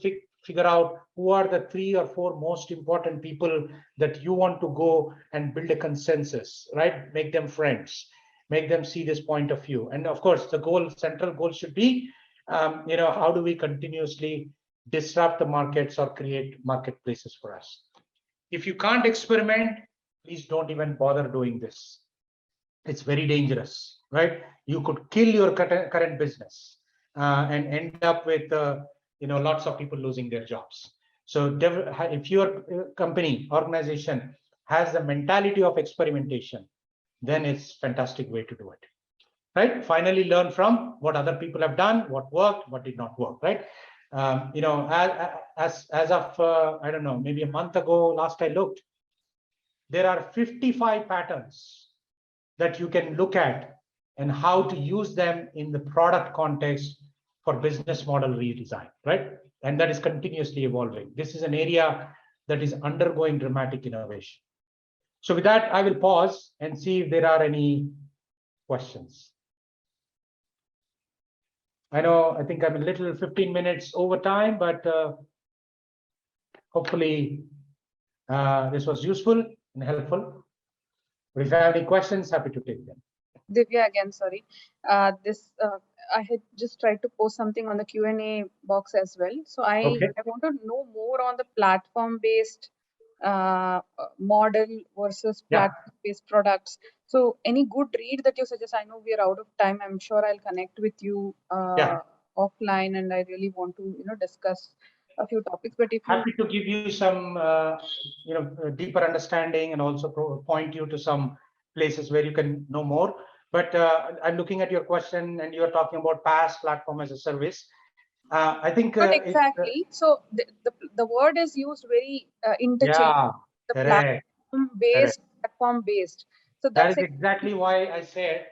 figure out who are the 3 or 4 most important people that you want to go and build a consensus, right? Make them friends, make them see this point of view. And of course, the central goal should be, how do we continuously disrupt the markets or create marketplaces for us? If you can't experiment, please don't even bother doing this. It's very dangerous, right? You could kill your current business and end up with lots of people losing their jobs. So if your company, organization has the mentality of experimentation, then it's a fantastic way to do it, right? Finally, learn from what other people have done, what worked, what did not work, right? As of I don't know, maybe a month ago, last I looked, there are 55 patterns that you can look at and how to use them in the product context for business model redesign, right? And that is continuously evolving. This is an area that is undergoing dramatic innovation. So with that, I will pause and see if there are any questions. I think I'm a little 15 minutes over time, but hopefully this was useful and helpful. If you have any questions, happy to take them. Divya again, sorry. I had just tried to post something on the Q&A box as well. So I want to know more on the platform-based model versus platform-based products. So any good read that you suggest? I know we are out of time. I'm sure I'll connect with you offline, and I really want to discuss a few topics. But if happy to give you some deeper understanding and also point you to some places where you can know more. But I'm looking at your question, and you're talking about PaaS, platform as a service. I think not exactly. So the word is used very interchangeably. The platform based. So that is exactly why I said,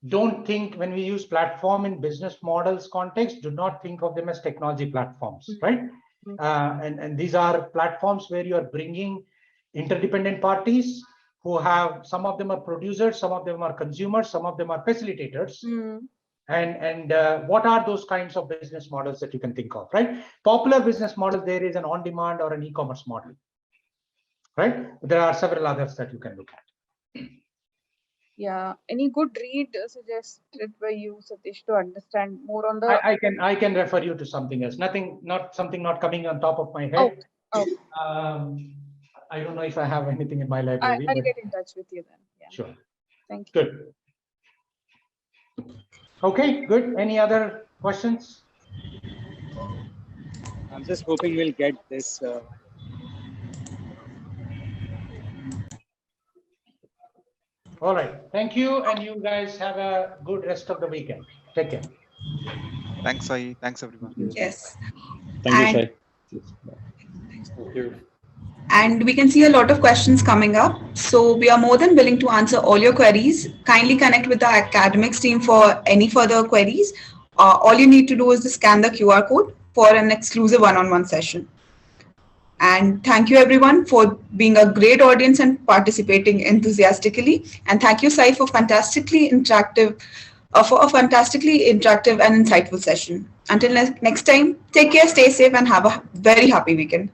don't think when we use platform in business models context, do not think of them as technology platforms, right? And these are platforms where you are bringing interdependent parties who have, some of them are producers, some of them are consumers, some of them are facilitators. And what are those kinds of business models that you can think of, right? Popular business model, there is an on-demand or an e-commerce model, right? There are several others that you can look at. Yeah, any good read suggested by you, Satish, to understand more on the? I can refer you to something else. Not coming on top of my head. I don't know if I have anything in my library. I'll get in touch with you then. Yeah. Sure. Thank you. Good. Okay, good. Any other questions? I'm just hoping we'll get this. All right. Thank you. And you guys have a good rest of the weekend. Take care. Thanks, Sai. Thanks, everyone. Yes. Thank you, Sai. Thank you. And we can see a lot of questions coming up. So we are more than willing to answer all your queries. Kindly connect with the academics team for any further queries. All you need to do is to scan the QR code for an exclusive one-on-one session. And thank you everyone for being a great audience and participating enthusiastically. And thank you, Sai, for a fantastically interactive and insightful session. Until next time, take care, stay safe, and have a very happy weekend.